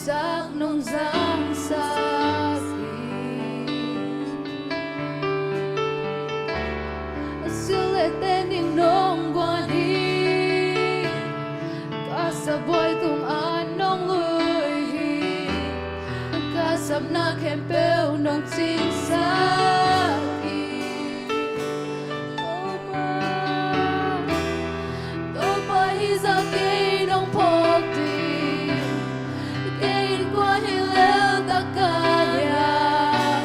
sắc nông giang xa sương lệ tên những nông quan đi cả sa boy tung an nông người cả sắp na khem bêu nông chính xác ra cây nông phộc đi cây qua hi leo ta cả nhà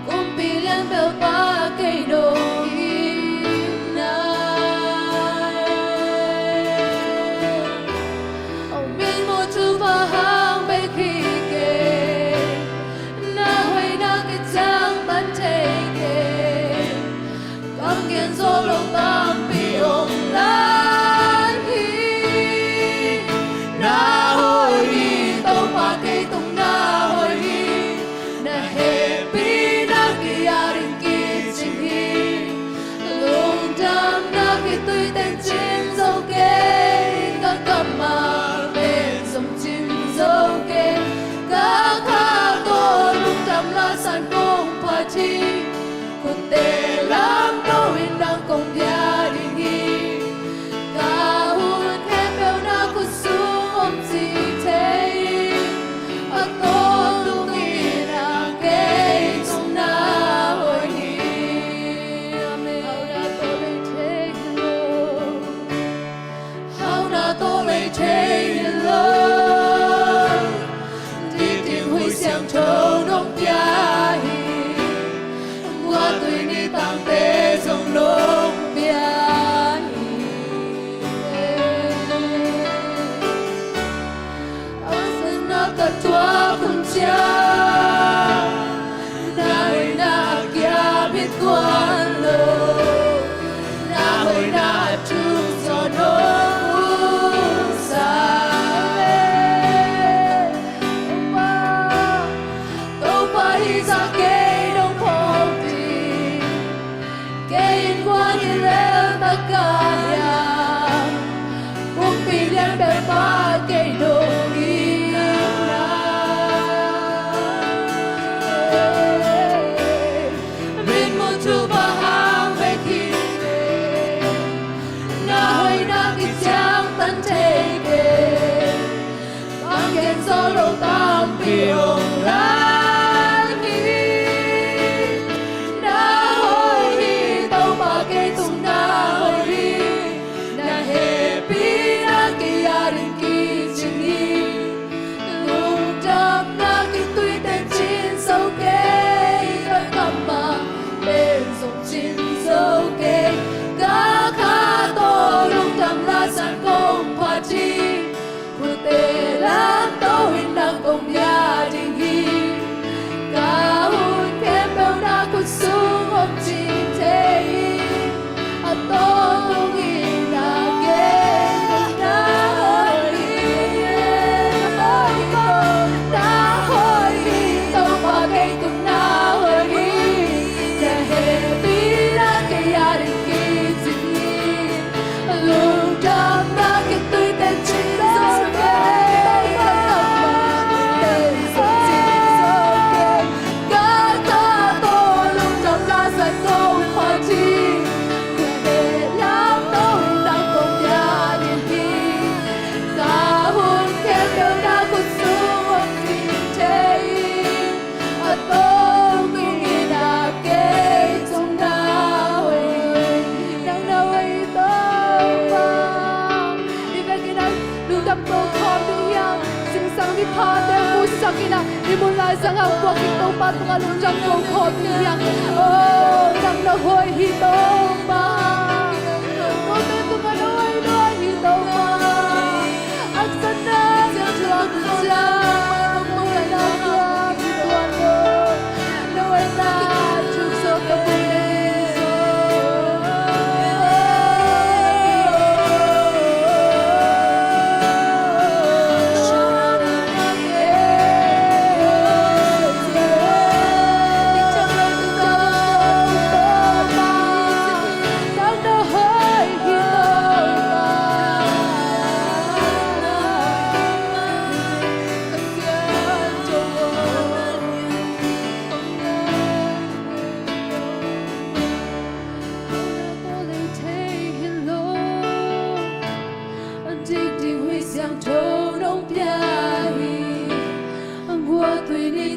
cùng bị lên bèo ba cây đồ im nay ông miên một chú ba hang bay khi kề na hoài na cái trang bắn thế kề con kiên gió lòng tam bị ôm lại san công phá chi cuộc tề lắm đâu in đang công gia đi nghi cả hôn khép bèo na cuộc xuống ôm gì thế ở tôi luôn nghĩ là cái trong na hồi nghi hao na tôi lấy thế lo hao na tôi lấy thế lo đi tìm huy sang thâu nông tăng tế trong lúc bia ở sân nắp ta chúa cùng cha na hồi na kia biết quan lô na hồi na chung gió nông xa đâu phải ra cây đông phong ta cả nhà cũng vì lên bờ ba cây đồ đi bên một chú ba hang về khi về Dimulai sa kapwa kitong patungalong diyang kong kotiyak. Oh, nang nahoy hitong ba. Kung tumaluay doon hitong ba. Ang sanang diyang diyang mga nagwag ituan mo. Naway na chusok na puliso.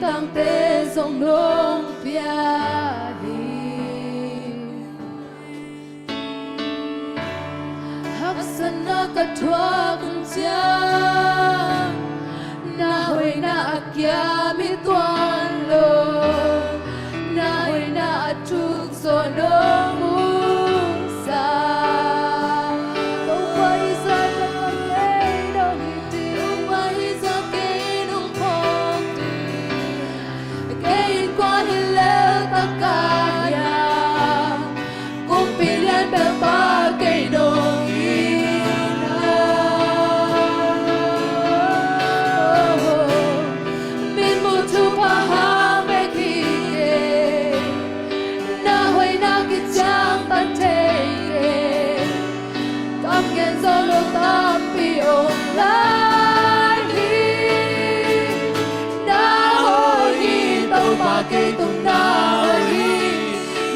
Tăng tê dòng nông bia hắc sân na cát thoa cùng cha na hồi na kia mi tuan lo na hồi na chuk so nông sa đâu phải sai đâu nghe đâu đi đâu phải sai cái nông phong cái quan hệ ta kaya cũng bị lên bờ ba cây đồng ina min một chút pa mê khi na hồi na cái trang tan thế cảm nhận gió lùa ta bị ôm lại na hồi tàu ba cây tung na hồi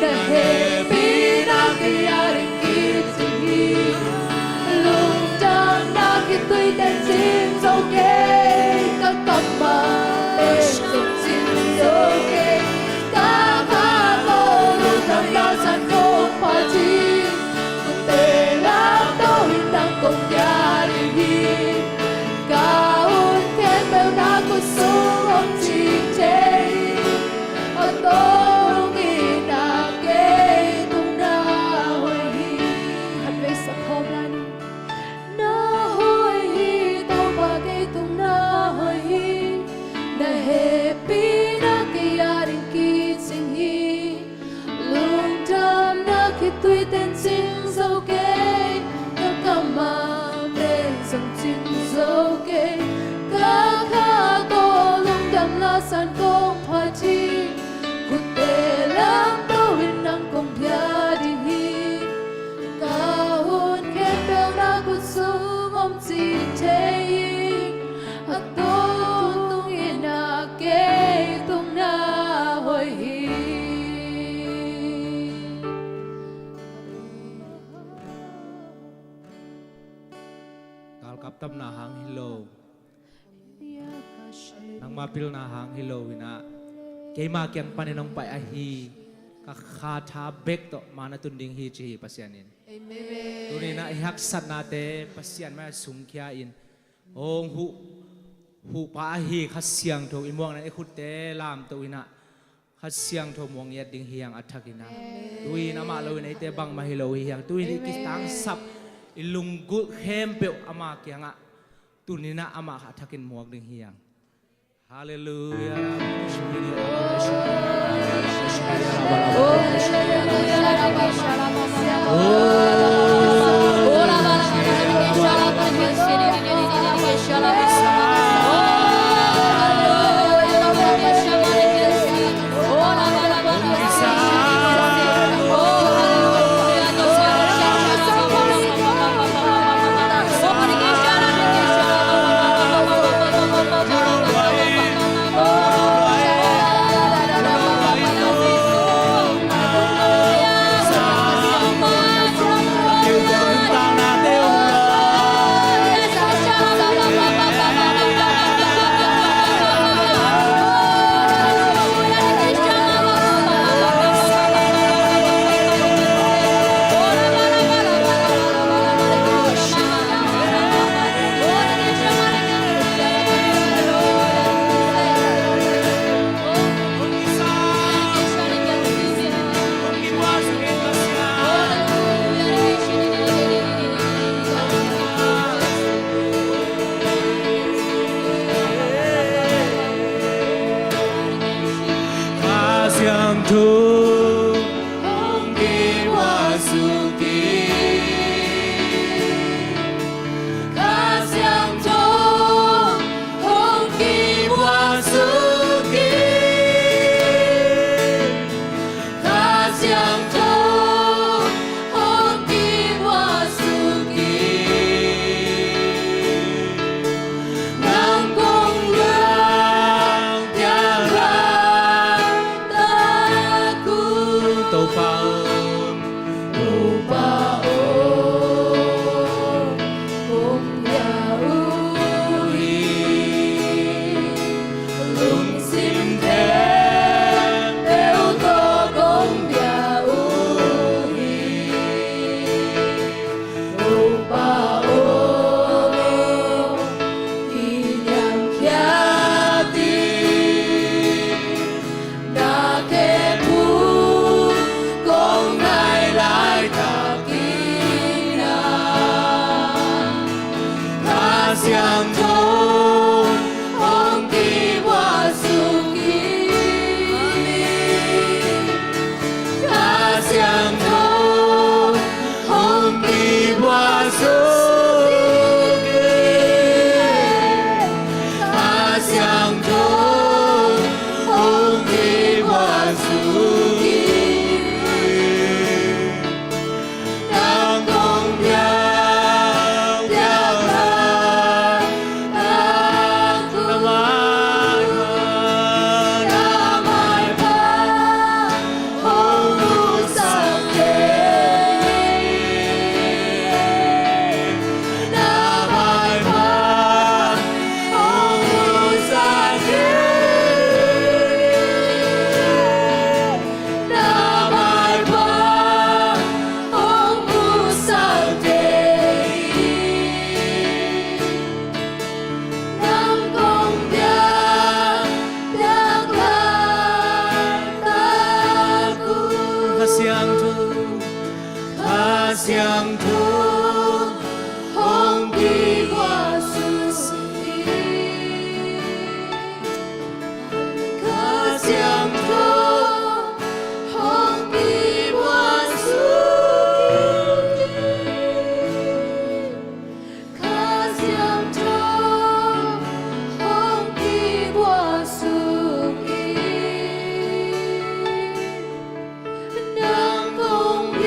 na happy na cái ai kia gì lung trăng na cái tươi đèn xin dấu kê các cặp mà tên dòng xin dấu kê các khá cô lung trăng na san không phá chi cùng tê lắm đâu hình đang cùng gia đình cả hôn thêm bèo na cô xuống ông chỉ chế ở tôi nghĩ là kê tung na hồi hẳn về sắc hôm nay na hồi tôi và kê tung na hồi na happy na kê gia đình kỳ sinh hi lung tâm na khi tuy tên xin dấu kê các cầm mà tên dòng xin dấu kê các khá cô lung tâm là san công phá chi Kutte lang tawin ng kumbyadihi Kahon kepel na kusumom si Taying At tutong inake tung na hoy hi Kalkap tam na hang hello Nang mapil na hang hello ina Kay makiang paninong pa ahi kakata bek to mana tunding hi chi pasyanin. Amen. Tunay na ihaksat nate pasyan ma sungkyain. Ong hu pa ahi kasyang to imuang na ikutte lam to ina kasyang to muang yat ding hiyang atakina. Tuwi na malo ina ite bang mahilaw hiyang tuwi ni kitang sap ilunggu hempel ama kiyanga tunay na ama atakin muang ding hiyang. Hallelujah. 相同，红的我属于，他相同，红的我属于，他相同，红的我属于。相同，红的我属于，可相同，红的我属于，可相同，红的我属于，能公平。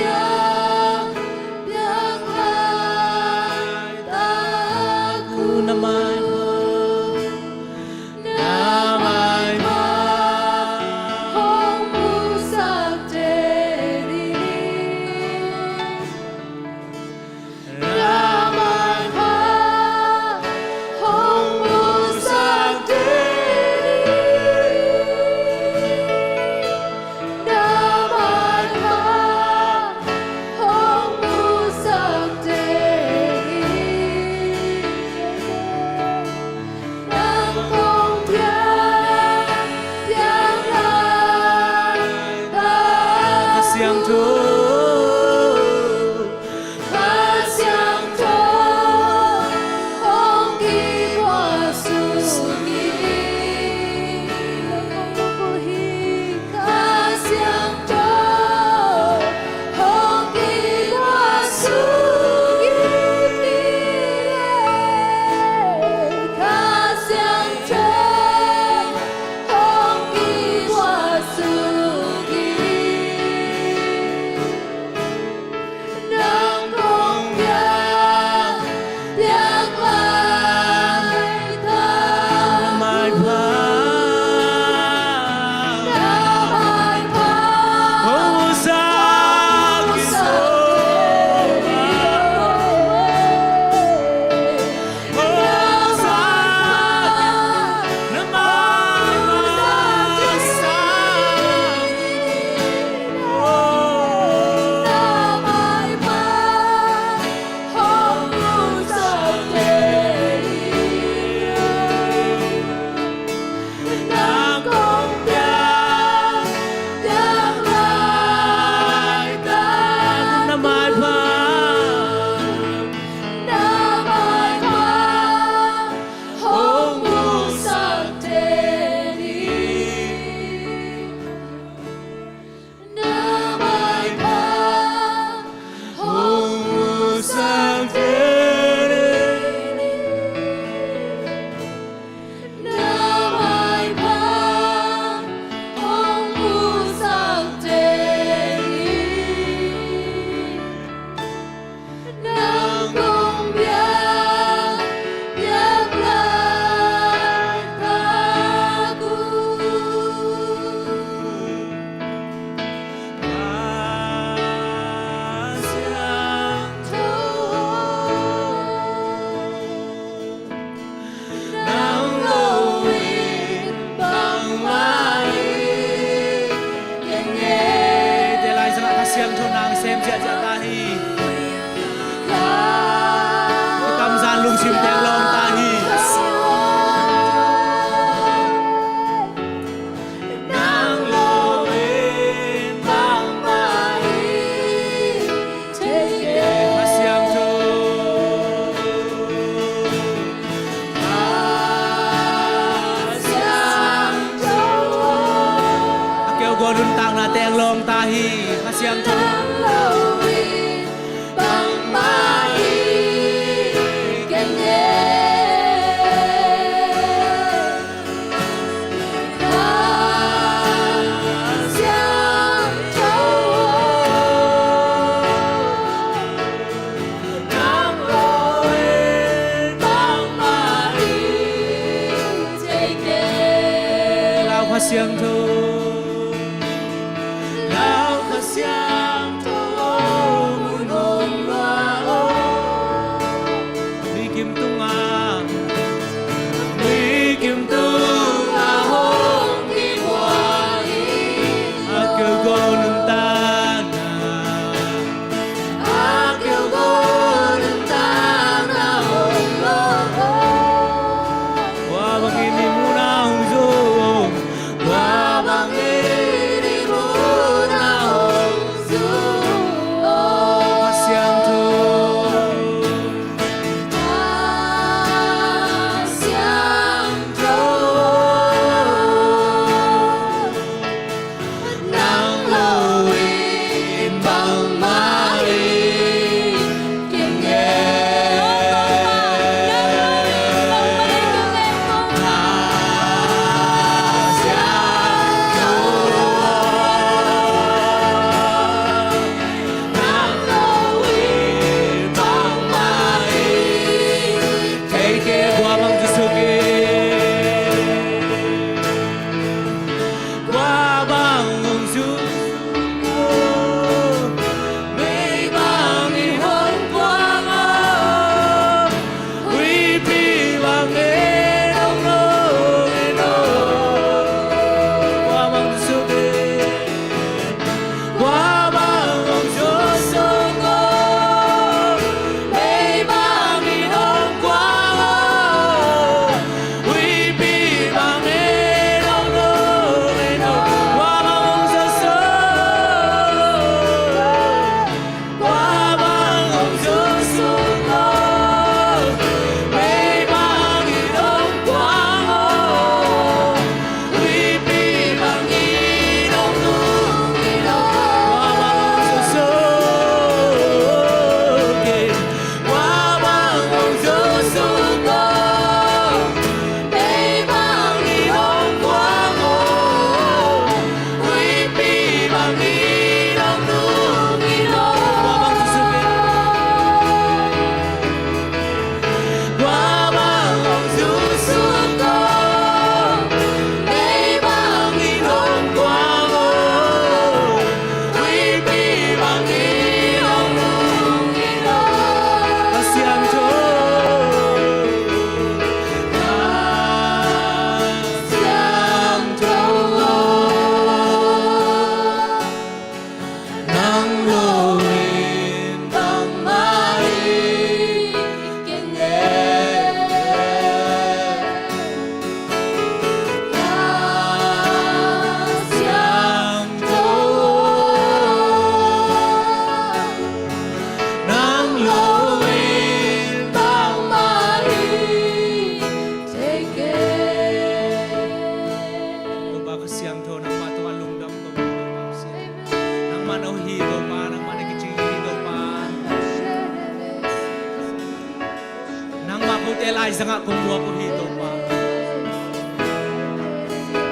เตลายสังกงมัวก็ฮีโตปา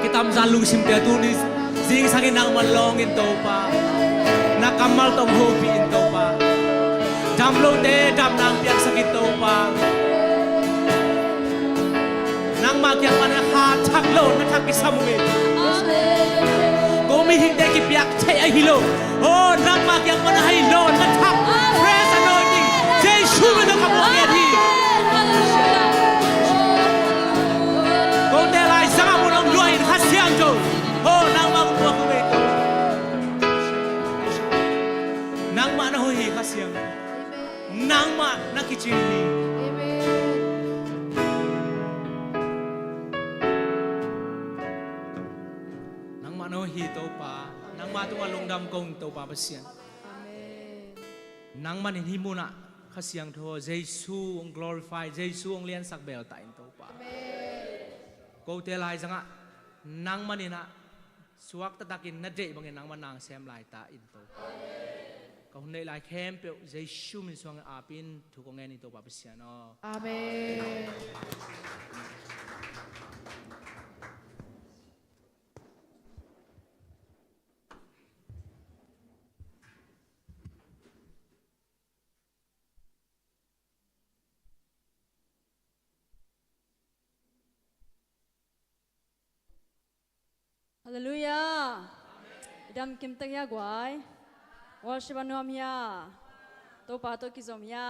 กิตามจันลุงสิมเตตูนิซิงสังนางมันลองอินโตปานักกำมัลต้องโฮปีอินโตปาดำโลเตดำนางเปียกสกิโตปานางมาเกี่ยงมันหาทักโลนักทักกิสามุเมก็มีหินเด็กเปียกใช่ไอฮิโลโอ้นางมาเกี่ยงมันให้โลนักทักเฟรสโนดิเจชูไม่ต้องขโมยเงี้ยทีก็เตลายสังมุนองรวยขัดเสียงโจโอ้นางมาบัวกุเมโตนางมาโนฮีขัดเสียงนางมานักกิจินฮีนางฮีโตปานางมาตัวลงดำกงโตปาเปเซียนนางมันหิมุนะข้าเสียงโทเจซูอง glorify เจซูองเลียนสักเบลตายโตปากูเตลายจังอะนางมันนี่นะสวักตะตักินนัดเดบังเงินนางมันนางเซมลายตาอินโตก็ในลายแคมเปลเจซูมินสวงอาปินถูกงเงินอินโตปาเปเซียนอาเมนฮาเลลูยาดำกิมตักยากวายวอลชิบานอมยาโตปาโตกิซอมยา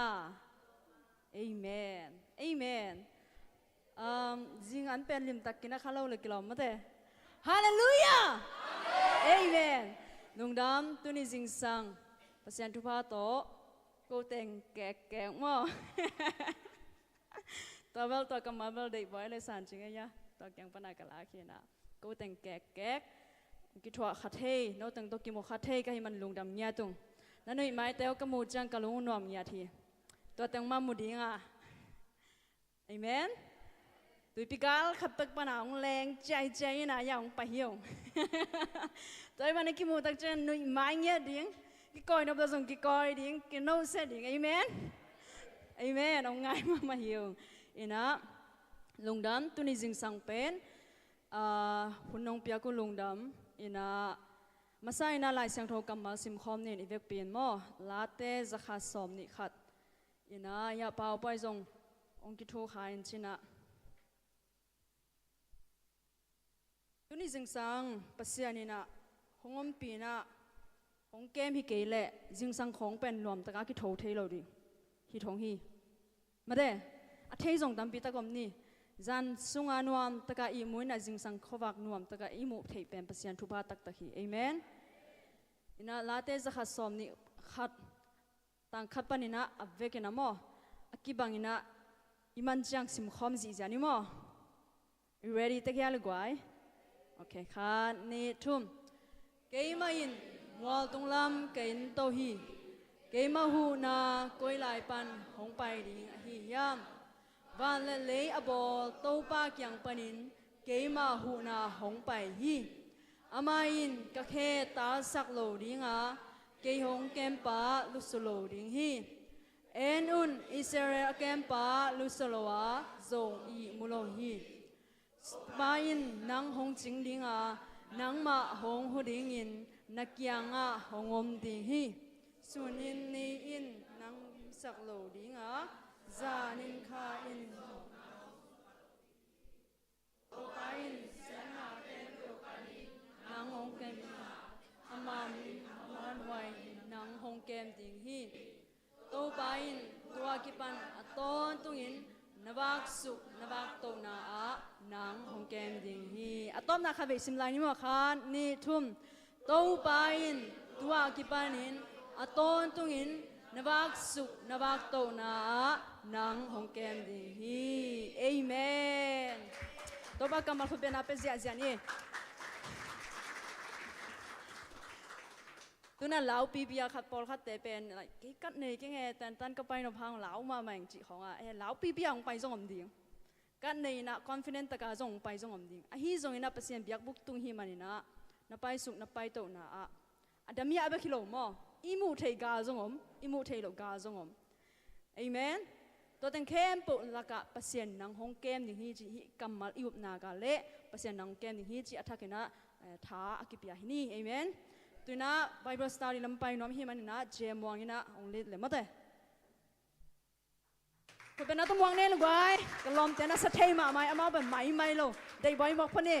เอเมนเอเมนจิงอันเป็นลิมตักกินนะข้าเราเลยกิโลมาเตะฮาเลลูยาเอเมนนุ่งดำตุนิจิงสังภาษาทุพาโตโกเตงแกแกมั้งตัวเบลตัวกำมาเบลเด็กบ่อยเลยสันจริงไงยะตัวแกงปนากลาเขียนะกูแต่งแก๊กกิทัวขัดเฮโน้ตตั้งตัวกิโมขัดเฮก็ให้มันลงดำเงียตุงนั่นหน่อยไม้แต่ก็มูจังกะลุงนวมเงียทีตัวแต่งมามูดิ้งอ่ะเอเมนตัวพิการขับตักปนาวแรงใจน่ะอย่างไปเหี่ยวตัวมันในกิโมตักจันหน่อยไม้เงียดิ้งกิกอยนับตัวส่งกิกอยดิ้งกินโน้ตเสดิ้งเอเมนเอาง่ายมาเหี่ยวอินะลงดำตัวนี้จึงสังเป็นหุ่นนงเปียกุลงดำอินะมาใส่น่าลายเสียงโทกำมาซิมคอมนี่อีเวกเปลี่ยนมั่วลาเต้จะขาดสมนี่ขัดอินะอย่าเป่าไปจงองกิทูขายอินชินะตุนี่จึงสังปัสยานี่นะหงอมปีนะหงเกมฮิเกยเละจึงสังของเป็นรวมตะกากิโทเทเราดิฮิทงฮีมาเด้อเทจงดำปีตะกอมนี่จันสุงานวมตะกาอีมุยน่ะจิงสังขวักนวมตะกาอีมุเทเป็นเปอร์เซ็นต์ทุบาตักตะฮีเอเมนอินะลาเตจะขัดสมนี่ขัดต่างขัดปนินะอับเวกินะมออักกิบังอินะอิมันจังสิมคอมจีจานิมอ you ready ตะกี้อะไรกว่าโอเคค่ะนี่ทุ่มเกยมาอินวอลตุงลำเกยนโตฮีเกยมาหูนาโกยลายปันหงไปดิฮียามวันละเลยอบอลโตปากยังปนินเกยมาหูนาหงไปฮีอามาอินกะเคตาสักโลดิงาเกยหงเกมปาลุสโลดิงฮีเอ็นอุนอิสราเอลเกมปาลุสโลวาโซอีมุโลฮีมาอินนังหงจิงดิงานังมาหงหูดิงอินนักยังอาหงอมดิงฮีสุนินนีอินนังสักโลดิงาจานินคาอินโอปาอินเสนาเกมโอปานินางหงเกมอามามิมันไวนางหงเกมดิงฮีโตปาอินตัวกิปันอตอนตุงินนบักสุนบักโตนาอานางหงเกมดิงฮีอตอมนาคาเบสิมลายนิมอคานนี่ทุ่มโตปาอินตัวกิปันินอตอนตุงินนบักสุนบักโตนาอานางหงเกมดิงฮีเอเมนตัวบักกำมาคุเป็นอาเปเซียเซียนี่ตัวนั้นเหลาปีเบียขัดปอลขัดเตเป็นอะไรกี่กัดเนยกี่ไงแต่ตันก็ไปนพังเหลามาแม่งจีของอ่ะเหลาปีเบียงไปจงอมดิ่งกัดเนยนะคอนฟิเดนต์ตะกาจงไปจงอมดิ่งฮีจงอินะเปอร์เซ็นต์เบียกบุกตุงฮีมันนี่นะนับไปสุกนับไปโตนะอ่ะดมีอะไรกิโลมออิมูเทกาจงอมอิมูเทโลกาจงอมเอเมน ตัวแต่งเข้มปุละกะเปอร์เซ็นต์นังฮงเกมนี่ฮีจีกำมัลอิวบนากาเละเปอร์เซ็นต์นังเกมนี่ฮีจีอัฐกินะท้าอากิปยาฮินี่เอเมนตัวน่ะไบเบิลสตาร์ลำไปน้อมฮิมันน่ะเจมวางนี่น่ะองลิดเลยมั้งเต้คุณเป็นนักตะมวงเนี่ยลูกไว้ก็ลอมแต่น่ะสะเทมาไม่เอามาแบบไม่โลได้ไว้บอกพะเนี่ย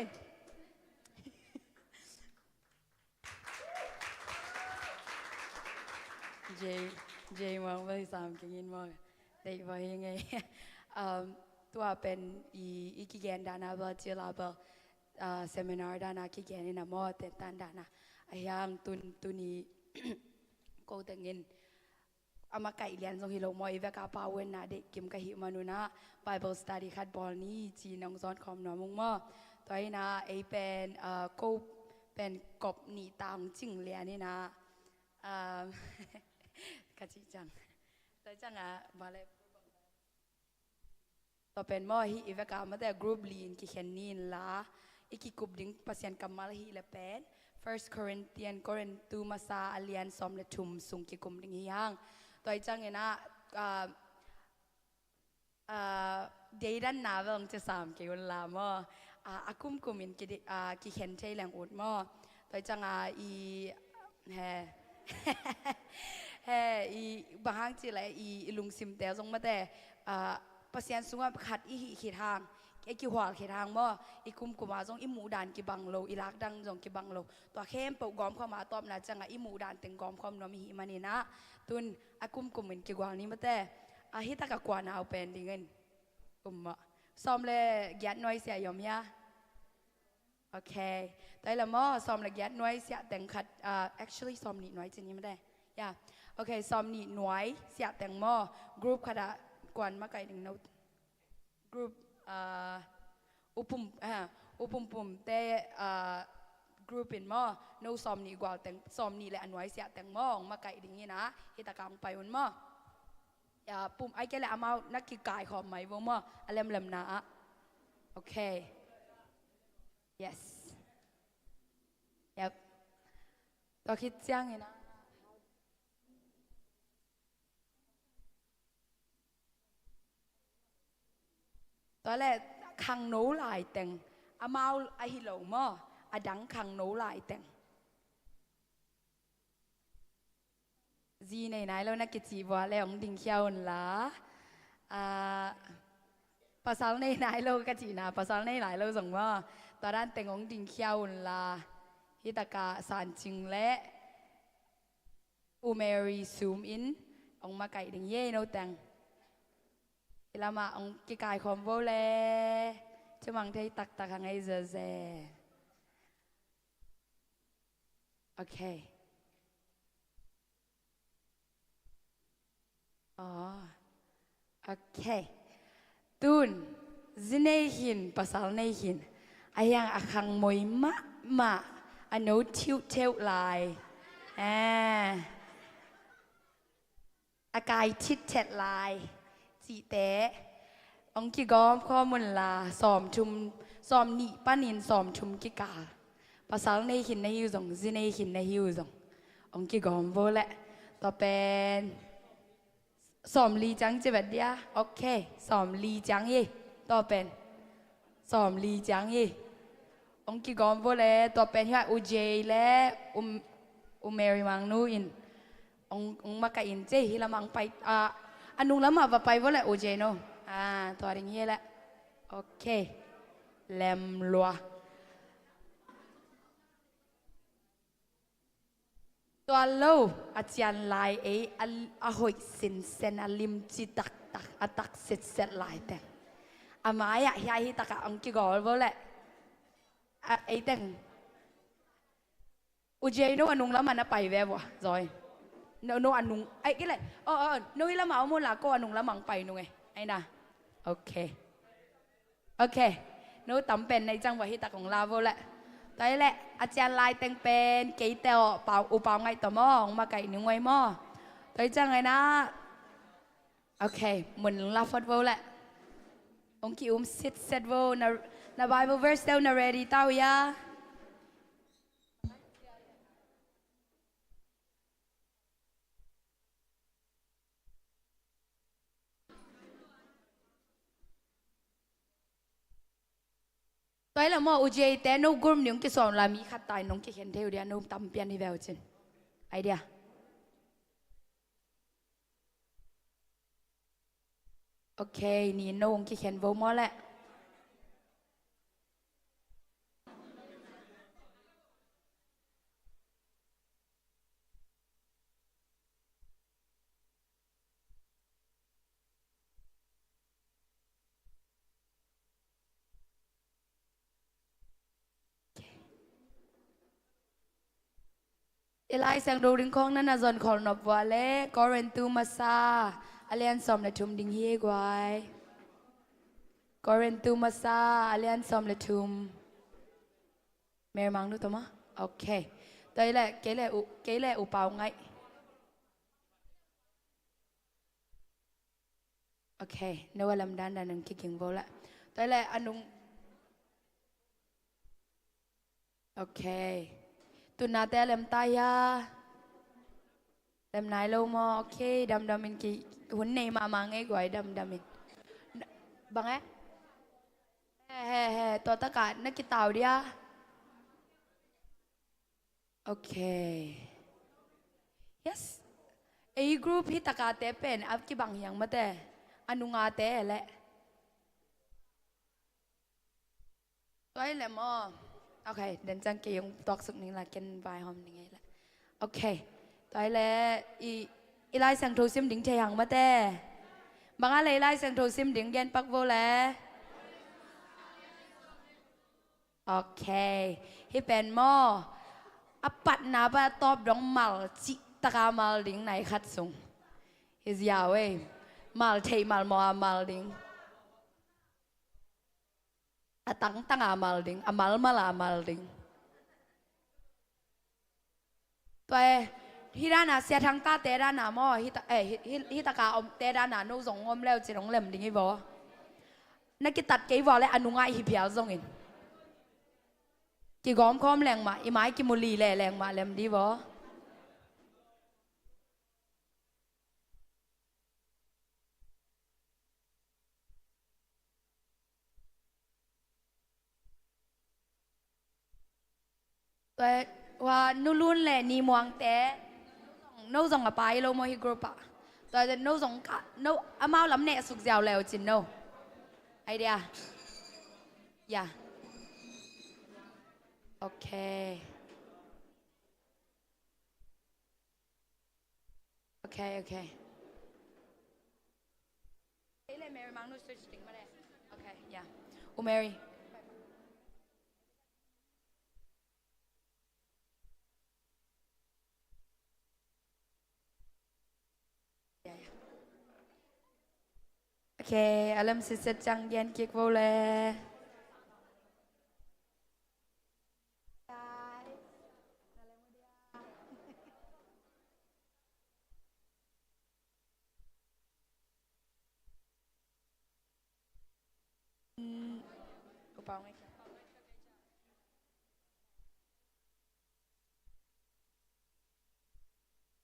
เจมองไปสามกินมองได้ไว้ยังไงตัวเป็นอีกิแกนดานาเบลเจลาเบลเซมินาร์ดานากิแกนนี่นะมอเตตันดานาไอ้ยังตุนีโกตังเงินอามาไก่เรียนทรงฮิโลมอยเวกาปาเวนนาเด็กกิมกะฮิมานุนะไบเบิลสตัดดี้คัดบอลนี่จีน้องซ้อนคอมน้องมุงมอตัวนี้นะไอเป็นโกเป็นกบหนีตามจิงเลียนี่นะกะจิจังแต่จังอ่ะมาเลยต่อเป็นมอฮีอีเวกามาแต่กรุ๊ปลีนกิเคนนีนละอีกิกุบดิ้งปัสยันกัมมาลฮีเลเป็น First Corinthians 2 มาซาอเลียนซอมเลทุมสุงกิกุมดิ้งยังตัวจังเงนะเดียดันนาเวงจะสามเกี่ยวลามออากุมกุมินกิเคนใช้แรงอุดมอตัวจังอีเฮอีบางทีเลยอีลุงซิมเตลส่งมาแต่ปัสยันสุงว่าขัดอีขีทางไอ้กี่หัวขีทางมออีคุมกุมาส่งอีหมูด่านกี่บังโลอีลักดังส่งกี่บังโลตัวเข้มปกกอมเข้ามาตอบนะจังอีหมูด่านเต็งกอมความน้อมีหิมานี่นะตุนอากุมกุมินกี่กวางนี้มาแต่ฮิตากกวานเอาเป็นดิเงินกุมมะซ้อมเลยยัดน้อยเสียยอมยาโอเคแต่ละมอซ้อมเลยยัดน้อยเสียแต่งขัดactually ซ้อมนิดน้อยจริงๆไม่ได้ย่าโอเคซ้อมนิดน้อยเสียแต่งมอกรุ๊ปขณะกวนมาไกลหนึ่งโน้ตกรุ๊ปอุปปุ่มแต่กรุ๊ปเป็นมอโน้ซ้อมนิดกว่าแต่งซ้อมนิดและอันน้อยเสียแต่งมอมาไกลดิ่งนี้นะฮิตากางไปวันมอปุ่มไอ้แกเลยเอามานักกีฬาขอไหมวงมออะไรมนะโอเค yes ตัวคิดเจียงนะตอนแรกคังโน้หลายแต่งอามาไอฮิโลมอดังคังโน้หลายแต่งจีในไหนแล้วนักกิจวัตรแล้วดิ่งเขียวละภาษาในไหนเรากจีนะภาษาในไหนเราส่งว่าตอนนั้นแต่งองดิ่งเขียวละฮิตากาสานจิงและอูเมรีซูมอินองมาไก่ดิ่งเย่โนแต่งลามาองกิกายคอมโบเลจะมังเทตักให้เจโอเคโอเคตุนจินเนหินภาษาในหินอายังอาคังมวยมะอันโนทิวเทวลายอากายทิดเท็ดลายจีเตะองกิกอมข้อมูลลาสอมชุมสอมหนีป้านินสอมชุมกิกาภาษาในหินในฮิวซงจีในหินในฮิวซงองกิกอมโวแหละต่อเป็นสอมลีจังจะแบบเดียโอเคสอมลีจังยี่ต่อเป็นสอมลีจังยี่องกิกอมโวแหละต่อเป็นที่ว่าอูเจและอูเมริมังนูอินองมากับอินเจฮิลามังไปอันนู้นแล้วมาไปว่าแหละโอเจโนตัวอย่างนี้แหละโอเคแลมลัวตัวโลอาจารย์ลายอาหอยสินเซนอลิมจิตักตักเสร็จลายแต่อามาอยากให้ตะกะองกิกอลว่าแหละแต่งโอเจโนอันนู้นแล้วมันไปแวบวะจอยno anh nung ai cái này nuôi lắm mà muốn là cô anh nung lắm bằng bày nung ấy ai nè ok nuôi tẩm pen này chẳng phải ta còn la vô lại đấy lẹ anh chàng lai tên pen kỹ tèo bảo ngay tầm mò mà cày nung ngay mò đấy chẳng này na ok mình la phật vô lại ông kêu sit vô na Bible verse đâu na ready tao ya tối là mò uje té nấu gồm những cái sòn là mi khát tài nông cái khen theo đi nấu tầm pian đi vào trên idea ok ni nấu cái khen vô mò lại Ilai sang đồ đình khong nana zon khol nop wale Korentu masa alian som la tum ding hie gwai Korentu masa alian som la tum mer mang nu tama ok đây là cái là u bao ngay ok nếu làm đan đàn nâng kicking vô lại đây là anh đúng ok tụi nào té làm tay ha làm này lâu mà ok đâm đâm mình kì huấn này mà nghe gọi đâm đâm mình bằng á hè hè tôi tất cả nó cái tàu đi á ok yes a group hi tất cả té pen áp cái bằng yang mà té anh nung à té lẽ tôi làm mà ok đến trang kỳ ông toạc sụp này là kênh vài hôm này là ok tới là i lại sang thô sim đỉnh chạy hàng mà té bằng ai lại sang thô sim đỉnh gen bắc vô lẽ ok hi pen mo áp bắt na ba top đóng mal chị ta cả mal đỉnh này khát sung is giàu ấy mal thấy mal mo mal đỉnh tăng amal ding amal mal amal ding toi hirana sia thang ta te ra na mo hi ta ka om te ra na no zong om leo chi rong lem ding i bo na ki tat ke bo le anu ngai hi piao zong in ki gom khom leng ma i mai ki mu li le leng ma lem di bo tôi và nu luôn lệ ni muang té nấu dòng ở bài lâu mà hi group à tôi nấu dòng cả nấu amao lắm nè sụt dẻo lèo chín nấu idea yeah ok ok ok thế là Mary mang nút switch tính mà đây ok yeah Mary ok alam sẽ chẳng gian kiệt vô lệ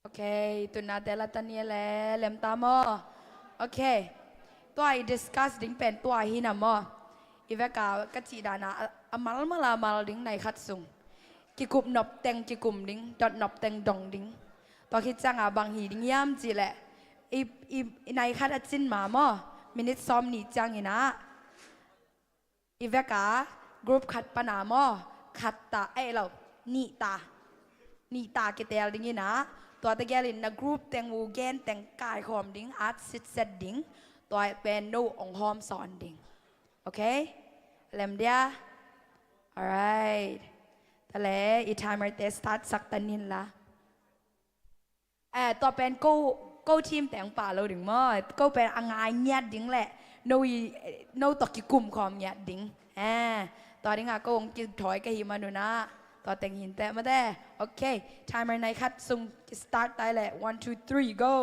ok tụi nào để là tania lệ làm ta mò ok tôi discuss đỉnh pen tôi hi nằm mò Iveka cái chị đàn à amal mà là mal đỉnh này khát sung cái cụm nộp tên cái cụm đỉnh đọt nộp tên đồng đỉnh tôi khi chăng à bằng hi đỉnh yam chị lệ này khát ở trên mà mò minute xóm nị chăng ina Iveka group khát pana mò khát ta ai lâu nị ta cái tel đỉnh inaตัวตะเกียลินนะกรุ๊ปแต่งวูแกนแต่งกายหอมดิ้งอาร์ตซิดเซตดิ้งตัวเป็นโนองหอมสอนดิ้งโอเคเล่มเดีย alright แต่แล้วอีทามเมอร์เตสตาร์ทสักตันนินละตัวเป็นกูทีมแต่งป่าเราดิ้งมั้งกูเป็นอ่างไงเงียดดิ้งแหละโนตอกิกลุ่มความเงียดดิ้งตัวดิ้งอ่ะกูองกิถอยกับหิมาดูนะต่อแต่งหินแต่มาได้โอเค timer ในคัดซุ่ม start ได้แหละ one two three go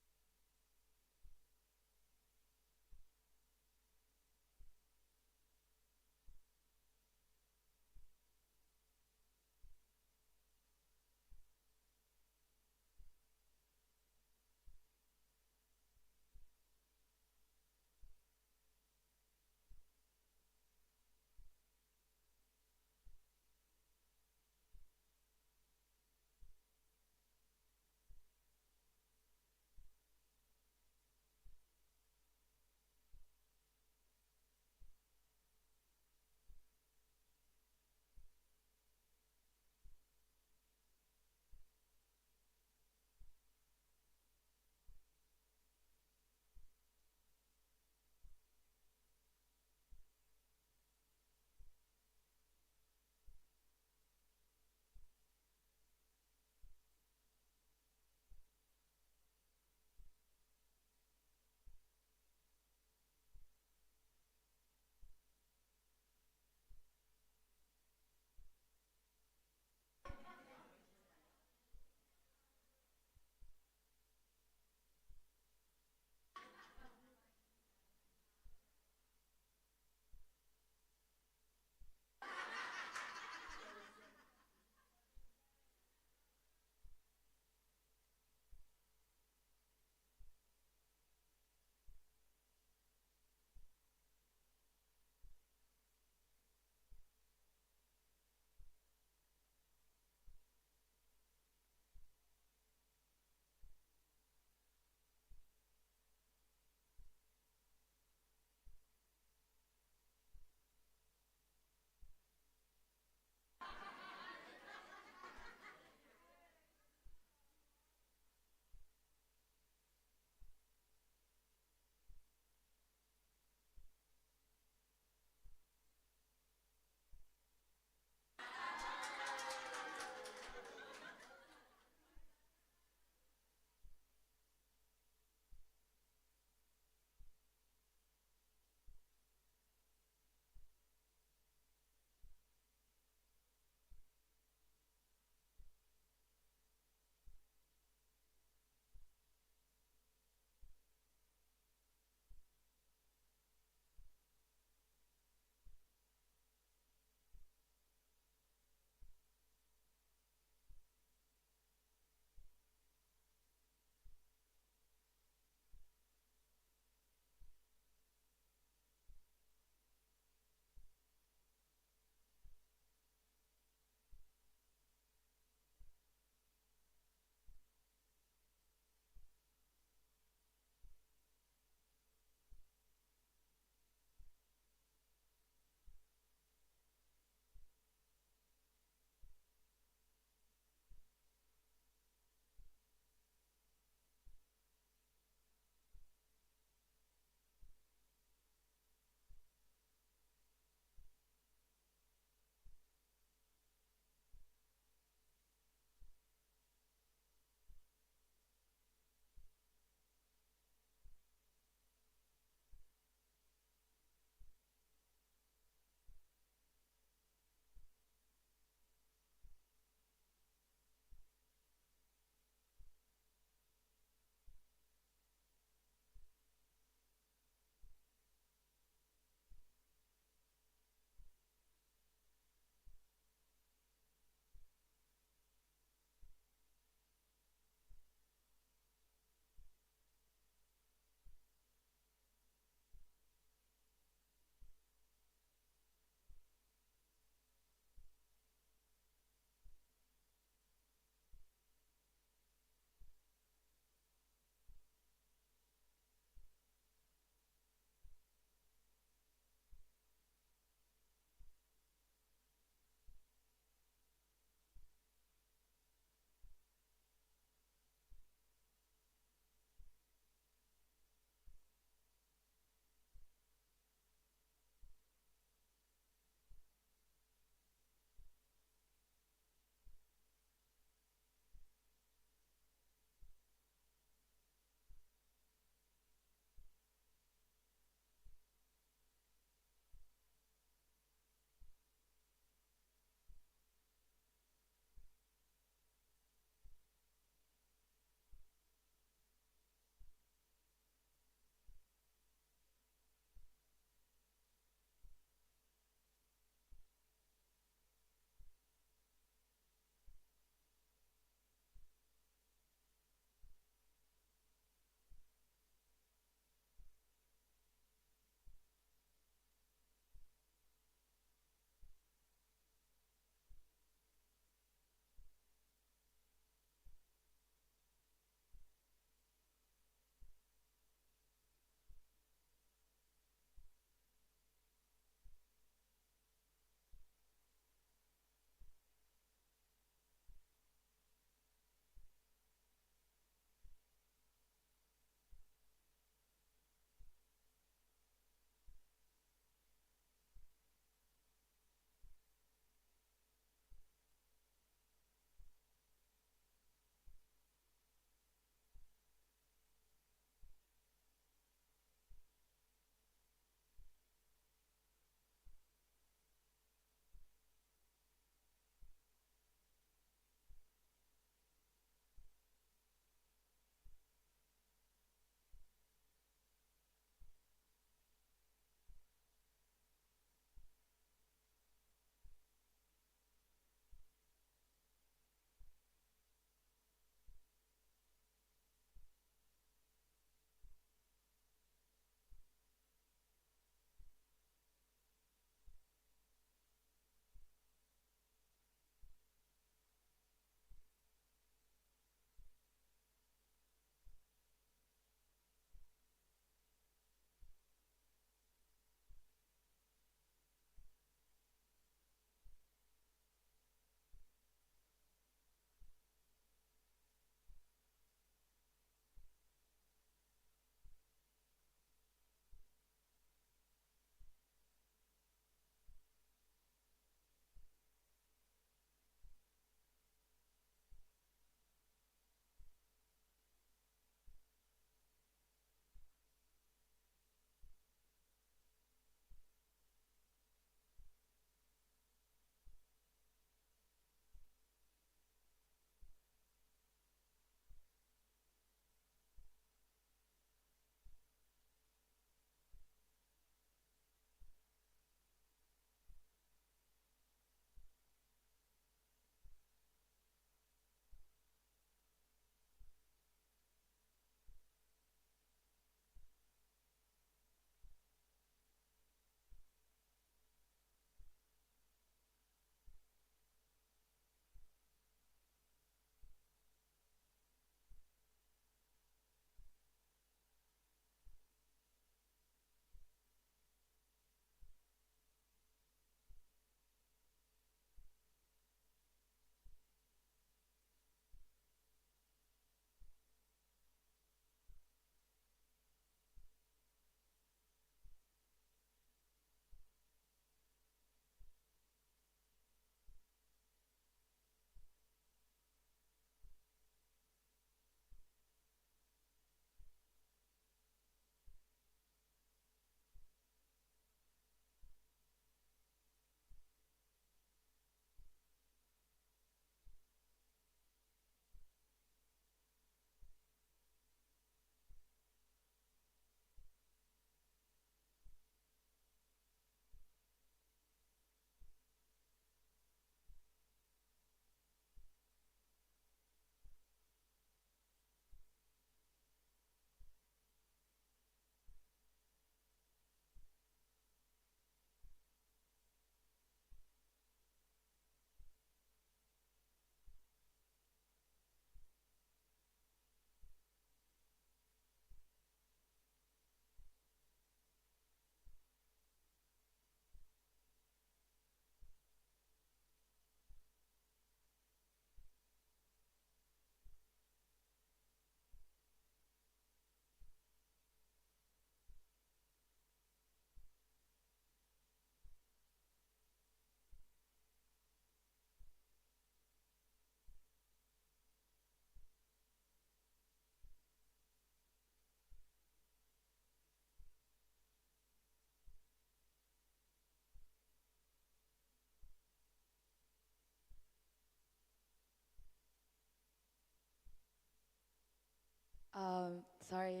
sorry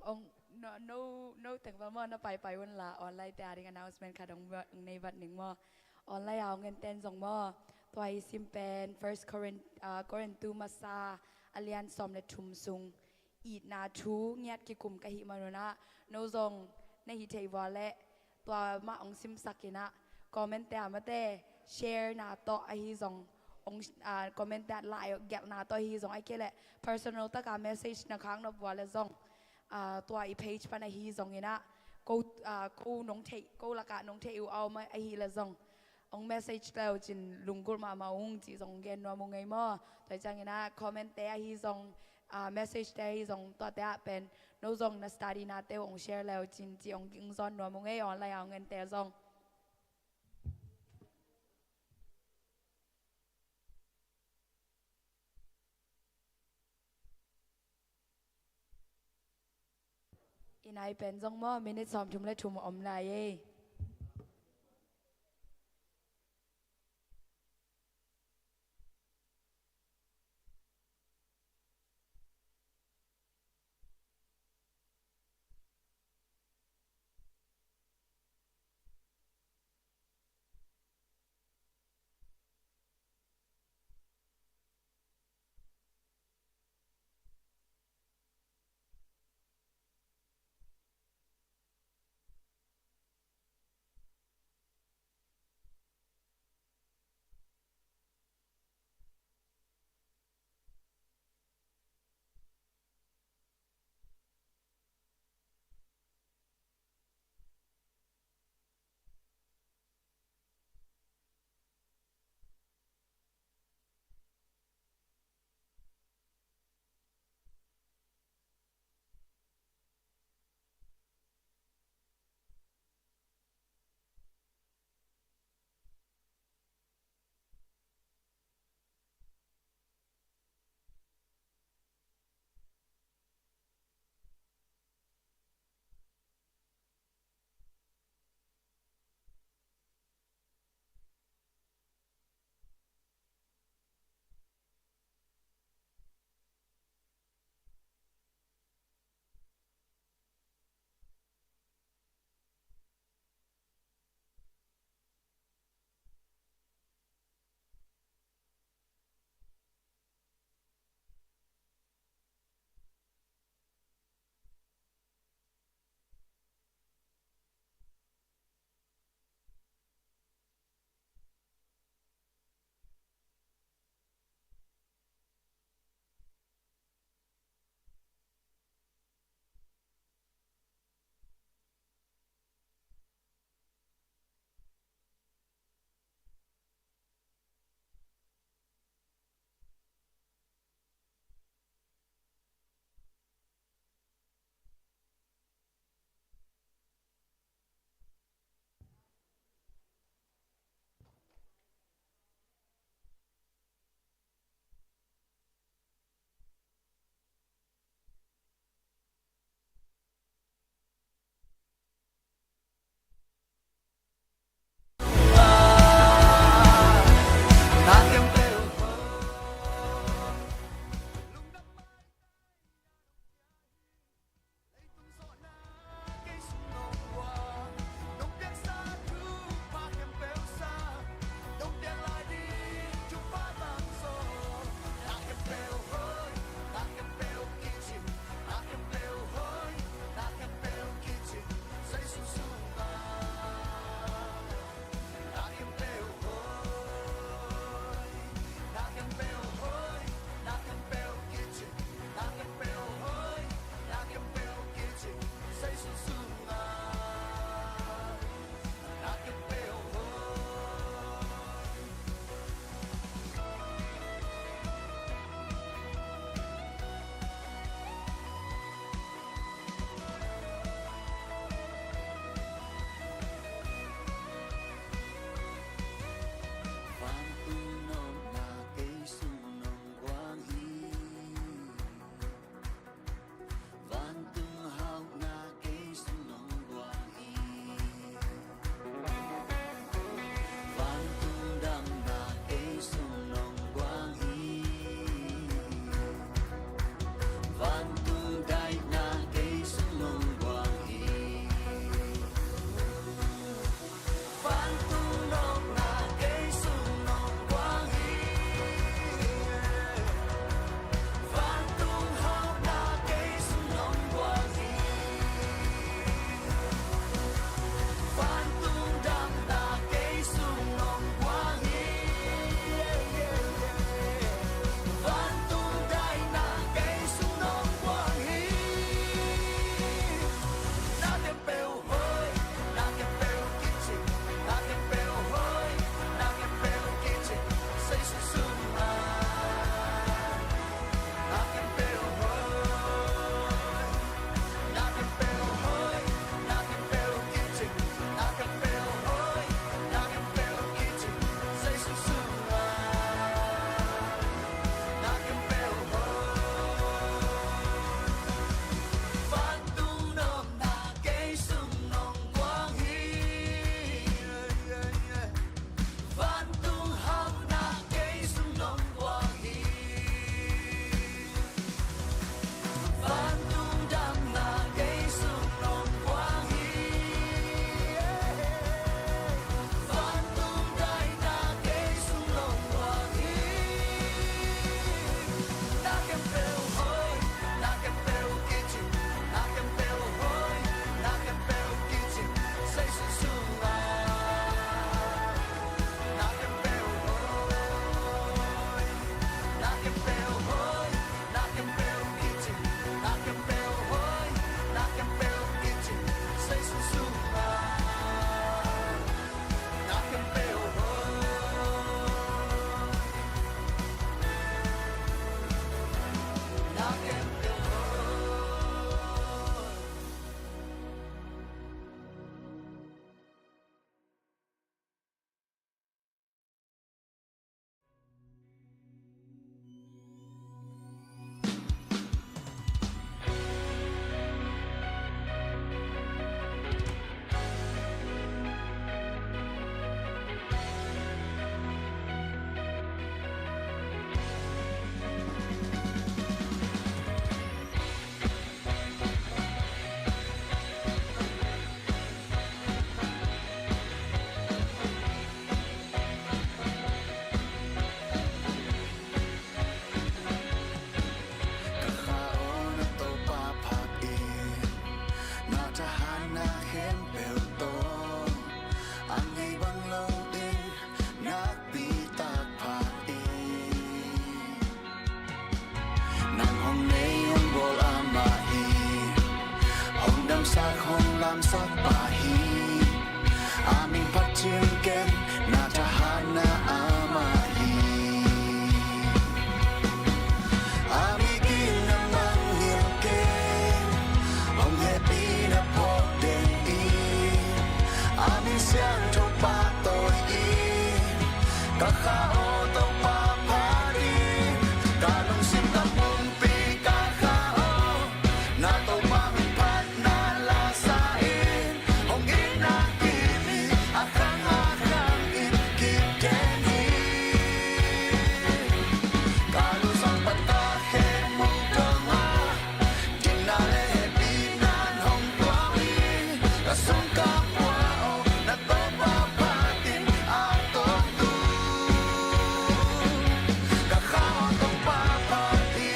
อง no แต่งว่านะไปวันละออนไลน์แต่อะไรกัน announcement ค่ะในวัดหนึ่งว่าออนไลน์เอาเงินเต้นส่งว่าตัวไอซิมเป็น first Corinth มาซาอเลียนซอมเลทุมซุงอีดนาทูเงียดกิกุมกะหิมานุนะโนซงในฮิเทวาและตัวมาองซิมสักินะคอมเมนต์แต่มาแต่ share นาโตไอฮิซงองคอมเมนต์แต่ไลน์แกนาโตฮิซงไอเกละ personal ตะการ message นะครั้งนบวาเลซงตัวไอ page ปันไอฮิซงเนะกูน้องเทกูละกะน้องเทอูเอามาไอฮิเลซงอง message แล้วจินลุงกุลมาอุ้งจีซงเกนว่ามุงไงมั่วแต่จังนะคอมเมนต์แต่ฮิซงmessage แต่ฮิซงตัวแต่เป็นโนซงนะ study นาเตอง share แล้วจินจีองกิงซอนว่ามุงไงออนไลน์เอาเงินแต่ซงอินไอเป็นซงมั่วมินิซอมทุมและทุมอมลาย sak hong lam sak pahi Amin pachim ken na tahana amahi Ami kin na manghil ken Hong happy na pok den i Amin siang to pa toi i Kakao to pa pa di Kanong sim ta pum pi kakao Na to pa min pat na la sa in Hong ina kimi akang akang in kip den hi Kalu sang pata he mong tonga Ding na le he pinan hong tua mi Kasong kapwa o na to pa patin atong tu Kakao tong pa pati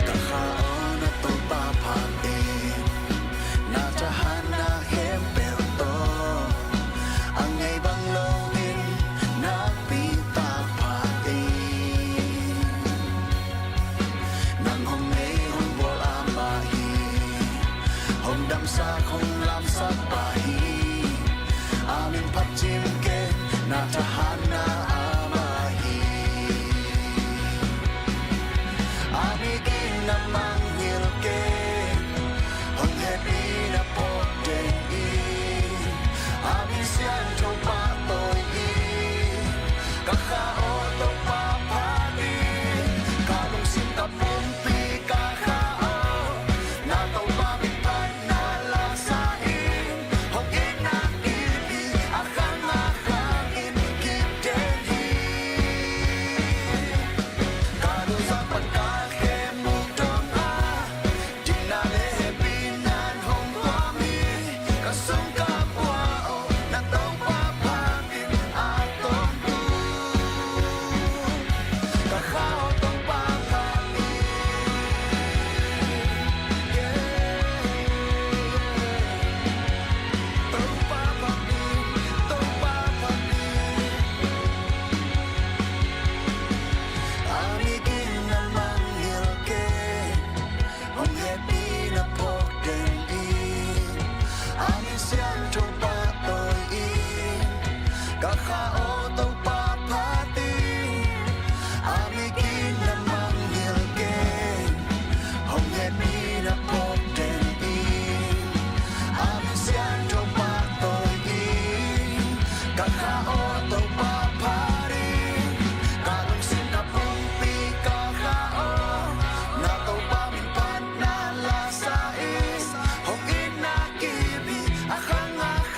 Kakao na tong pa pati Na tahana hempel to Ang ngay bang longin na pita pati Nang hong ngay hong bol amahi Hong dam sak hong lam sak pahi Amin pachim ken na tahana amahi Ami kin na manghil ken Hong happy na pok den i Amin siyan to pa toi i Kakao to pa pati Kalong sinta pum pi kakao Na to pa min pat na la sa in Hong ina kibi akang akang in kip den hi Kalu sa pagkake mong tonga Di na le he pinan hong tua mi Kasong kapwa o na tong papatin atong tu Kakao tong papati Tong papati, tong papati Ami kin na manghil ken Hong happy na pok den i Ami siang to pa toi i Kakao to pa pati Ami kin na manghil ken Hong happy na pok den i Ami siang to pa toi i Kakao to pa pati Kalong sinta pum pi kakao Na to pa min pat na la sa is Hong ina kibi akang akang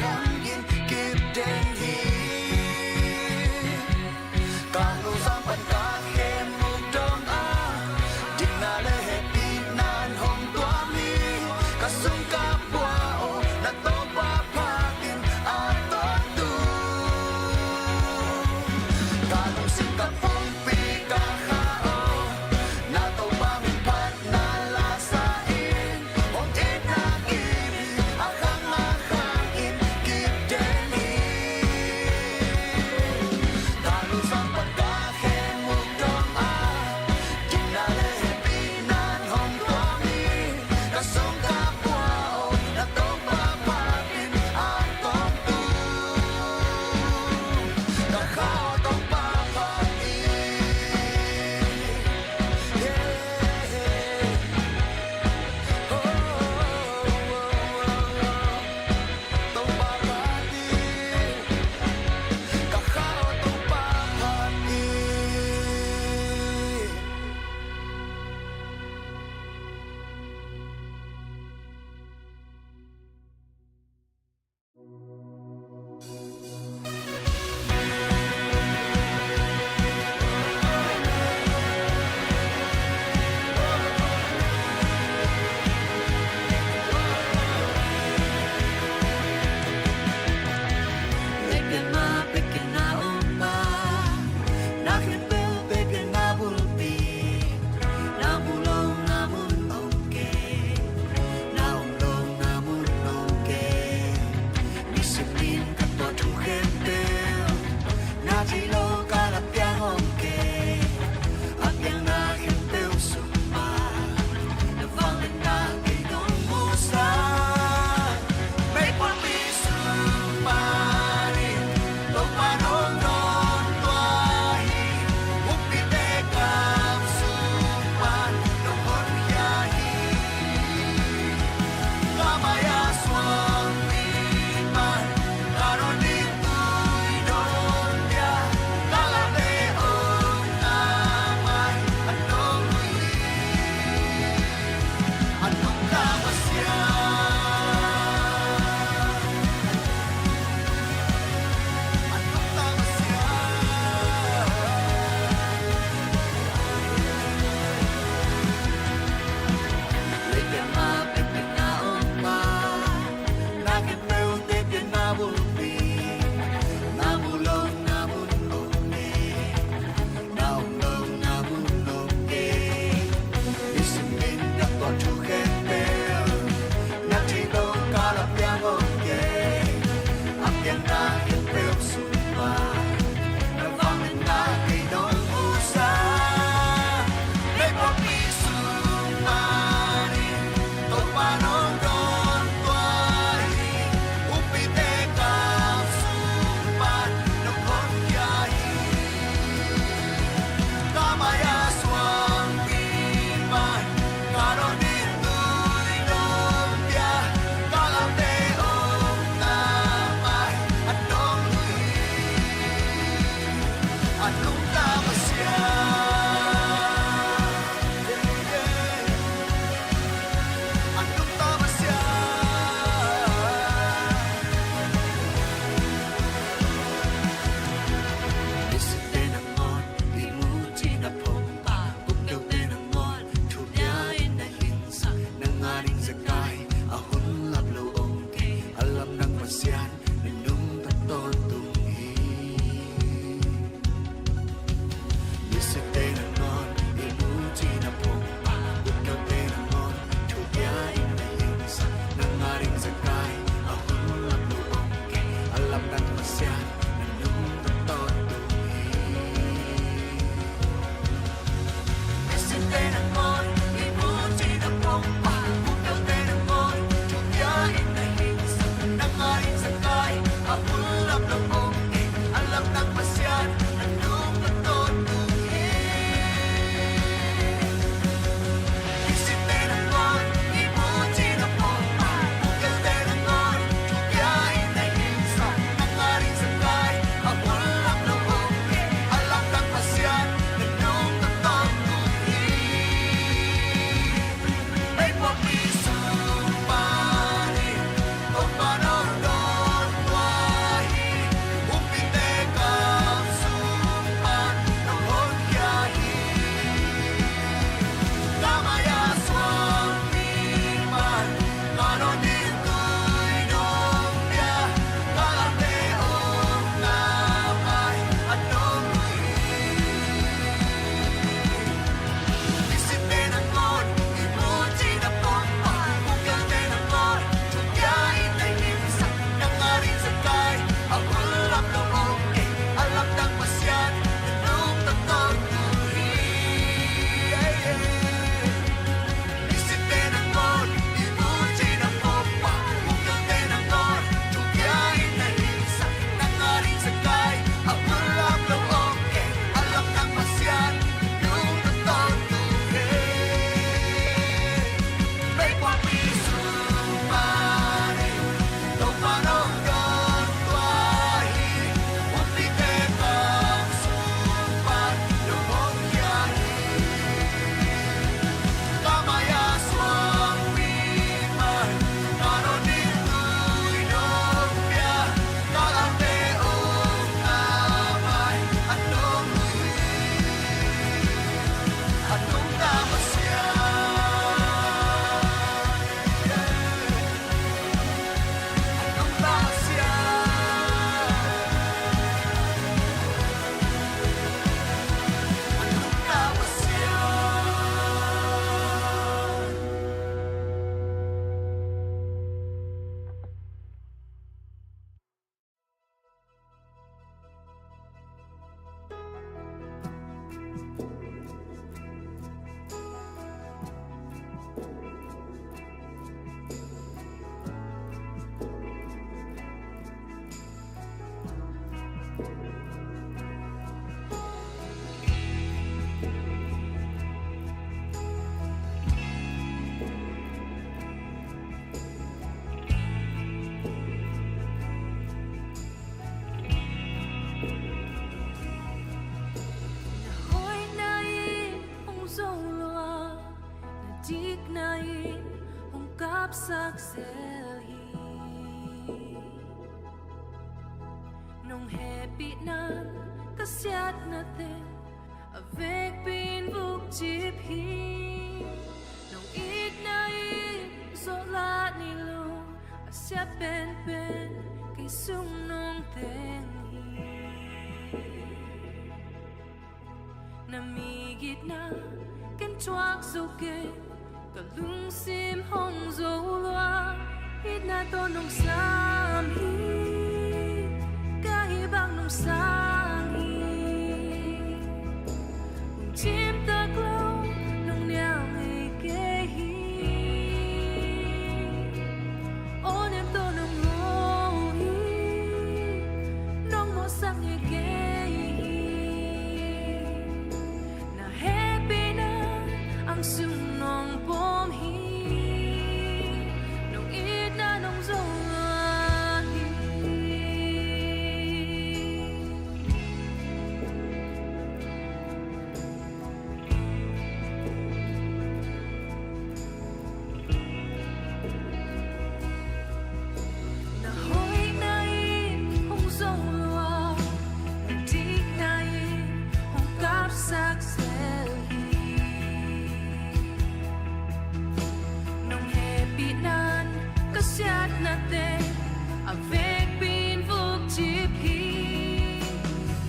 Isipin ka to tukempel Na tilo ka na piang ke At yang na hempel sumpa Na vangan na kinong musa May pamisa pari Lo panong non tuahi Upite kam sumpan Lo honyahi Kamaya swang iman Karon dito'y sắc sel hi nong happy nan ka siat na te avek pin vuk chip hi nong ik na ik so la ni lo a siat pen pen kay sung nong ten hi namigit na ken chuak so ke ka lung sim hong zo loa hit na to nong sam hi ka hi bang nong sang hi chim ta glow nong niang ai ke hi on em to nong lo hi nong mo sang ai ke hi na happy na ang sung nong bom hi nong it na nong zo hi na hoi na in hong zo loa na dik na in hong kap sak sel hi nong happy nan kasyat na te avek pin vuk chip hi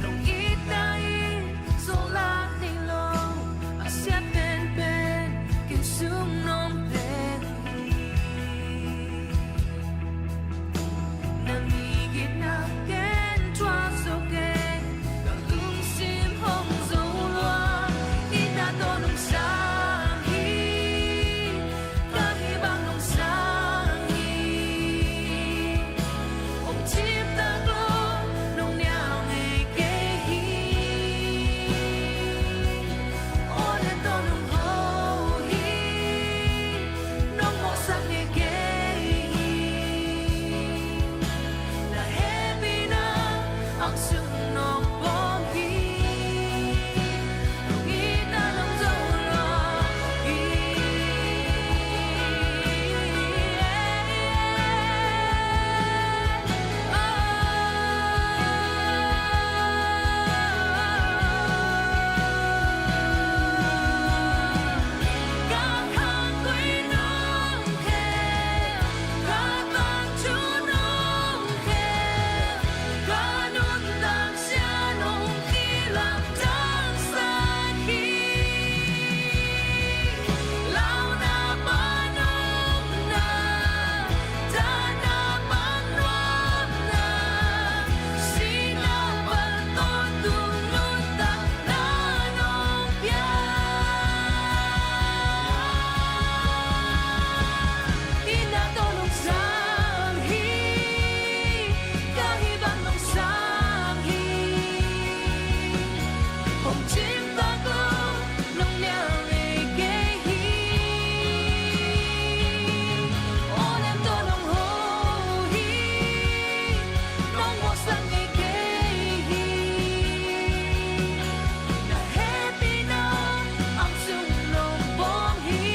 nong it na in so la ni lo asyat pen pen kin sung nong pen namigit na ken chua so ke ka lung sim hong zo loa it na to nong sang hi ka hi bang nong sang hi om chim ta glo nong niao ngay ke hi on em to nong ho hi nong mo sang ngay ke hi na happy na ang sung nong bom hi nong it na nong zo lo hi ka khang quy nong khe ka bang chu nong khe ka nun dang xia nong khi làm trăng sa khi lao na ba nong na ta na ban loan na si na ban to tu nun ta na nong pia ina to nong sang hi ka hi bang nong sang hi hồng chim ta glo nong niao ngay ke hi on em to nong ho hi nong mo sang ngay ke hi na happy na ang sung nong bom hi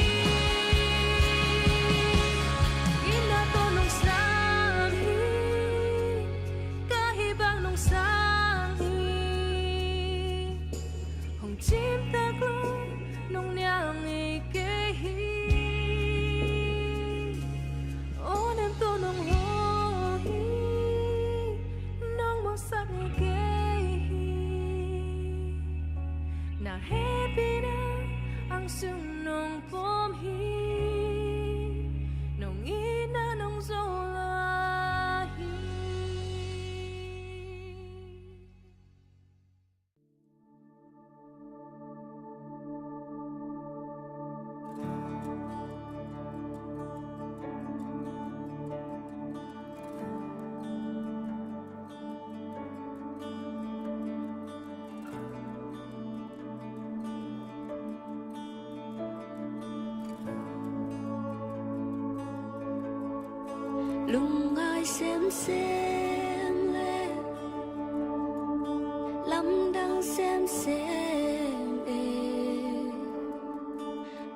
ina to nong sang hi ka hi bang nong sang hi hồng chim ta glo nong niao ngay ke hi on em to nong ho hi nong mo sang ngay ke hi na happy na ang sung nong bom hi nong ina nong zo la hi lung ai xem lên lắm đang xem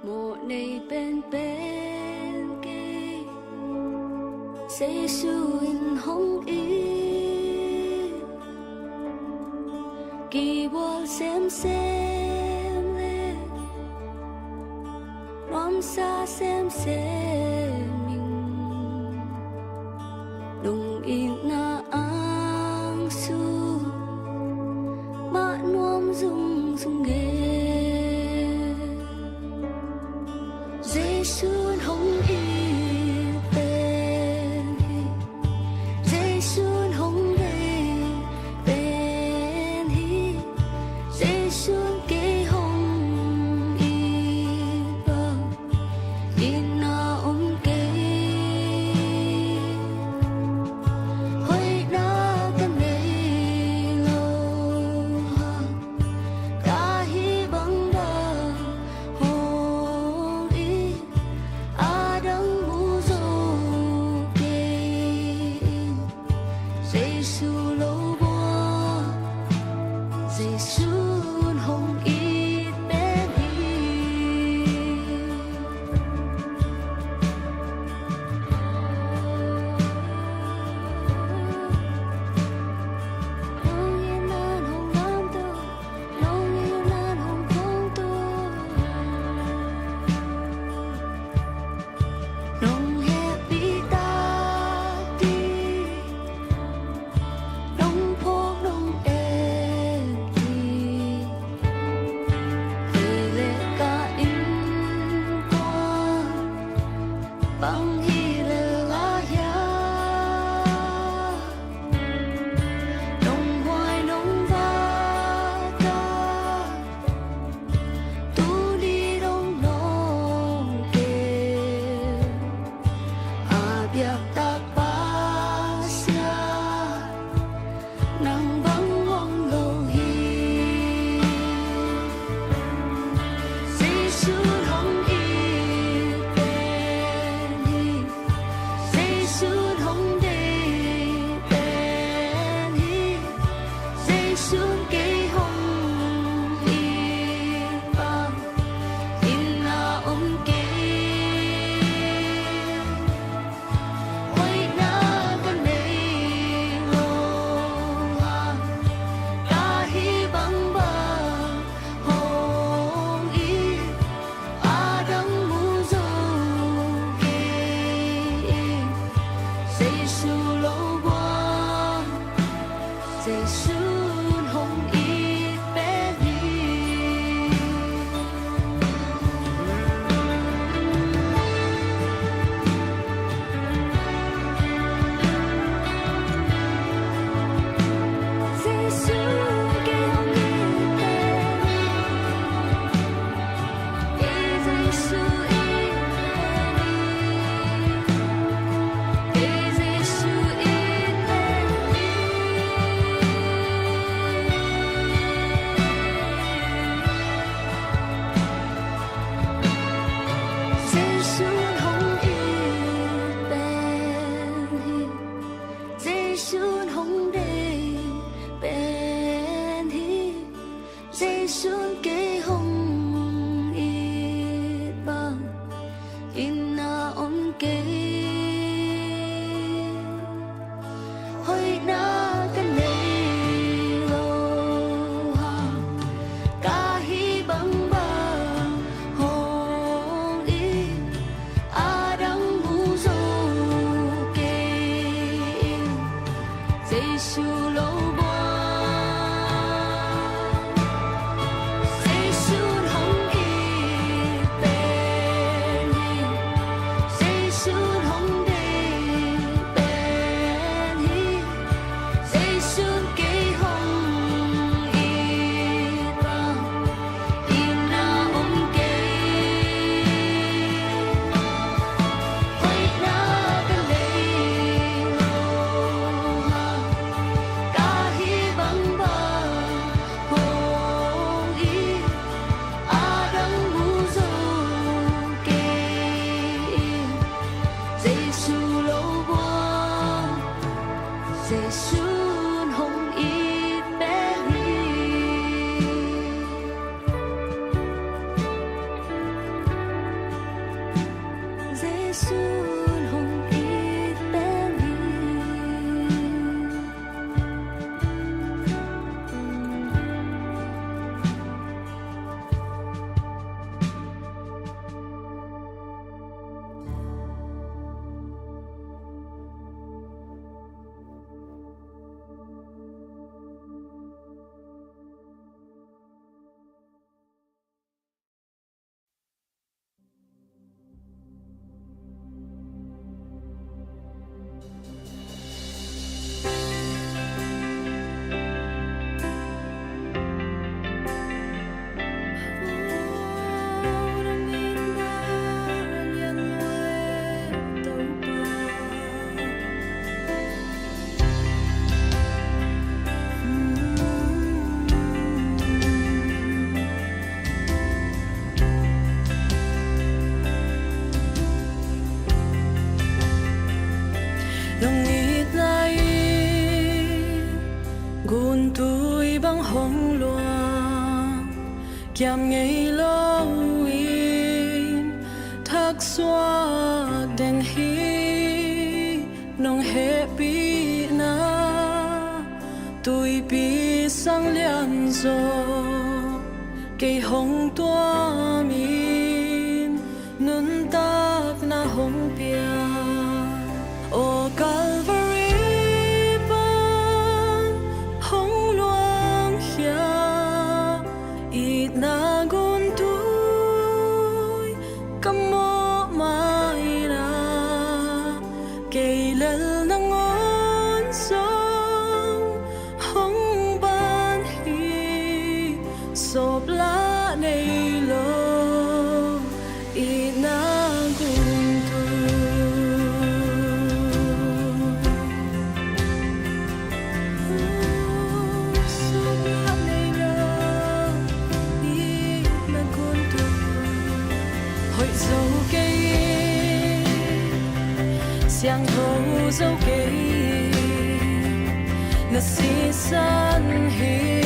một này bên bên kia giê xu in hồng y kỳ vô xem lệ rom xa xem mình đùng in na ang su ma nuông dung dung ghê giê xu hồng y xuân hồng ít bên guồn tuổi băng hồng loa kiam ngày lâu in thác xóa đèn hi nong happy na tuổi bi sang lian gió cây hồng tua min nun tak na hồng pia o Calvary ban hồng luang hia ít na gun tuổi cam mo mai na cây lel na ngon sông hồng ban hi sop la nei lo ít na gun dấu cây xiang thâu dấu cây na si san hi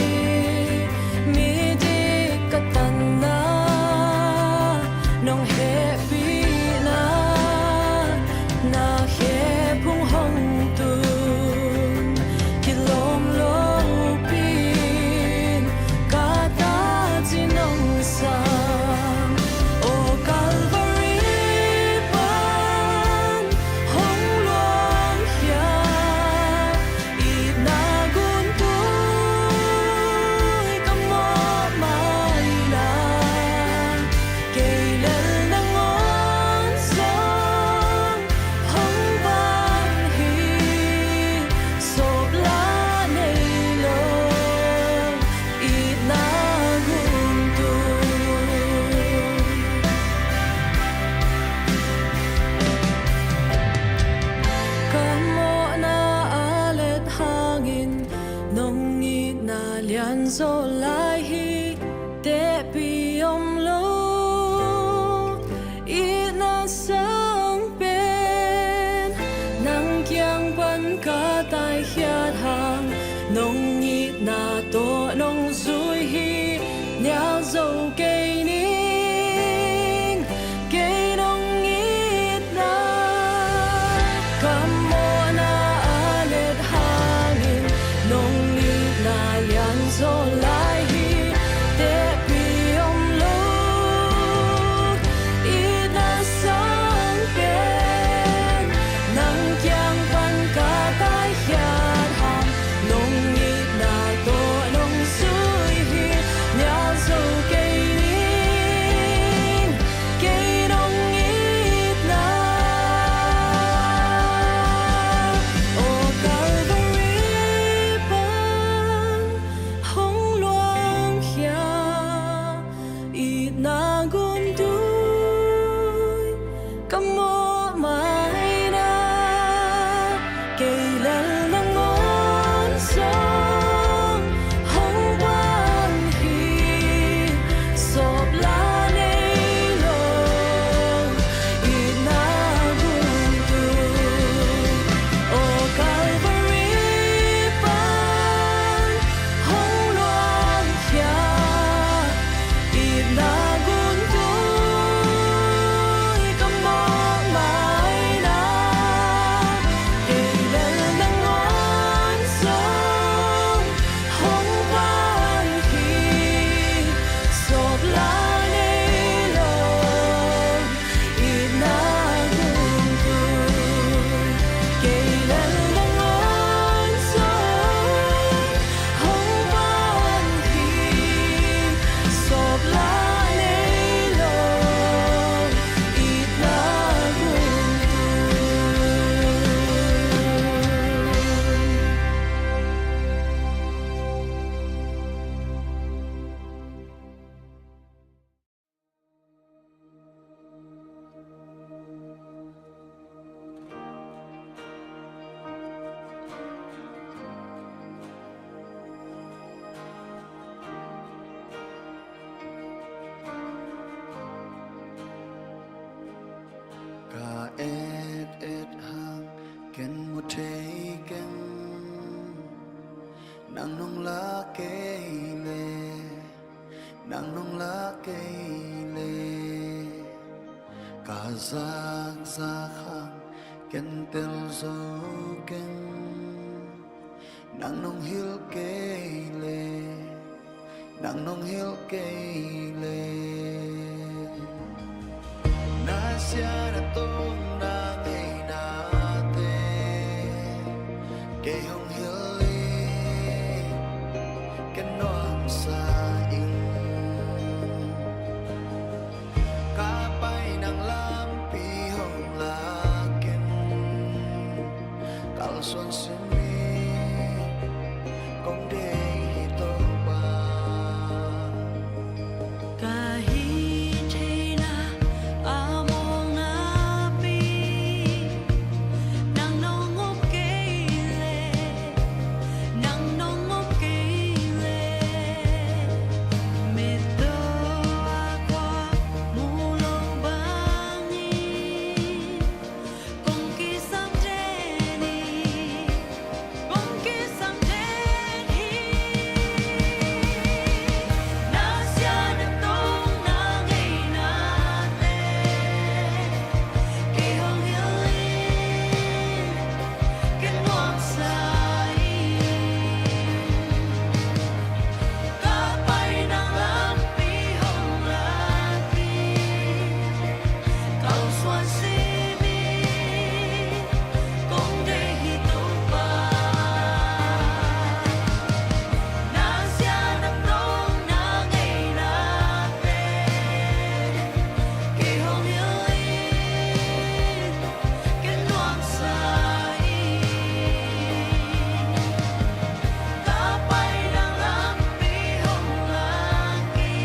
mi đi cả tan na nong he pi na he phung hong tun ki lom lo pin ka ta chi nong sa zo lai hi te pi om lo i na sang pen nang kyang ban ka tai hiat hang nong ni na to nong zui hi nya zo ke ning ke nong it na kam mo na alet hangin nong ni na yan zo lai hi te pi om lo i na sang pen nang kyang ban ka tai hiat hang nong ni na to nang nong la ke le nang nong la ke le ka zak za khang ken tel zo ken nang nong hil ke le nang nong hil ke le na sia na tong na ngai na te ke hong hil li ken non sa in ka pai nang lam pi hong la ken kal son sim mi kong de hi to ba Kahitena among api nang nongop keile nang nongop keile meto aqua mulong bangin kong kisam teni Nasya na tong na ngay natin Kayong hilin Kinuwang sain Kapay ng lampihong laki Kauswan simin Kung di hito pa Nasya na tong na ngay natin Kayong hilin Kinuwang sain Kapay ng lampihong laki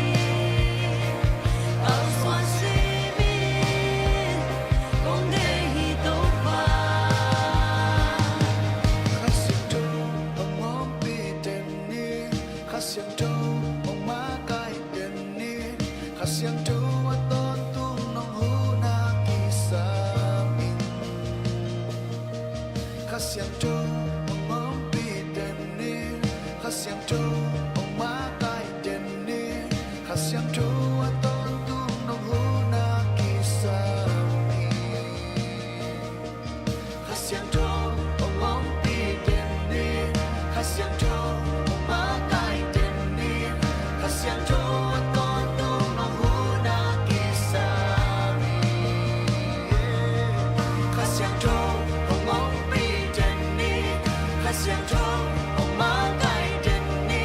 Kauswan simin Kung di hito pa Khasiang tu ong mong pi ten ni khasiang tu ong ma kai ten ni khasiang tu aton tung nong hu na ki sa min khasiang tu ong mong pi ten ni khasiang tu ong ma kai ten ni khasiang tu aton tung nong hu na ki sa min khasiang tu ong mong pi ten ni khasiang tu ong ma kai ten ni khasiang tu aton tung nong hu na ki sa mi khasiang tu ong mong pi ten ni khasiang tu ong ma kai ten ni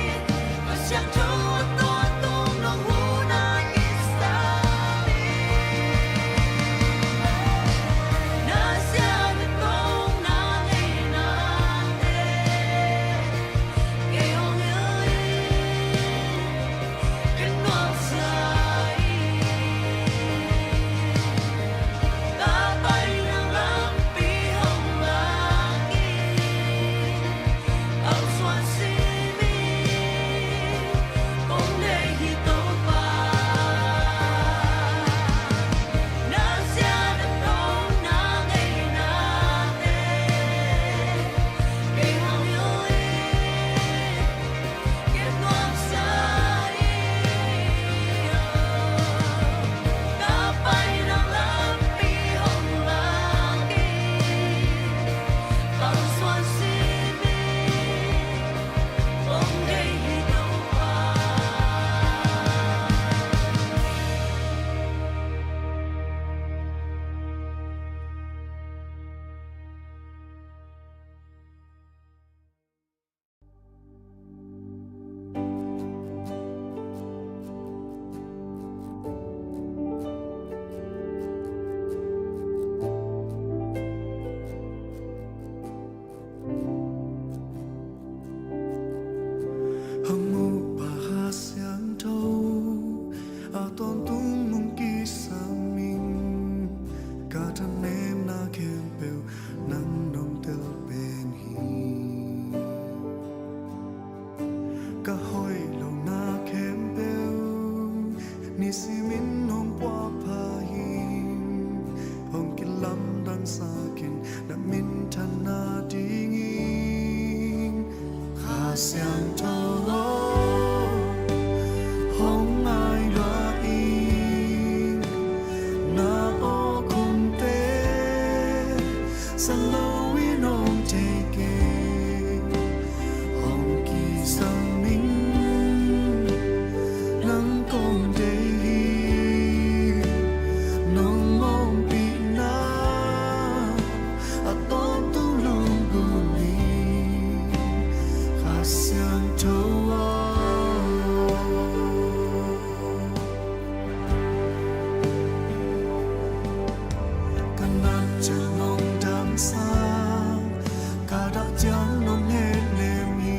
想透红爱落影，那我空的三路为侬这个红基生命，能共的侬梦比那啊多都路不离，还想透กันนัดจะลงดังสากาดักจังนงเฮเลมี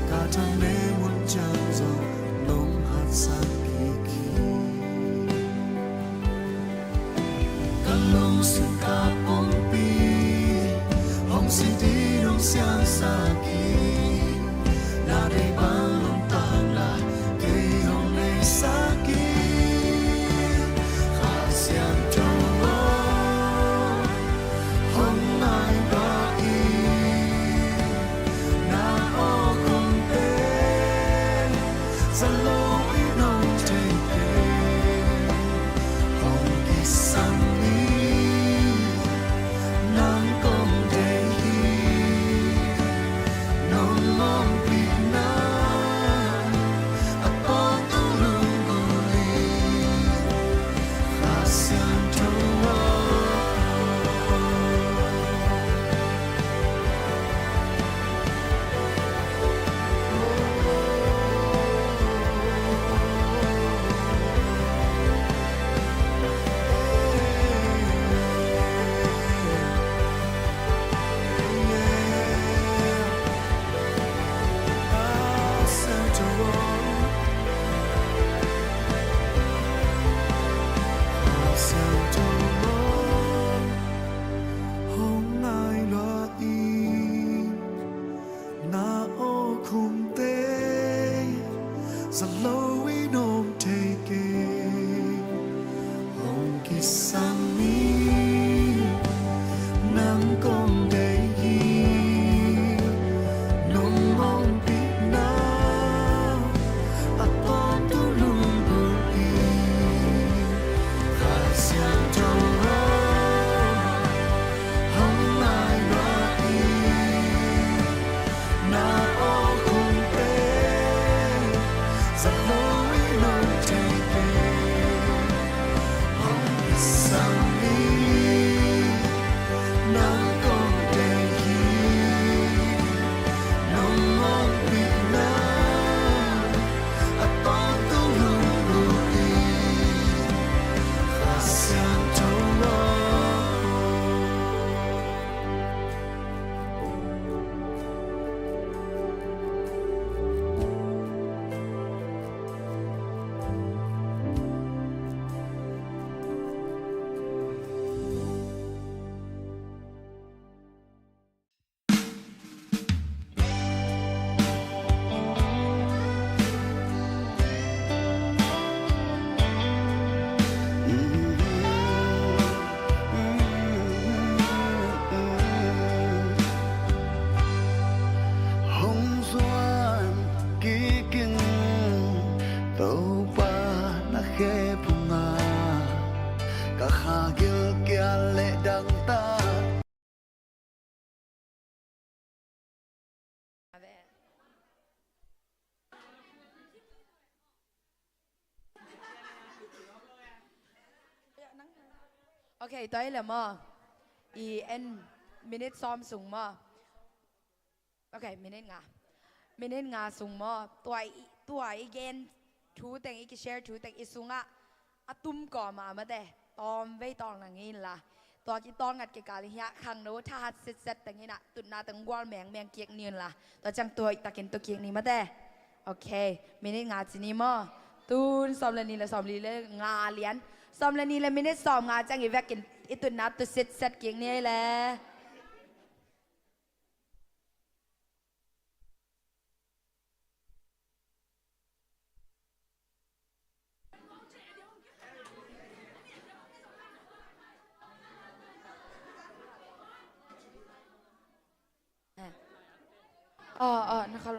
กาทำเลมุนจังจงนงหัดสักกีกีกันลงสุกาปงปีห้องสิดีนงเสียงสักกีนาได้บังลงตามลาเกยห้องในสักกีขาเสียงจง红爱落影，那我空的，在路与侬这个，红的生命，能共的意，侬梦比那，啊多都路不离，还想透我。Selawi nom teke hong kisami nang kong dehi nong mong pina atong tulung bui kasiang jowo hong nai roi na o kong te Selawi nom teke hong kisami nang kong dehi nong mong pina atong tulung bui kasiang jowo Hồng Doan kỳ kinh tàu ba na khe punga cả kha gil kia lệ đăng ta Ok, tới là mơ. En minute xóm sung mơ. Ok, minute ngà sung mơ. Tuổi again chú tình ý share chú tình ý sung á. Tum cỏ mà đẻ. Tóm vây tòng là nghe là. Tuổi cái tòng ngặt cái cả lý hạ khăn nấu tha hạt set tình ý nạ. Tụt nà tình wall mèng kiệt niên là. Tuổi chẳng tuổi ta kiến tuổi kiệt ni mà đẻ. Ok, minute ngà chỉ ni mơ. Tun xóm lên ni là xóm lý lên ngà lián. Xóm lên ni là minute xóm ngà chẳng ý vẹt kiến. Ít tụt nà tụt set kiệt ni là. นะคะ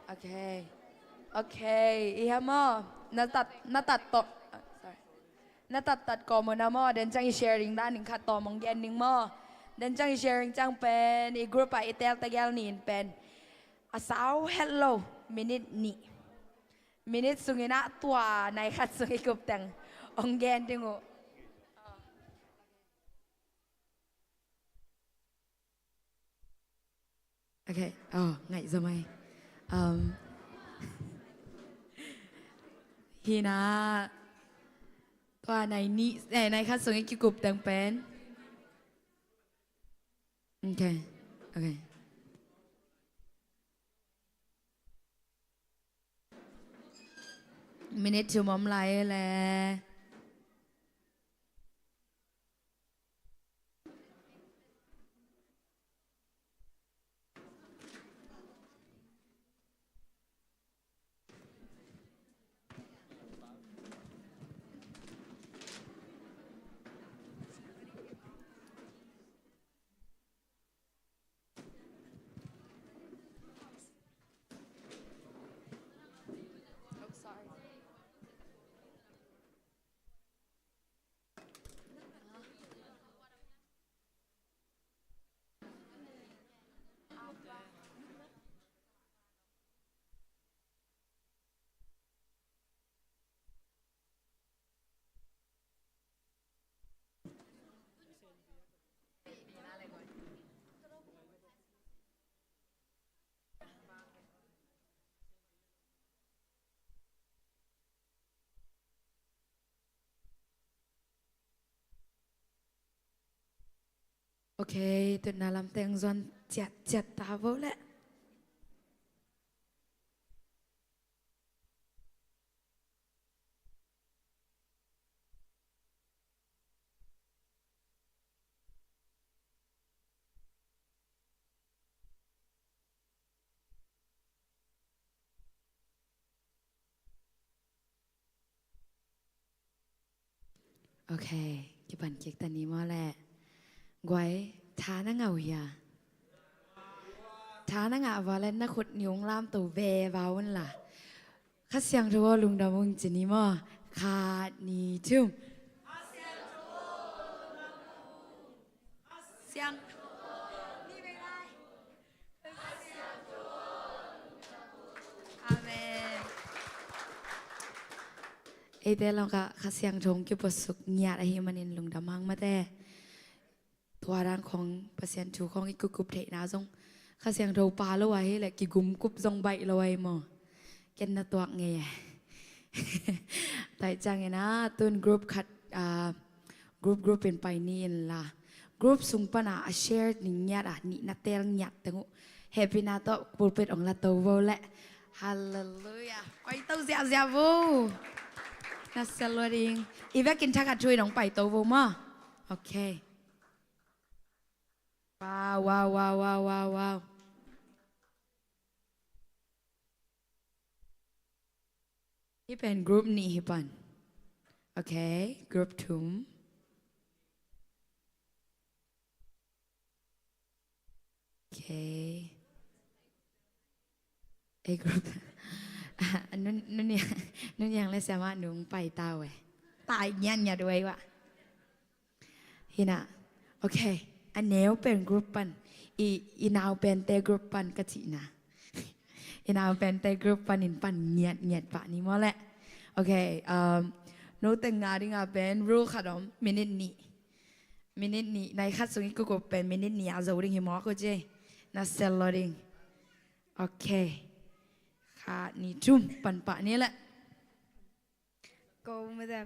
โอเคโอเคอีฮามอนาตัดต่อ sorry นาตัดก่อมนามอเดินจังอี sharing ด้านหนึ่งขัดต่อมองแกนหนึ่งมอเดินจังอี sharing จังเป็นอีกรุ๊ปไปอีเตลตะแกลนี่เป็นอาสาว hello มินินี่มินิสุงินะตัวในขัดสุงิกุบแต่งองแกนดึงอโอเคไงจะไหมฮีนะตัวในนี้ในคัดส่งให้กิกุบแต่งเป็นโอเคมินิชูมอมไลท์แหละโอเคตุนนาลำเต็งจนเจ็ดตาโวแหละโอเคกี่ปันเก็กตานี้มาแหละไว้ท้านั่งเอาอย่าท้านั่งเอาว่าเล่นนักขุดนิ้วล่ามตัวเววาวันล่ะข้าเสียงทัวลุงดำมึงจะนี้มาขาดนี่ทุ่มเสียงนี่ไม่ได้อาเมนไอเดลองกะข้าเสียงทงกี่ปสุกเงียดไอเฮมันเองลุงดำมังมาแต่ตัวร่างของเปอร์เซ็นต์ชูของอีกกุบเทนาทรงข้าเสียงเราปาละไว้แหละกี่กุมกุบทรงใบละไว้หมอแกนนาตัวไงแต่จังไงนะตุนกรุ๊ปคัดกรุ๊ปเป็นไปนี่ล่ะกรุ๊ปสุงปนาแชร์นิ่งยัดนี่นาเตลยัดตั้งเฮปปี้นาโตปูเป็ดองละโตวแหละฮัลเลลูยาไปโตเสียวูน่าสลวดิงอีเวกินชักช่วยน้องไปโตวมั้งโอเคว้าวที่เป็นกรุ๊ปนี้ฮิปันโอเคกรุ๊ปทุ่มโอเคไอ้กรุ๊ปนั่นยังเลยสามารถหนุ่งไปตาเว้ยตายเงี้ยอย่าด้วยวะฮินะโอเคอันเนวเป็นกรุ๊ปปันอีนาวเป็นเตกรุ๊ปปันกะจินะอีนาวเป็นเตกรุ๊ปปันอินปันเงียดปะนี่มั้งแหละโอเคโน้ตแต่งงานที่งานเป็นรู้ค่ะดอมมินินี่ มินินี่ในคัดสุงกูก็เป็นมินินี่อาจจะวิ่งหิมะก็เจน่าเซลล์ดิ่งโอเคค่ะนี่จุ่มปันปะนี่แหละกูไม่ได้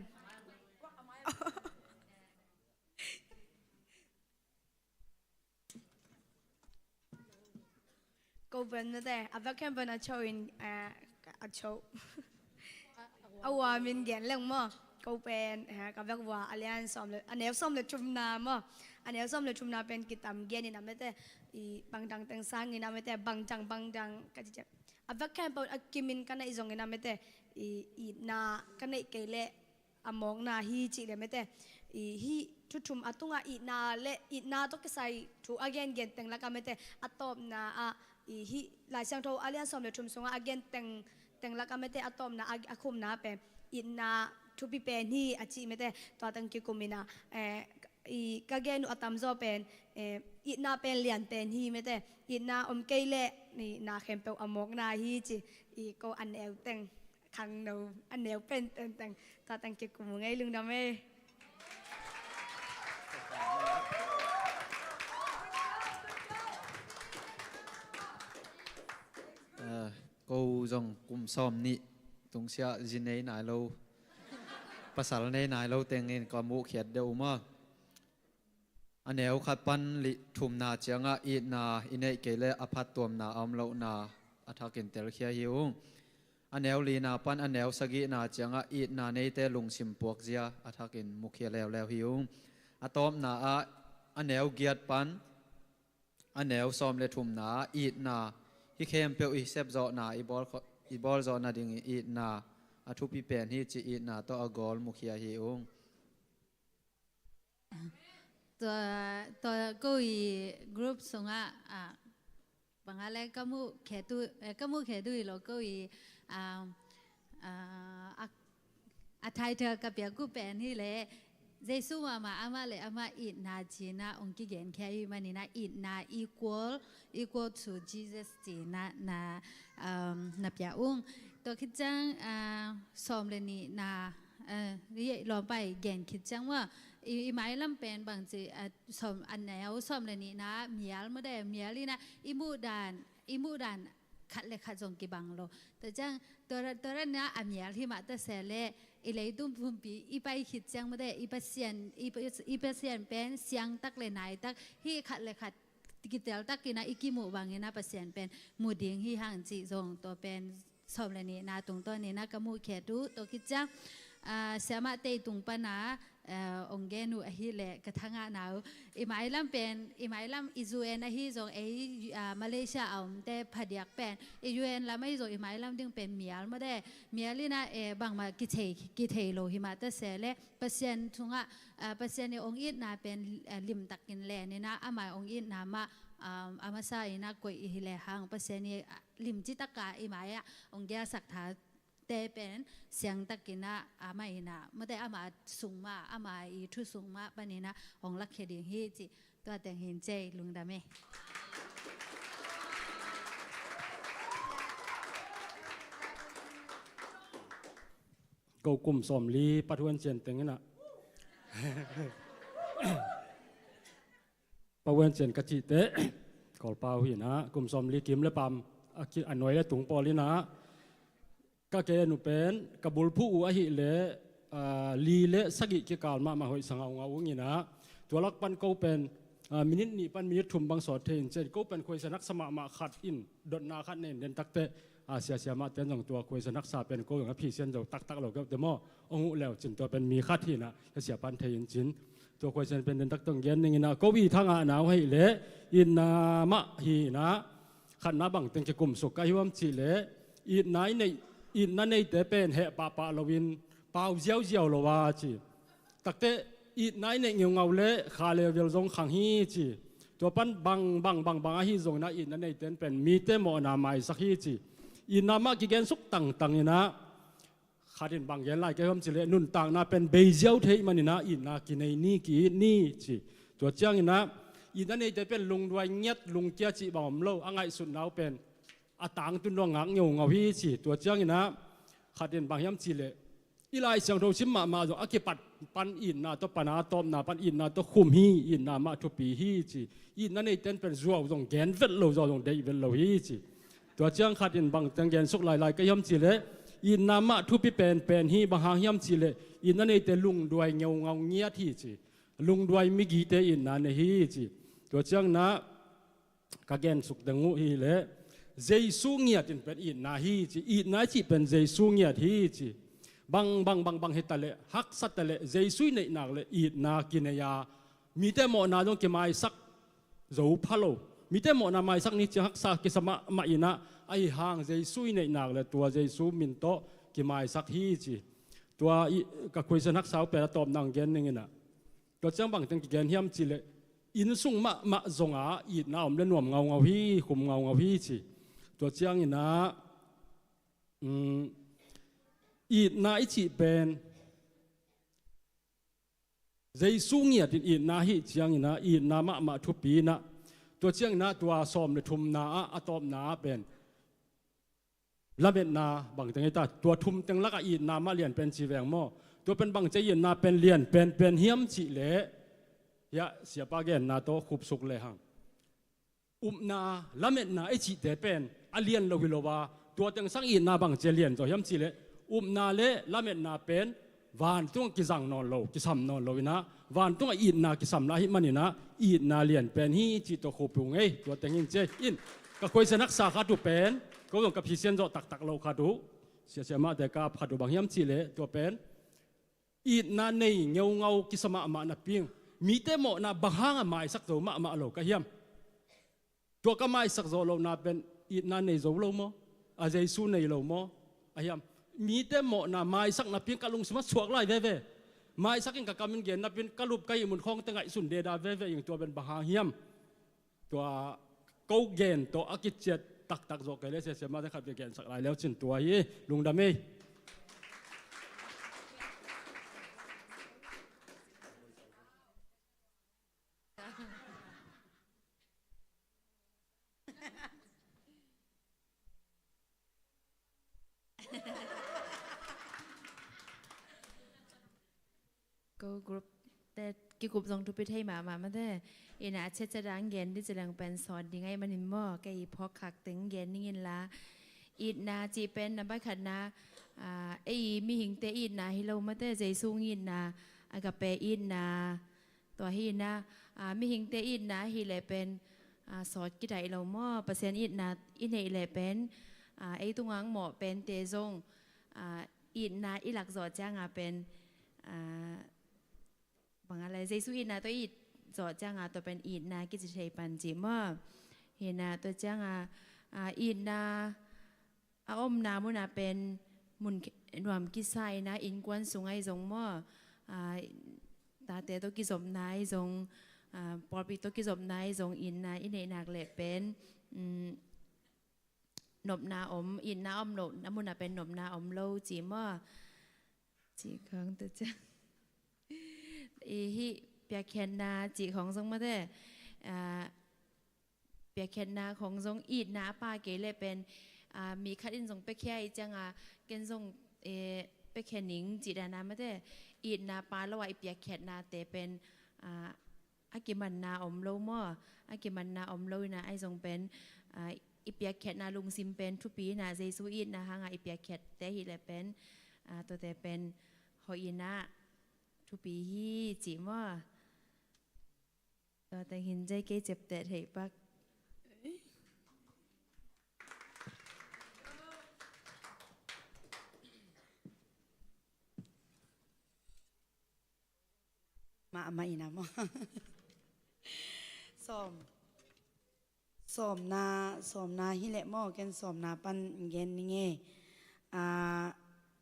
กูเป็นไม่ได้อาบักแค่เป็นอาโชอินอาโชเอาว่ามินเก่งเรื่องมั้งกูเป็นกับแบบว่าอะไรอันซ้อมเลยอันนี้ซ้อมเลยชุมนามั้งอันนี้ซ้อมเลยชุมนาเป็นกิตามเก่งนี่นะไม่ได้บางดังแต่งสร้างนี่นะไม่ได้บางจังก็จะอาบักแค่เป็นอากิมินกันในส่งนี่นะไม่ได้นากันในเกล้อมองนาฮีจิเลยไม่ได้ฮีทุมอตุงนาเละนาต้องใส่ถูก again เก่งแต่งแล้วก็ไม่ได้อตบนาฮีหลายเสียงโทอะไรอันซ้อมเลยชุมส่ง again แต่งแล้วก็ไม่ได้อตบนาอาคุมนาเป็นนาทุบเป็นนี่อาชีไม่ได้ตัวตั้งกิคุมินาก็แกนูอัตมโซเป็นนาเป็นเลียนเป็นฮีไม่ได้นาเกลเล่นี่นาเข้มเปลอมกนาฮีจีก็อันเอวแต่งขังนูอันเอวเป็นแต่งตัวตั้งกิคุมไงลุงดำเอ้กูจงกุมซ้อมนี่ตรงเสียจินในนายเราภาษาในนายเราแต่งเงินก็มุเขียดเดียวมาอันเนวขัดปันลิทุมนาเจียงอีนาอินเนเกเลอภัตตัวนาอมเลนาอัฐกินเตลเขียหิวอันเนวลีนาปันอันเนวสกินาเจียงอีนาในเตลุงสิมปวกเจียอัฐกินมุเขียแล้วหิวอะตอมนาอันเนวเกียดปันอันเนวซ้อมเลทุมนาอีนาฮิเคมเปียวอีเซบจอนาอีบอลจอนาดิงอีนาอาทุพิเป็นฮิจีอีนาตัวอกอลมุขยาฮิองตัวก็อีกรุ๊ปส่งบางอะไรก็มูแค่ดูแล้วก็อีไทยเธอกับเปียกูเป็นที่เลยเจสุมาอามาเลยอามาอีนาจีน่าองค์กิเกนแค่ยูมันนี่นะอีนา equal to Jesus จีน่าเปียอุ้งตัวคิดจังซ้อมเลยนี่นาเรียลองไปเกนคิดจังว่าอีไม้ลำเป็นบางทีซ้อมอันไหนเอาซ้อมเลยนี่นะเมียลไม่ได้เมียลี่นะอีมูดานขัดเลยขัดจงกี่บังโลแต่จังตัวนั้นนะเมียที่มาแต่เสร็จเลยอีเลยตุ้มพุ่มปีอีไปคิดจังไม่ได้อีไปเสียนเป็นเสียงตักเลยไหนตักที่ขัดเลยขัดกิเตลตักกินนะอีกิมูบางเงี้ยนะเปอร์เซ็นต์เป็นมูดิ่งที่ห่างจีจงตัวเป็นสอบเลยนี่นะตรงตัวนี้นะกมูเขียดูตัวคิดจังเสียมาเตยตุงปนาองเกนูอหิเลกระทั่งหนาวอีไม้ลำเป็นอีไม้ลำอิจูเอ็นอหิจงมาเลเซียเอาแต่ผัดยักเป็นอียูเอ็นแล้วไม่จงอีไม้ลำดึงเป็นเมียลไม่ได้เมียลี่นะบางมากิเทโลหิมาแต่เสเลเปอร์เซ็นต์ทุงเปอร์เซ็นต์ในองค์อินนาเป็นลิมตักกินแลนี่นะอามาองค์อินนามาอามาซาอินะกวยอิฮิเลหังเปอร์เซ็นต์นี้ลิมจิตกาอีไม้องค์แกสักถาแต่เป็นเสียงตะกินะอามาอินะไม่ได้อามาสูงมาอามาอีทุสูงมาปนี้นะองลักเคดิงฮีจิตัวแต่งหินใจลุงดาเมกูกลุ่มสมลีปัทวนเจียนตึงนะปัทวนเจียนกะจิเตะขอเปล่าหินะกลุ่มสมลีกิมและปั๊มอันหน่วยและตุงปอลีนะก็แกนุเป็นกบุลผู้อหิเลลีเลสกิกิกาลมาหอยสังเอาเงี้นะตัวลักปันก็เป็นมินินี่ปันมินิทุมบางสอดเทนเจก็เป็นคุยสนักสมาขัดอินดนนาขัดเน้นเดินตักเตเสียมาเต้นของตัวคุยสนักสาเป็นก็อย่างพี่เส้นเราตักเราก็เดโมองุแล้วจินตัวเป็นมีขัดที่นะเสียปันเทนจินตัวคุยเส้นเป็นเดินตักตรงเย็นนี่นะก็วีทางหนาวให้เลอินนามะฮีนะขัดน้าบังตึงจะกลุ่มสุกไอวมจีเลอินไหนในอินนั่นในแต่เป็นเหตุปะลวินเป่าเจียวโลวาจีตักเตอินไหนในเงาเงาเละขาเลวเวลจงขังฮีจีตัวปั้นบังฮีจงนะอินนั่นในแต่เป็นมีเตมอนามัยสักฮีจีอินนามะกิเกนสุกตังนี่นะขาดินบางยันไล่แกهمจีเลนุนต่างนะเป็นเบยเจียวเทมันนี่นะอินนากินในนี่กีนี่จีตัวเจ้านี่นะอินนั่นในแต่เป็นลุงด้วยเงียดลุงเจ้าจีบ่มโลอ่างไงสุดหนาวเป็นอาต่างตุนดวงงังเงาพี่จีตัวเจ้านี่นะขาดินบางย้ำจีเล อีไลเสียงโทชิมมาจงอากิปัดปันอินนาตัวปนาตอมนาปันอินนาตัวคุมฮีอินนามาทุปีฮีจีอินนั่นเองเป็นจัวจงแกนเวลโลจงเดย์เวลโลฮีจีตัวเจียงขัดอินบังจังแกนสุกลายก็ย่ำจีเลอินนามาทุปีเป็นฮีบางหางย่ำจีเลอินนั่นเองลุงด้วยเงาเงียที่จีลุงด้วยมิกีเตอินนั่นฮีจีตัวเจียงนะกแกนสุกดังงูฮีเลเจสูเงียตินเป็นอินนาฮีจีอินนาจีเป็นเจสูเงียที่จีบางเหตุเลฮักสัตเลเจสุยในนักเลอีดนากินยามีแต่หมอนาต้องเก็บไม้สักรูพะโลมีแต่หมอนาไม้สักนี้จะฮักสักกิสมะมาอินะไอห่างเจสุยในนักเลตัวเจสุมินโตเก็บไม้สักฮีจีตัวกับคุยสนักสาวเปรตตอบนางเกนนึงนะตัวจังบางจังเกนเฮียมจีเลอินสุงมาจงอาอีดนาอมเล่นหน่วมเงาฮีขุมเงาฮีจีตัวจังอินะอีดนาอิจิเป็นใจสูงเงียดอีดนาฮิเจียงนะอีดนามะมาทุปีนะตัวเจียงนะตัวสอมเลยทุมนาอะตอมนาเป็นละเม็ดนาบางจังไงตาตัวทุมจังลักอีดนามะเลียนเป็นจีแวงหม้อตัวเป็นบางใจเย็นนาเป็นเลียนเป็นเฮียมจิเละยะเสียปาเกนนาโตขุบสุกเลยหังนาละเม็ดนาอิจิเตเป็นอเลียนโลวิโลวาตัวจังสังอีดนาบางเจเลียนตัวเฮียมจิเละนาเลละเม็ดนาเป็นวานตุ้งกิจังนอนโลกิสัมนอนโลวินะวานตุ้งอีดนากิสัมลาหิมันนี่นะอีดนาเลียนเป็นฮีจิตโตโคปุงเอตัวแต่งอินเจอินก็คุยสนักสาขาดูเป็นก็ต้องกับพิเศษโจตักโลขาดูเสียมาแต่กับขาดูบางยามจิเลตัวเป็นอีดนาในเงากิสมามานาปิงมีแต่หมอนาบางห้างมาสักโจมาโลก็เฮียมตัวก็มาสักโจโลนาเป็นอีดนาในโจโลโมอาเจสูในโลโมเฮียมมีแต่หมอนาไม้สักนับเพียงกะลุงสมัสวกไล่เว่ไม้สักยังกะกำมันเกณฑ์นับเป็นกะลุบไก่มุนคลองตั้งไงสุนเดดาเว่อย่างตัวเป็นบาฮาเฮียมตัวเกาเกณฑ์ตัวอากิเจ็ดตักโจกเลยเสียมาได้ขับเกณฑ์สักไล่แล้วจินตัวยี่ลุงดามีก็กรุ๊ปแต่กี่กรุ๊ปส่งทุกประเทศมาแต่อินาเชจะดังเย็นที่จะดังเป็นสอนยังไงมันนิมอแกอีพอขักตึงเย็นนี่ละอีนาจีเป็นนับขัดนาไอมีหิงเตอีนาฮิโลมาแต่ใจสูงอีนาอากาเปอีนาตัวฮีนามีหิงเตอีนาฮิเลเป็นสอดกี่ไดเราหม้อเปอร์เซ็นต์อีนาอินเฮเลเป็นไอตุงังหมอเป็นเตจงอีนาอีหลักสอดจ้างเป็นบางอะไรใจสู้อินนาตัวอีจอดจ้างตัวเป็นอินนากิจเทปันจิมเห็นนาตัวจ้างอินนาอมนามุนาเป็นมุนรวมกิไซนะอินกวนสูงไอทรงตาเตตัวกิสมนายทรงปอปีตัวกิสมนายทรงอินนาอินเนนักเล็เป็นนบนาอมอินนาอมนบน้ำมุนาเป็นนบนาอมโลจิมจีครั้งตัวจ้าฮิเปียเคนนาจีของทรงมาได้เปียเคนนาของทรงอีดนาปาเกเลยเป็นมีคัดอินทรงเปียแค่จังเกณฑ์ทรงเปียแค่หนิงจีดานามาได้อีดนาปาแล้วว่าเปียเคนนาแต่เป็นอากิมันนาอมโลมออากิมันนาอมโลนะไอทรงเป็นอีเปียเคนนาลุงซิมเป็นทุปีนาเจซูอีดนะฮะอีเปียเคนแต่ฮิเลยเป็นตัวแต่เป็นหอยนาทุปีฮีจีม่ตัวแต่หินใจเกเจ็บแต่เหตุปักมาอีนะมสอมนาฮิเลหม้อแกนสอมนาปันเย็นนี่ไง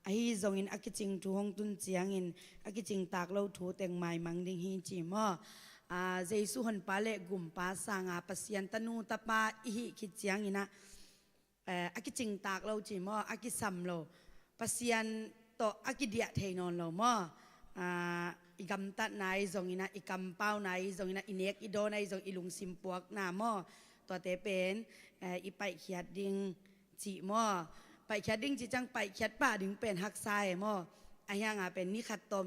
ไอ้จงอินอักจิงทูฮงตุนเจียงอินอักจิงตากเล่าถูแต่งไม้มังดิงฮีจีมเจสุหันปาเลกุมปาสางปัสยันตนูตะปาอิฮิคิดเจียงอินะอักจิงตากเล่าจีมอักซัมเล่าปัสยันโตอักเดียเทนอนเล่ามอีกำตัดนายจงอินะอีกำเป้านายจงอินะอิเนกอิโดนายจงอิลุงซิมปวกนามตัวเตเป็นอีไปเขียดดิงจีไปแคดดิ้งจีจังไปแคดป่าดึงเป็นฮักไซ ไอ้ยังเป็นนิขัดตอม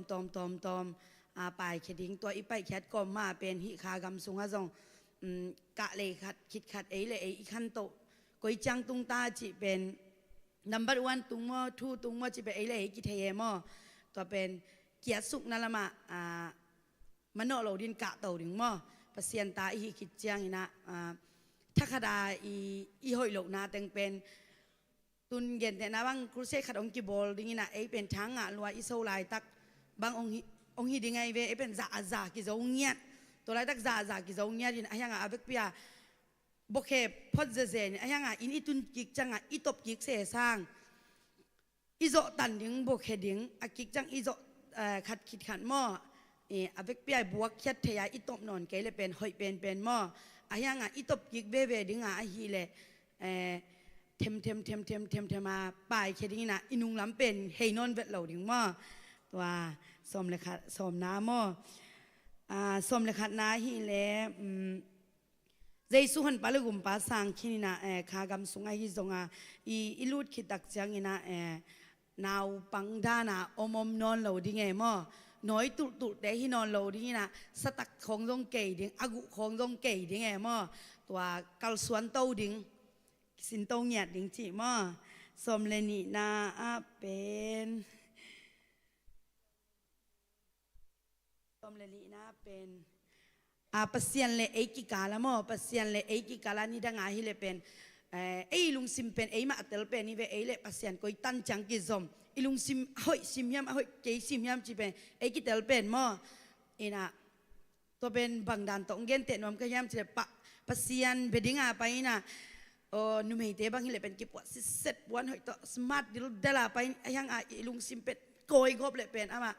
ปลายเขดิ้งตัวอีไปแคดกอมมาเป็นหิคากำสุงฮะจงกะเลยขัดคิดขัดเลยอีขันโตกอยจังตุงตาจีเป็นnumber 1ตุงมอ2ตุงมอจีเป็นเลยกิเทยมอตัวเป็นเกียรติสุขนั่นละมามโนเราดินกะโตดึงมอเปอร์เซ็นต์ตาอีคิดจังนะถ้าขดาอีหอยโลกนาแต่งเป็นตุนเย็นแต่นะบางครูเซขัดองกิบอลดิ้งนะเป็นช้างลัวอิโซไลตักบางองค์ดิ้งไงเวเป็นจ่ากิจองเงียตัวไรตักจ่ากิจองเงียดินยังอาเบกเปียบกเคพอดเจนยังอินอิตุนกิกจังอิตบกิกเสสร้างอิโซตันดิ้งบกเคดิ้งกิกจังอิโซขัดขัดหม้ออาเบกเปียบวกแคทเทียอิตบนอนเกลเป็นหอยเป็นหม้อยังอิตบกิกเบดิ้งฮีเลเทมมาปลายแค่นี้นะอินุงล้ำเป็นเฮนอนเวทเหล่าดิ้งหม้อตัวสมเลยค่ะสมน้ำหม้อสมเลยค่ะน้าฮีเลใจสุหันปาลกุมปาสังคินีนะขากำสุงไอฮิจงอีลูดคิดตักจังนะนาวปังดานะอมนอนเหล่าดิ้งไงหม้อน้อยตุแต่ที่นอนเหล่าดิ้งนะสตักของจงเกยดิ้งอากุของจงเกยดิ้งไงหม้อตัวกัลสวนเต้าดิ้งสินโตเงียดดิ้งจีหม้อสมเลนีนาเป็นสมเลนีนาเป็นปัสเซียนเลเอกิกาละหม้อปัสเซียนเลเอกิกาลานี่ดังอาฮิเลเป็นลุงซิมเป็นมาเตลเป็นนี่เวเลปัสเซียนก็ตันจังกิซอมลุงซิมหอยซิมยามหอยเกยซิมยามจีเป็นกิเตลเป็นหม้อนะตัวเป็นบางด่านตองเกนเตนวมก็ยามจีปัสเซียนเบดิ้งไปนะนุ่มเหตุบางทีเลยเป็นกิปวัดเสร็จวันหอยต่อสมาร์ทดิลเดล่าไปยังลุงซิมเป็ดโกยกบเลยเป็นมา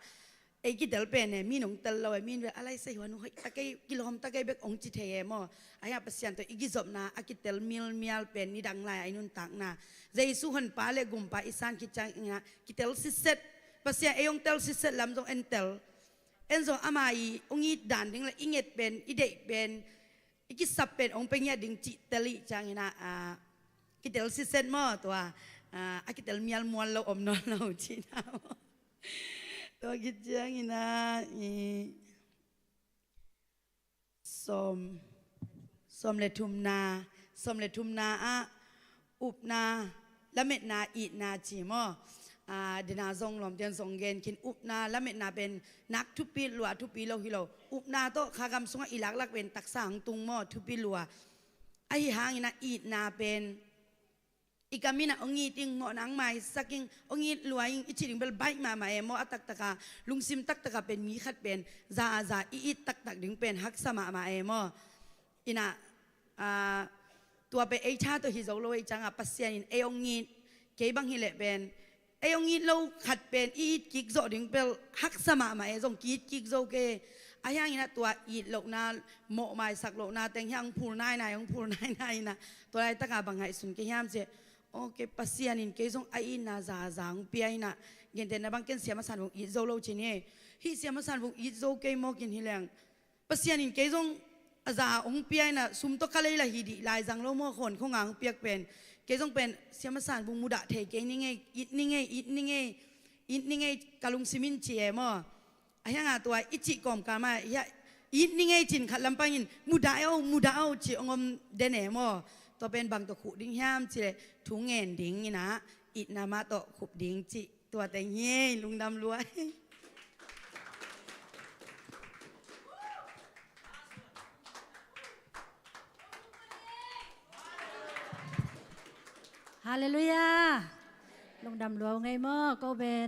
กิเตลเป็นเนี่ยมีหนุ่มเตลเรามีอะไรใส่หัวหนุ่มตะไคร้กิโลมตะไคร้เบกองจิเทียมปัสยันตัวกิจบนะกิเตลมิลเป็นนี่ดังไรนุ่นต่างนะใจสุหันปาเลกุมปาอิสานกิจังนะกิเตลสิเสร็จปัสยันองเตลสิเสร็จลำตรงเอ็นเตลจงอามาองอีด่านดิ้งละอิงเอ็ดเป็นอิเดเป็นกิสับเป็นองเป็นเนี่ยดิ้งจิตลิจังนะกิเตลสิเซนมอตัวกิเตลมีอัลมวลเราอมนอนเราจีน่าตัวกิจังนะสมเลทุมนาอุบนาละเม็ดนาอีนาจีมอเดนาซงลมเดียนซงเกนคินอุบนาละเม็ดนาเป็นนักทุปีลัวทุปีโลฮิโลอุบนาโตขากำสงอิลักเป็นตักสังตุงมอทุปีลัวไอหางนะอีนาเป็นอีกามินะองอีติงหมอนังไม้สักิงองอีลัวอิงอิจิริงเบลใบมาไมอตักตะกาลุงซิมตักตะกาเป็นมีขัดเป็นซาอีตักดึงเป็นฮักสมาไมออินะตัวเป็นชาตัวฮิโซโลจังปัสเซียนองอีเกบังฮิเลเป็นองอีเราขัดเป็นอีกิกโซดึงเป็นฮักสมาไมซงกิกโซเกยังนะตัวอีโลกนาโมไมสักโลกนาแต่งยังพูนายของพูนายนะตัวไรตะกาบังไงสุนเกียมเจโอเคปัสยานินเกซงไอนาซาจังเปียนะเงินเดนนะบังเกนเสียมาสันวงอีโซโลจิเน่ฮิเสียมาสันวงอีโซเกมอกินฮิเลงปัสยานินเกซงอาซาองเปียนะซุมตกะเลยละฮิดีลายจังโลโมคนคงอ่างเปียกเป็นเกซงเป็นเสียมาสันวงมุดะเทเกนี่ไงอิดนี่ไงกาลุงซิมินเจียมอยังตัวอิจิกอมกามาอิดนี่ไงจินขัดลำปังอินมุดาเอาจีองมเดเนมตัวเป็นบางตัวขุดิ้งห้ามจีเลยถุงเงินดิ้งนี่นะอิดนามาตัวขุบดิ้งจีตัวแต่เงี้ยลุงดำรวยฮาเลลูยาลุงดำรวยไงมั่งก็เป็น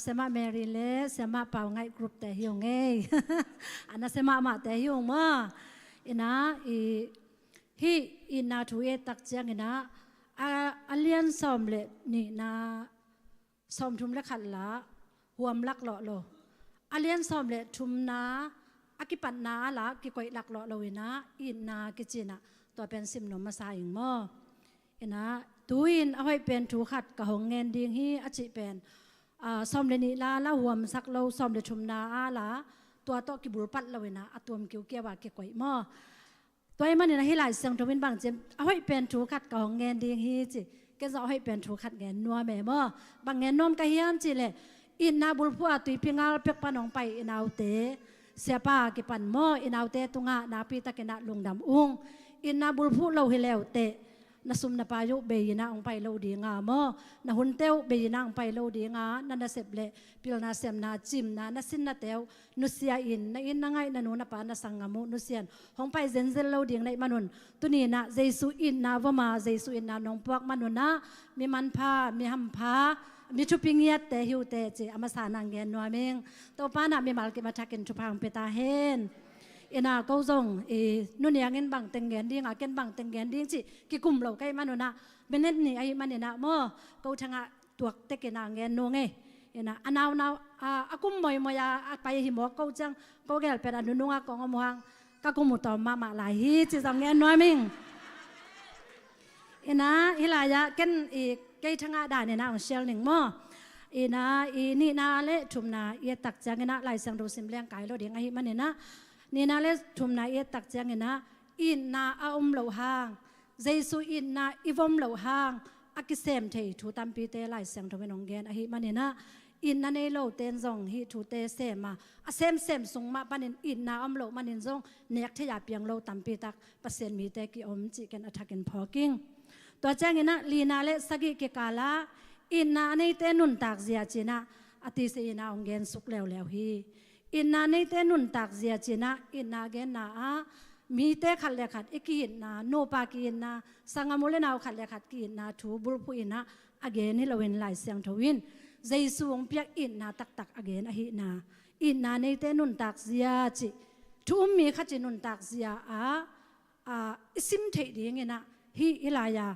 เสมาเมริเลเสมาเป่าไงกรุ๊ปแต่หิวไงอันนั้นเสมามาแต่หิวมั่งอินะฮีอินาทุเอตักเจียงอินะอาเลียนซอมเลนี่นาซอมทุมเล็กขัดละหัวมลักหล่อโลอาเลียนซอมเลทุมนาอากิปันนาละกิกอยลักหล่อโลอินะอินากิจินะตัวเป็นสิมนมมาสาอิงมั่งอินะตูอินเอาให้เป็นถูขัดกะหงเงินดิ้งฮีอาจิเป็นซอมเลนีลาละหัวมสักเราซอมเลชุมนาอาละตัวโตกิบุรปัดเราเวนะตัวมเกี่ยวเกี่ยวว่าเกี่ยวกับหม้อตัวมันเนี่ยให้หลายเสียงทวินบางเจมเอาให้เป็นถูขัดกะหงเงินดีฮีจิก็จะเอาให้เป็นถูขัดเงินนัวแม่หม้อบางเงินนมกะเฮียมจิเลย อินนาบุลพัวตุยพิงาลเปียกปานองไปอินาวเตเสียป้ากิปันโมอินาวเตตุงะนาปีตะกินะลุงดำอุงอินนาบุลพูเราเฮเลวเตna sum na payo beyina ang pay lo di nga mo na huntew beyina ang pay lo di nga na naseble pil na sem na chim na nasin na tew nusia in na ngay na nuna pa na sangamo nusian hong pay zenzel lo di nga manun tunina Jesu in na vama Jesu in na nong puak manun na mi manpa mi hampa mi chupingiat te hiu te che amasana ngen nuaming to pa na mi malki matakin chupang petahen ina câu rong nun yang en bang tengen ding a ken bang tengen ding chi ki kum lo kai manuna benet ni ai manina mo câu thanga tuak te ke na ngen no nge ina anaw naw akum moy moya pai hi mo câu chang câu gel pe anu nunga ko ngomuang ka kum to ma ma lai hi chi jong ngen no ming ina hilaya ken kai thanga da ne na shel ning mo ina ni na le thumna ye tak chang ina lai sang do sim leng kai lo ding ai maninaนี่นาเลทุมนาเอตักจังนะอินนาอาอุมเหลาหางเจสุอินนาอีวอมเหลาหางอากิเซมเททูตัมปีเตไลเสียงทวินองเกนอหิมันเนี่ยนะอินนาเนโลเตนซองฮิทูเตเซมาอาเซมสงมาปันินอินนาอมเหลามันนินซองเนียกทยาเปียงโลตัมปีตักเปอร์เซ็นต์มีเตกิอมจิกันอัฐกินพอกิ้งตัวจังนะลีนาเลสกิเกกาลาอินนาในเตนุนตักเสียจีนะอติเสนาองเกนสุกแล้วฮีอินนาในเตนุนตักเสียจีนะอินนาเกนนามีเตขัดเลขัดอีกินนาโนปากินนาสังมุเลนาวขัดเลขัดกินนาทูบุลพูอินนาอเกนนี่เราเห็นหลายเสียงทวินเจสุงเปียกอินนาตักอเกนอหินาอินนาในเตนุนตักเสียจีทุมมีขัดจีนุนตักเสียซิมเทดีเงี้ยนะฮีอิลายา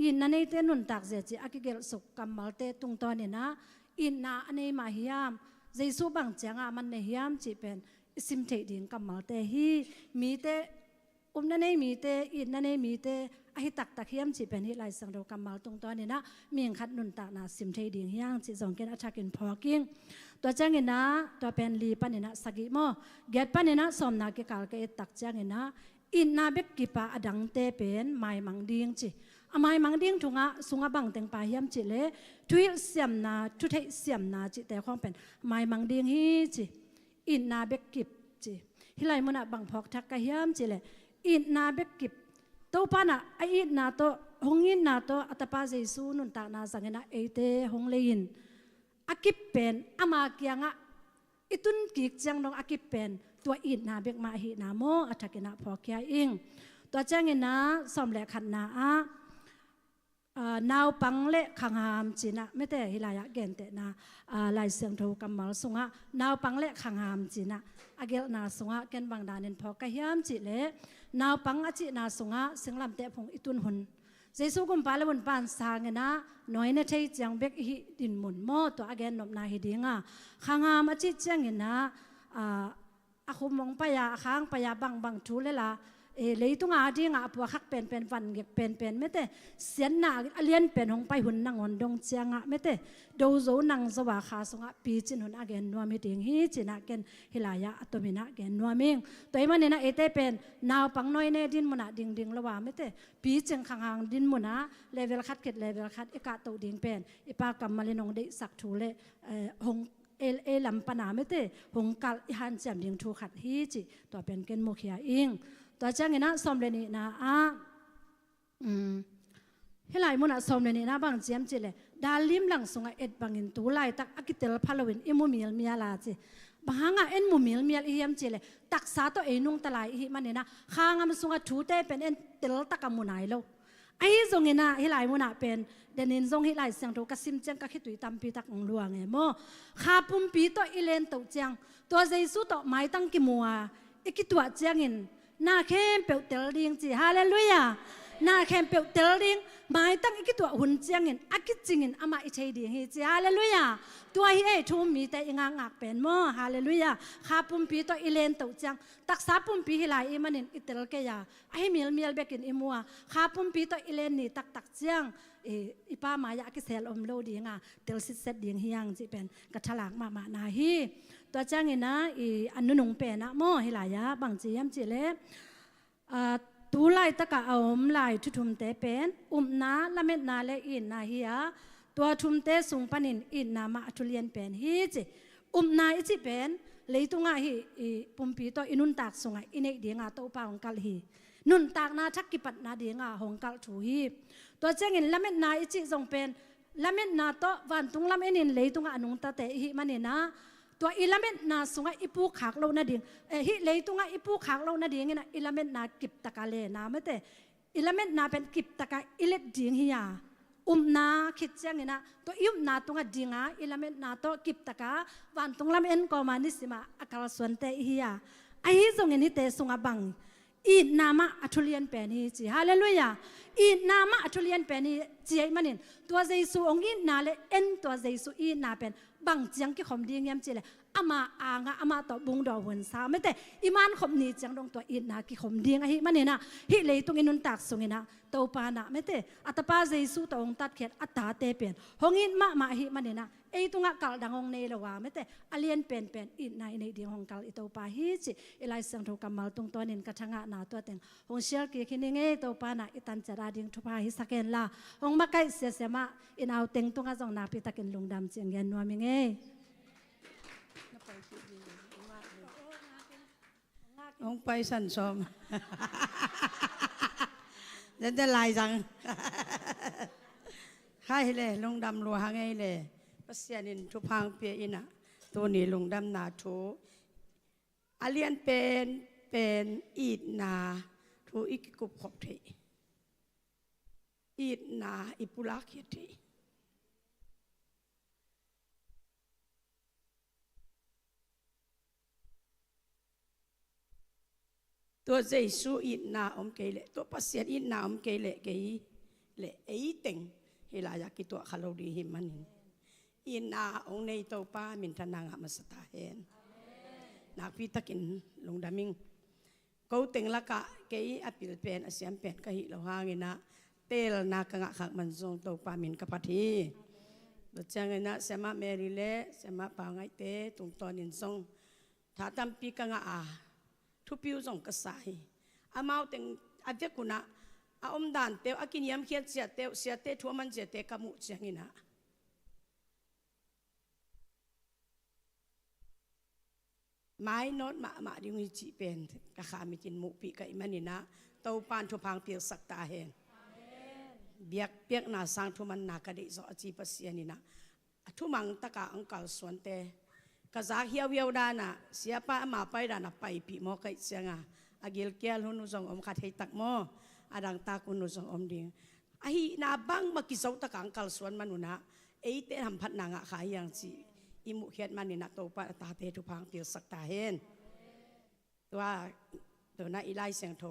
อินนาในเตนุนตักเสียจีอากิเกลสุกกัมมัลเตตุงตอนเนี่ยนะอินนาอันนี้มาฮิยามเจสุบังเจียงมันเนียมจีเป็นซิมเทดิงกัมมัลเตฮีมีเตนั่นเองมีเตอินนั่นเองมีเตอหิตักเฮียมจีเป็นฮิไลสังโดกัมมัลตรงตัวนี้นะมีขัดนุนตักนะซิมเทดิงเฮียงจีสองเกณฑ์อัฐกินพอกิ้งตัวจังเงินนะตัวเป็นลีปันเนี่ยนะสกิโมเกตปันเนี่ยนะสมนาเกกาลเกตตักจังเงินนะอินนาเบกกิปะอดังเตเป็นไม้มังดิงจีไม้มังดิงถุงสุงบังเต็งปลาเฮียมจีเล่ทุยเสียมนาทุเทเสียมนาจีแต่ความเป็นไม้มังดิงฮีจีอินนาเบกกิปจีฮิไลมันบังพอกทักกะเฮียมจีเล่อินนาเบกกิปโตปานะไออินนาโตหงอินนาโตอัตปาเจสูนุนตานาสังเกนะเอเตหงเลยินอากิปเป็นอามาเกียงะอิตุนกิกจังนองอากิปเป็นตัวอินนาเบกมาหินาโมอัฐกินะพอเคียอิงตัวจังเงินนะสมแหลกขันนานาวปังเละขังหามจีนะไม่แต่ฮิลายะเกนเตนะลายเสียงทูกัมมัลสุงะนาวปังเละขังหามจีนะอาเกลนาสุงะเกนบางดานินพอกะเฮียมจีเละนาวปังอจินาสุงะเสียงลำเตะพงอิตุนหุนเจสุกุมปาเลวนปานสางนะน้อยนะเทยจังเบกฮิดินมุนโมตัวอาเกนนบนาฮิดิงะขังหามอจิจังเงินนะอาคุมองปะยาค้างปะยาบังทูเลล่ะเลยตุงอาดีงาปัวคักเป็นวันเก็บเป็นไม่แต่เสียนหน้าเลียนเป็นหงไปหุ่นนางอนดงเจียงะไม่แต่ดูโจนังสว่าขาสงะปีจินหุ่นอาเกนนัวมีติงฮีจินะเกนฮิลายะอัตมินะเกนนัวมิงตัวมันเนี่ยนะเอเตเป็นนาวปังน้อยเนดินมุนะดิงละว่าไม่แต่ปีจิงขังหางดินมุนะเลเวลคัดเกตเลเวลคัดเอกาตัวดิงเป็นอีปากรรมมาเลนงได้สักทูเลหงลำปนาไม่แต่หงกัลหันแจมดิงทูขัดฮีจิตัวเป็นเกนโมเขียอิงตัวจังเงินนะสมเลนีนะเฮลัยมุนะสมเลนีนะบางเจียมจีเลยดาลิมหลังสงเอ็ดบางอินตูไลตักอากิเตลพาลวินอิมูมิลเมียลาจีบางอ่ะเอ็นมูมิลเมียลเฮียมจีเลยตักษาตัวเอนุ่งตะไลฮิมันเนี่ยนะข้างมันสงทูเตเป็นเอ็นเตลตักกมุนัยโลไอ้สงเงินนะเฮลัยมุนะเป็นเดนินสงเฮลัยเสียงตัวกสิมเจียงกะคิดตุยตามปีตักหลวงไงโมข้าปุ่มปีตัวอิเลนตัวเจียงตัวเจสุตัวไม้ตั้งกิมัวอีกตัวเจียงอินนาเข้มเปียวเตลลิงจีฮาเลลูยานาเข้มเปียวเตลลิงหมายตั้งอีกตัวหุ่นเจียงเงินอากิจิงเงินอามาอิเชดีฮีจีฮาเลลูยาตัวฮีทุ่มมีแต่ยังงักเป็นโมฮาเลลูยาข้าปุ่มปีตัวอิเลนตัวเจียงตักษาปุ่มปีฮิลายมันเงินอิเตลเกียไอมิลเบกินอิมัวข้าปุ่มปีตัวอิเลนนี่ตักเจียงอีป้ามายากิเซลอมโลดีงาเตลซิเซตดีงฮียังจีเป็นกระฉลากมานาฮีตัวจังเงินนะอันนุ่งเป็นนะโมฮิลายะบางจียมจีเล่ตูไลตะกะเอาไลทุทุมเตเป็นนาละเม็ดนาเลอินนาฮีย ตัวทุมเตสุงปันินอินนามาทุเรียนเป็นฮีจินาอิจิเป็นเลยตุงาฮีปุ่มปีโตอินุนตากสุงอินเอกเดียงาโตปาของกัลฮีนุนตากนาทักกิปัดนาเดียงาของกัลถูฮีตัวเจงินละเม็ดนาอิจิทรงเป็นละเม็ดนาโตวันตุงละเม็ดนินเลยตุงาอนุงตาเตฮีมันนี่นะตัวอิละเม็ดนาสุงอิปูขากโลนาเดียงฮิเลยตุงาอิปูขากโลนาเดียงนะอิละเม็ดนากิบตะกาเลนาไม่แต่อิละเม็ดนาเป็นกิบตะกาอิเล็ดเดียงฮียานาคิดเจงินะตัวนาตุงาดิงาอิละเม็ดนาโตกิบตะกาวันตุงละเม็ดก็มานิสิมาอักลส่วนเตฮียาไอฮิทรงอินิเตสุงบังอีนามาอัทุเลียนเป็นฮีจีฮาเลลูยาอีนามาอัทุเลียนเป็นฮีจีไอมันนินตัวเจซูองค์นาเลเอ็นตัวเจซูอีนาเป็นบังจังกิขมดีเงียมจีเลยอามาอางอามาต่อบุงดอกหุ่นสาวไม่แต่อิมานขมนี้จังดงตัวอีนากิขมดีไอฮิมันนี่นะฮิเลยตุงอินุนตักสุงินะโตปานะไม่แต่อัตปาเจซูตัวองค์ตัดเขียนอัตตาเตเป็นหงอินมาฮิมันนี่นะไอตุงะกัลดังองเนลวาไม่แต่อเลียนเป็นอีนายในเดียงของกัลอิโตปาฮิจิอิไลสังทุกำมัลตุงตัวนินกัจงะนาตัวเต็งหงเชียร์กิคินิเงโตปานะอิตันจาราดิงทุพาฮิสักเกนลาหงมาไกเสียเสียมาอินเอาเต็งตุงะจงนาพิตะกินลุงดำเจียงยันนัวมิเงองไปสันสมจะลายจังให้เลยลงดำรัวหางไงเลยปัสยานินทุพังเปียอินะตัวนี้ลงดำนาทูอาเลียนเป็นอีดนาทูอิกกุบขบเทอีดนาอิปุลักเยเทตัวเจสูอินนาอมเกลตัวปัสยาอินนาอมเกลเกยเลไอเต็งเฮลายากิตัวขลุ่ดีหิมันอินนาองในตัวป้ามินทนางหามาสตาเฮนนักพิทักินลงดามิงเขาเต็งละกะเกยอปิลเป็นอาเซียนเป็นกะหิเราหางินะเตลนากะงะขักมันทรงตัวป้ามินกะปะทีดัจจังนะเสมาเมริเลเสมาปางไอเตตุงตอนินทรงถ้าทำปีกะงะอาทุพิวส่งกระสายอามาเอาแต่งอาเจกุนะอาอมดานเตวอากินยำเขียดเสียเตวเสียเตทัวมันเสียเตกมุเสียงินะไม้โนดมาดิวิจิเป็นกะขามิจินมุปีกะอิมันนี่นะเตาปานทุพังเปียกสักตาเฮนเบียกเปียกนาสังทุมันนากระดิโซอจีปัสยานี่นะทุมังตะกะอังกัลส่วนเตกะจากเฮียวเวียวดานะเสียป้ามาไปดานะไปปีโมกะเสียงอากิลเกียลหุนุสงอมขัดให้ตักโมอาดังตาคุนุสงอมดิ่งไอนาบังมากิสาวตะกังกัลส่วนมนุนะเอเตทำพัดนางขายอย่างสิอิมุเขียดมันนี่นะโตปะตาเตทุพังเปียวสักตาเฮนตัวน่าอีไลเสียงโท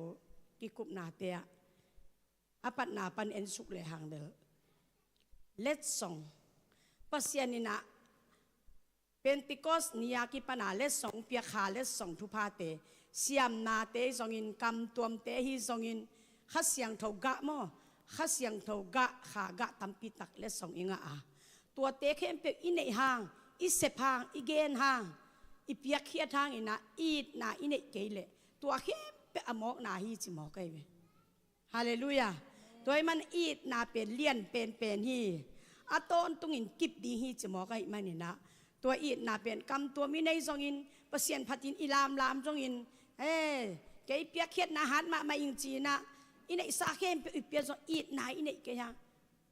กิกุบนาเตียอปัตนาปันเอ็นสุกเลหังเดลเลตสองปัสยานินะเป็นติโกสนิยากิปนาเลสองเปียขาเลสองทุพาเตเสียมนาเตสองอินกำตัวมเตฮิสองอินขัดเสียงเท่ากะโมขัดเสียงเท่ากะขากะตัมปิตักเลสองอิงอาตัวเตเข้มเปียอินเนหางอิเสพางอิเกนหางอิเปียเขียทางอินะอีดนาอินเนเกเลตัวเข้มเปียอมอกนาฮีจิมอกไกเวฮาเลลูยาตัวมันอีดนาเป็นเลียนเป็นฮีอาโตนตุงอินกิบดีฮีจิมอกไกมันนี่นะตัวอีดนาเป็นกำตัวมิในจงอินเปเซียนพัดินอิลามจงอินเอ้เกยเปียเขียดนาฮันมาอิงจีนะอินในสาเข้มเปียจงอีดนาอินในเกยัง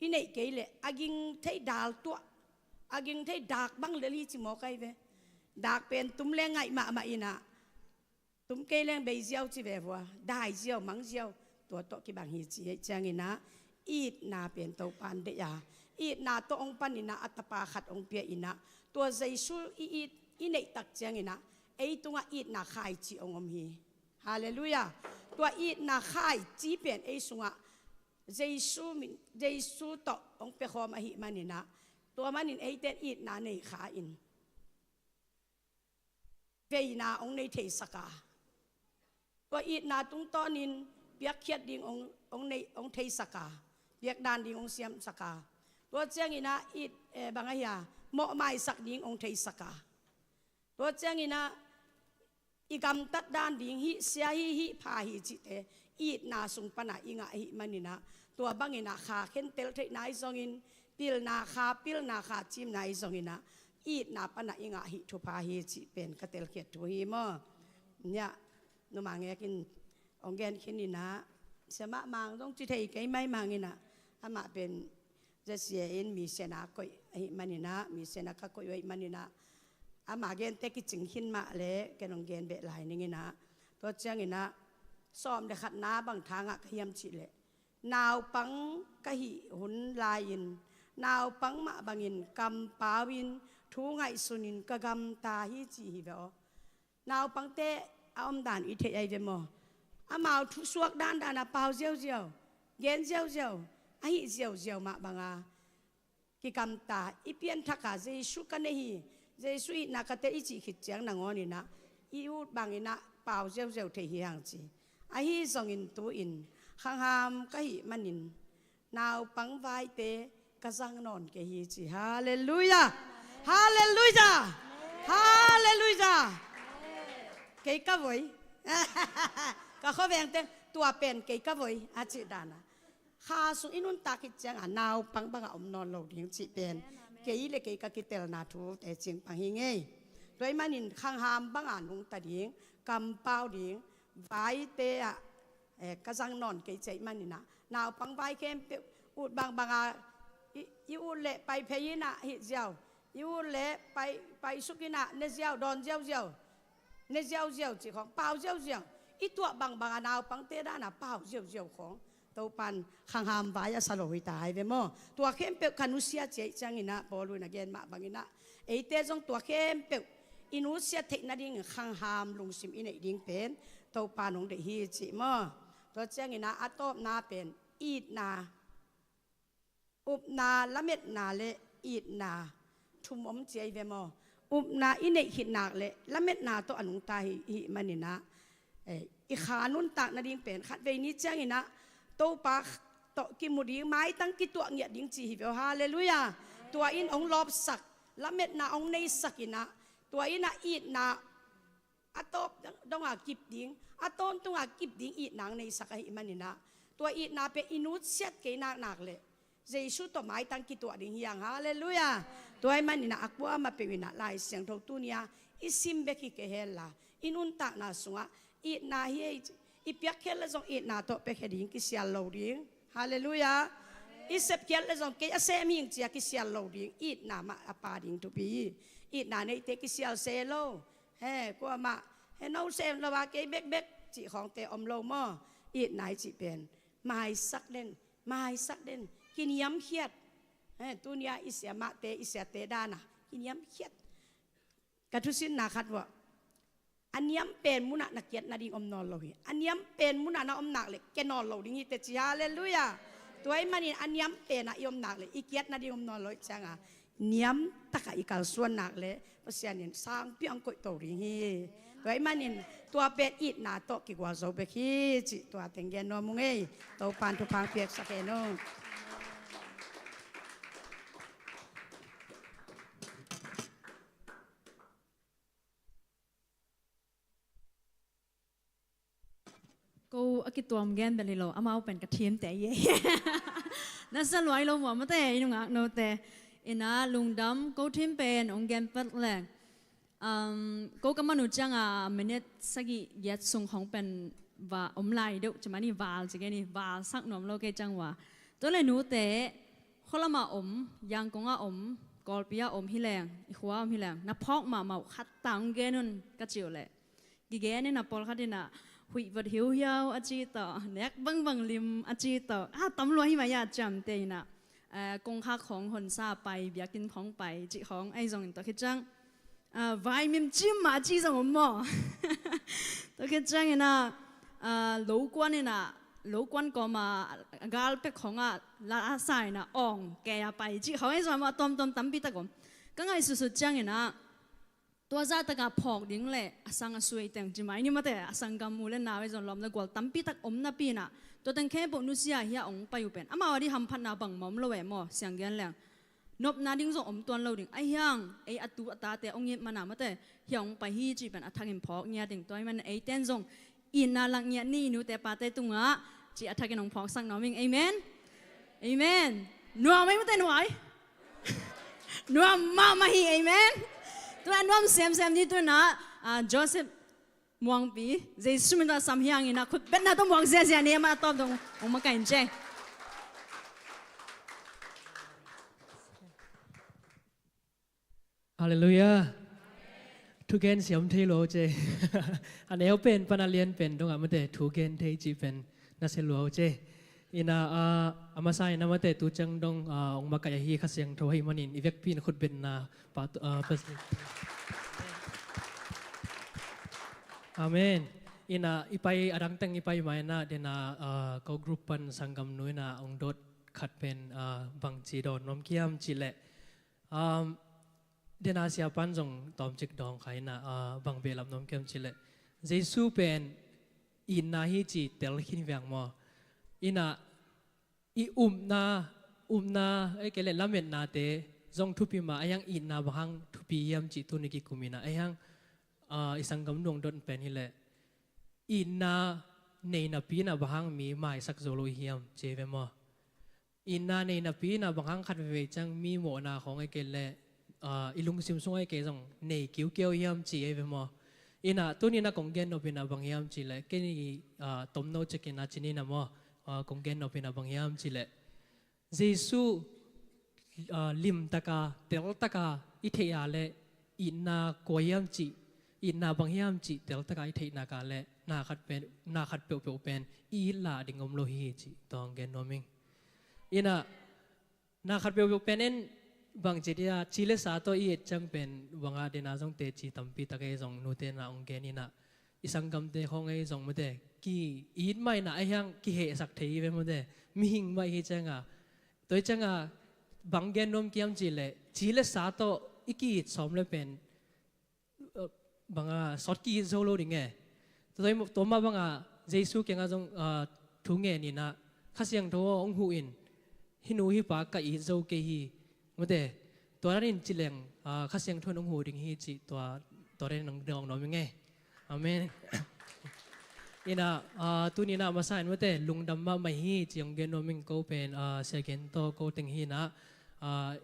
อินในเกยเลอากิงเทดาลตัวอากิงเทดากบังเลลีจิมอกไกเวดากเป็นตุ้มแรงไงมาอินะตุ้มเกยแรงเบยเจียวจิเวฟัวได้เจียวมังเจียวตัวโตกิบังฮีจีจังอินะอีดนาเป็นตัวปันเดียอีดนาตัวองปันอินะอัตปาขัดองเปียอินะตัวเจสูอีในตักเจียงอินะไอตัวอีดนาขายจีองอมฮีฮาเลลูยาตัวอีดนาขายจีเป็นไอสุงะเจสูต่อองเปียคอมาหิมันอินะตัวมันอินไอเตนอีดนาในขาอินเวนาองในเทสกาตัวอีดนาตุงตอนินเปียกเขียดดิ่งองในองเทสกาเปียกดานดิ่งองเสียมสกาตัวเจียงอินะอีดบางอย่างเหมาะไม่สักดิ่งองเทสกาตัวเจียงอินะอีกำตัดดานดิ่งฮิเสียฮิพาฮิจิเตอีดนาสุงปนาอิงะฮิมันนี่นะตัวบางอินะขาเข็นเตลเทนายซองอิน ปิลนาคาปิลนาคาจิมนาอิสงอินะอีดนาปนะอิงะหิทุพาหิจิเป็นกะเตลเขียดทุหิมอเนี่ยนุมาเงกินองแกนคินินะเสมะมังต้องจิเทไกไม่มังอินะอามาเป็นจะเสียอินมีเสนาก็หิมันินะมีเสนาก็หิมันินะอามาเกนเตกิจิงหินมาเละแกนองแกนเบลายนิงนะตัวเจ้าอินะซ้อมเดขัดน้าบางทางอะขยำจิเลนาวปังกะหิหุนลายินนาวปังมะบังอินกำปาวินทูไงสุนินกะกำตาฮิจีฮิเบอนาวปังเตอมด่านอิเทไอเดมออามาทุสวกด้านอาเปาเจียวเจียวเย็นเจียวเจียวไอเจียวเจียวมาบังอากิกำตาอีเปียนทักกะเจสุกันเนฮีเจสุอินักเตอิจิขิดเจียงนางอนินะอีอุดบังอินะเปาเจียวเจียวเทฮิฮังจีไอฮิซองอินตูอินข้างหามกะหิมันอินนาวปังไวเตกะซังนอนเกฮีจีฮาเลลูยาฮาเลลูยาฮาเลลูยาเกยกะวยก็เขาแบ่งเต็ตัวเป็นเกยกะวยอาจิดานะข้าสุอินุนตากิจังนาวปังบังอมนอนโลดิงจิเป็นเกยเลเกยกะกิเตลนาทูแต่จิงปังฮิงเงยโดยมันอินข้างหามบังอานุงตาดิงกำเป้าดิงไวเตะกะซังนอนเกยใจมันนี่นะนาวปังไวเข้มอุดบางอายูเละไปเพยินะฮิเจียวยูเละไปสุกินะเนเจียวดอนเจียวเจียวเนเจียวเจียวจีของเปล่าเจียวเจียวอีตัวบางนาวปังเตด้านะเปล่าเจียวเจียวของตัวปันข้างหามไว้สโลหิตายไปมั้งตัวเข้มเปกคนุเซียเจจังอินะบอลูนะเกนมาบางอินะไอเตจงตัวเข้มเปกอินุเซียเทคนาดิ่งข้างหามลุงซิมอินดิ่งเป็นตัวปานของเดฮีจิมั้งตัวเจ้าอินะอัตโตนาเป็นอีดนาอุบนาละเม็ดนาเลอีดนาทุมอมเจียเวมออุบนาอินเนหินาเลละเม็ดนาตัวอนุตาหิมันนี่นะอีขานุนตักนาดิ่งเป็นขัดเวนี้เจ้าอินะตัวปากตัวกิมุดีไม้ตั้งกิตัวเงียดิ่งจีหิเวฮาเลลูยาตัวอินองลอบสักละเม็ดนาองในสักอินะตัวอินะอีดนาอัตโตต้องอากิบดิ่งอัตโตต้องอากิบดิ่งอีดนางในสักหิมันนี่นะตัวอีดนาเป็นอินุเซียดเกนักเลยเจสุตัวไม้ตั้งกิตัวดิ่งยังฮาเลลูยาตัวไอ้มันนี่นะอักบัวมาเป็นวินาลายเสียงทงตุนียอิซิมเบกิเกเฮล่าอินุนตักนาสุงะอีนาเฮอีเปียกเคลจงอีนาตัวเปกดิ่งกิเสียลโลดิ่งฮาเลลูยาอีเซปเคลจงเกยเซมิงเจียกิเสียลโลดิ่งอีนามาอปาดิ่งทุปีอีนาในเตกิเสียลเซโลเฮ้กว่ามาเฮ้น้องเซมละว่าเกยเบกจีของเตอมโลมออีนายจีเป็นไม้สักเด่นไม้สักเด่นกินย้ำเขียดตุนยาอิเสียมาเตอิเสียเตดานะกินย้ำเขียดกระทุสินนาคัดว่าอันย้ำเป็นมุนักนักเกียรตินาดิ่งอมนอนเราหิอันย้ำเป็นมุนักนาอมนักเลยแกนอนเราดิ่งเตจิฮาเลลูยาตัวไอ้มันนี่อันย้ำเป็นนะยอมนักเลยอีเกียรตินาดิ่งอมนอนเราจังอ่ะย้ำตะกะอีกาส่วนนักเลยเพราะเสียนี่สร้างเปียงกุยตัวดิ่งตัวไอ้มันนี่ตัวเป็ดอีดนาโตกิกว่าโซเบคีจิตัวเต็งเกนนมุงเอตัวปานทุพังเปียกสักเกนงกูอากิตัวมแกนแต่เลยเราเอามาเอาเป็นกระเทียมแต่เย่นั่นสลวยเราหวังมาแต่ยังไงโนแต่อินะลุงดำกูทิมเป็นองแกนปัดแหลกกูก็มาหนุจังอ่ะมันเนี่ยสักยัดส่งของเป็นว่าอมลายเดี๋ยวจะมานี่วาลจะแกนี่วาลสักหน่อมเราแกจังว่าตัวเลยหนูแต่คนละมาอมยังกงอ่ะอมกอลปียอมฮิแรงอีขวาอมฮิแรงนับพอกมาคัดตังแกนั่นก็เจียวแหละกีแกนี่นับปอลคัดดินะหุยวัดหิวยาวอาจีต่อเน็กบังลิมอาจีต่อตำรวจที่มายาจำเตยนะกงคักของหนซาไปเบียกินของไปจิของไอ้จงตัวคิดจังไวมิมจิ้มมาจีจงอมอตัวคิดจังนะลูกวนนี่นะลูกวนก็มากาลเป็กของลาใส่นะอ่องแกไปจิของไอ้จงมาต้มตั้มปีตะกอมก็ไงสุดๆจังนะตัวจ่าตะกับพอกดิ้งเล่สังสวยแต่งจิมานี่มาแต่สังกำมูเล่นนาไว้จนล้อมแล้วกวลตั้มปีตักอมนาปีน่ะตัวแต่งแค่ปนุเสียเฮียองไปอยู่เป็นอามาวันที่ทำพันนาบังมอมละแหวมอเสียงแกนแรงนบนาดิ้งส่งอมตัวเราดิ้งไอ้ยังไอ้อัตุอัตาแต่องเงียมาหนามาแต่เฮียองไปฮีจีเป็นอัฐกินพอกเงียดิ้งตัวมันไอ้เต้นส่งอินนาลังเงียนี่นูแต่ปาเตตุงะจีอัฐกินองพอกสังน้อมิงเอเมนเอเมนนัวไม่มาแต่หน่วย นัวมามาฮีเอเมนตัวนัวเซมนี่ตัวน่ะโจเซฟมวงปีเจสุมิตาสัมเฮียงอินะคุดเป็นน่ะต้องมวงเสียเนี่ยมาตอบตรงองมากันเจ ฮาเลลูยาทุกเกนเสียมเทโลเจ อันนี้เป็นปนาเลียนเป็นตรงอ่ะมันแต่ทุกเกนเทจีเป็นนัสเซลัวเจอินาอามาไซนะมันแต่ตูจังดงองมากายฮีขัดเสียงโทให้มันอินอีเวกปีนขุดเป็นนาปาตุอาเมนอินาอีไปอดังตังอีไปไม่นะเดน่าก็กรุ๊ปปันสังกัมนุยนะองดดขัดเป็นบังจีดอนน้อมเกียมจีเละเดนาเสียปันจงตอมจิกดองไขนะบังเบลับน้อมเกียมจีเละเจสูเป็นอินนาฮิจีเตลขินเวียงมออินาอีนาไอ้เกล็ดละเม็ดนาเตจงทุพิมาไอ้ยังอินนาบังทุพิยามจิตุนิกิกุมินาไอ้ยังอิสังกัมดวงดนเป็นฮิเลอินนาในนับปีนาบังมีไม่สักโซโลฮิยมเจเวมออินนาในนับปีนาบังขัดเวจังมีโมนาของไอ้เกล็ดอิลุงซิมซุงไอ้เกจงในคิวเกียวฮิยมจีเวมออินาตัวนี้นักกงเกนโนเป็นนาบังฮิยมจีเลเกนี่ตมโนจะกินนาจินีนามอกงเกนโนเป็นนาบังฮิยมจีเลเจสูลิมตะกาเตลตะกาอิเทียเลอินนาโกยมจีอินนาบังฮิยมจีเตลตะกาอิเทียนากาเลนาขัดเปียวเป็นอีลาดิงอมโลฮีจีตองเกนโนมิงอินาขัดเปียวเป็นเอ็นบางจีเดียชิเลสาโตอีจังเป็นวังอาเดนาจงเตจีตัมปีตะเกจงนูเตนาองเกนินะอิสังกัมเตของไอจงมุเตกีอีดไม่นะไอยังกีเหสักเทีเวมุเตมีหิงไม่ฮิจังอ่ะตัวจังอ่ะบางเกนนมเกียมจีเลสาโตอีกีสอมเลยเป็นบางอ่ะสอดกีโซโลดิงเงตัวมาบางอ่ะเจสุเก่งอ่ะจงทุ่งเงนี่นะข้าเสียงโตองหูอินฮินูฮิปากะอีโซเกฮีมุเตตัวนั้นจิเลงข้าเสียงทวนองหูดิ่งฮีจิตัวเรนน้องน้องยังไงอาเมนอินะตัวนี้นะมาสานมุเตลุงดำมาไม่ฮีจิองเกนโนมิงโกเป็นเซเกนโตโกติงฮีนะ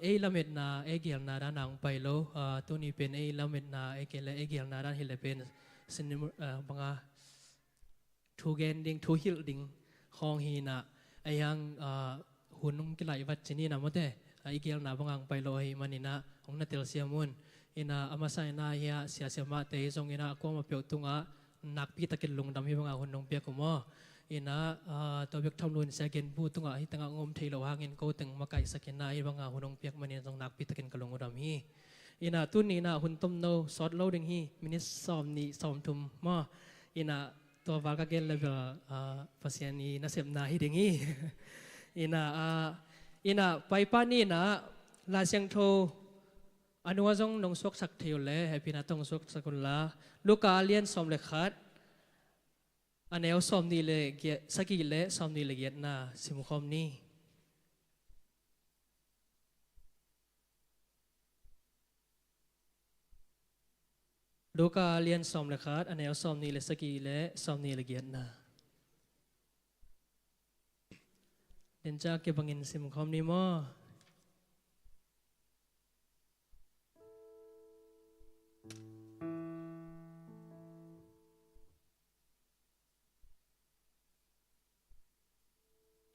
เอลาเมดนาเอเกียลนาด้านนางไปโลตัวนี้เป็นเอลาเมดนาเอเกียลนาด้านฮิเลเป็นสินบังอาทูเกนดิ่งทูฮิลดิ่งของฮีนะไอยังหุ่นนุ่งกิไลวัดจินีนะมุเตอีเกียลนาบังอังไปลอยมันอินะองนัตเตลเซียมุนอินะอามาไซนาเฮียเสียเสียมาเตยจงอินะกวมาเปียวตุงะนักปีตะกินลงดำฮิบังอาหุ่นนงเปียกุมออินะตัวเบียกทำลุนเสกินพูตุงะฮิตังงอมเทโลหางินโกตึงมาไก่สกินนาฮิบังอาหุ่นนงเปียกมันอินะจงนักปีตะกินกลงอุดมฮีอินะตุนีนะหุ่นต้มโนซอดโลดิงฮีมินิสอมนีสอมทุมมออินะตัววากาเกนเลเวลภาษานีนัสเซมนาฮิดิงฮีอินะไปป้านี่นะลาเซียงโทอนุวจงนงสกสักเทียวเลยให้พี่นาตงสกสกุลละลูกกาเลียนสอมเลขัดอันเอวสอมนี่เลยเกียสกิเลสอมนี่เลยเกียนาสิมุคอมนี่ลูกกาเลียนสอมเลขัดอันเอวสอมนี่เลยสกิเลสอมนี่เลยเกียนาเดินจากเก็บบังเงินสิมุคอมนี่มั้ง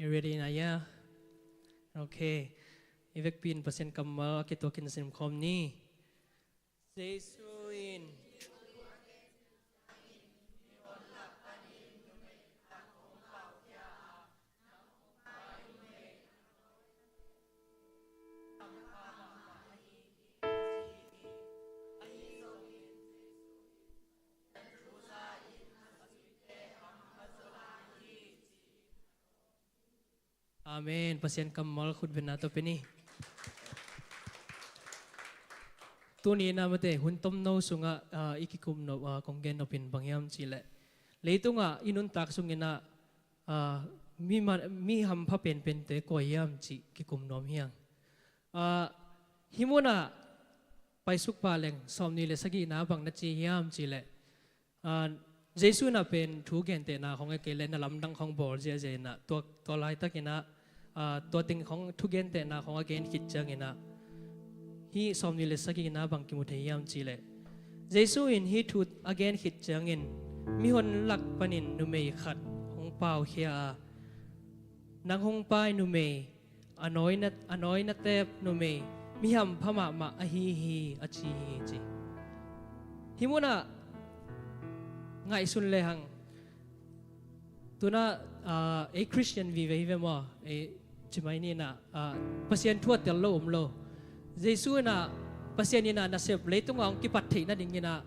You ready na ya? Okay. Ivek pin pasen kamal kitokin sim kom ni. Jesuin. Amen. Pasien kamal khud benato peni. Tuni na mate huntom no sunga ikikum no konggen no pin bangyam chile. Leitu nga inun tak sungina mi ham pha pen te koyam chi kikum nom hiang. Himuna paisuk paleng somni le sagi na bang na chi hiam chile. Jesu na pen thu gen te na khong ke le na lam dang khong bol je je na to lai takinaตัวติงของทุกเย็นแต่นาของอาเกนคิดจังเงินะ hi som ni le saki na bang ki mu thei yam chi le Jesu in hi thut again hit changin mi hon lak panin nu mei khat hong pau khia nang hong pai nu mei anoi na tep nu mei mi ham phama ma a hi a chi chi hi muna ngai sun le hang tuna a Christian vi ve mo e chimai ni na pasien thua tel lo lo Jesu na pasien ni na sep leitung ang kipat thei na ding na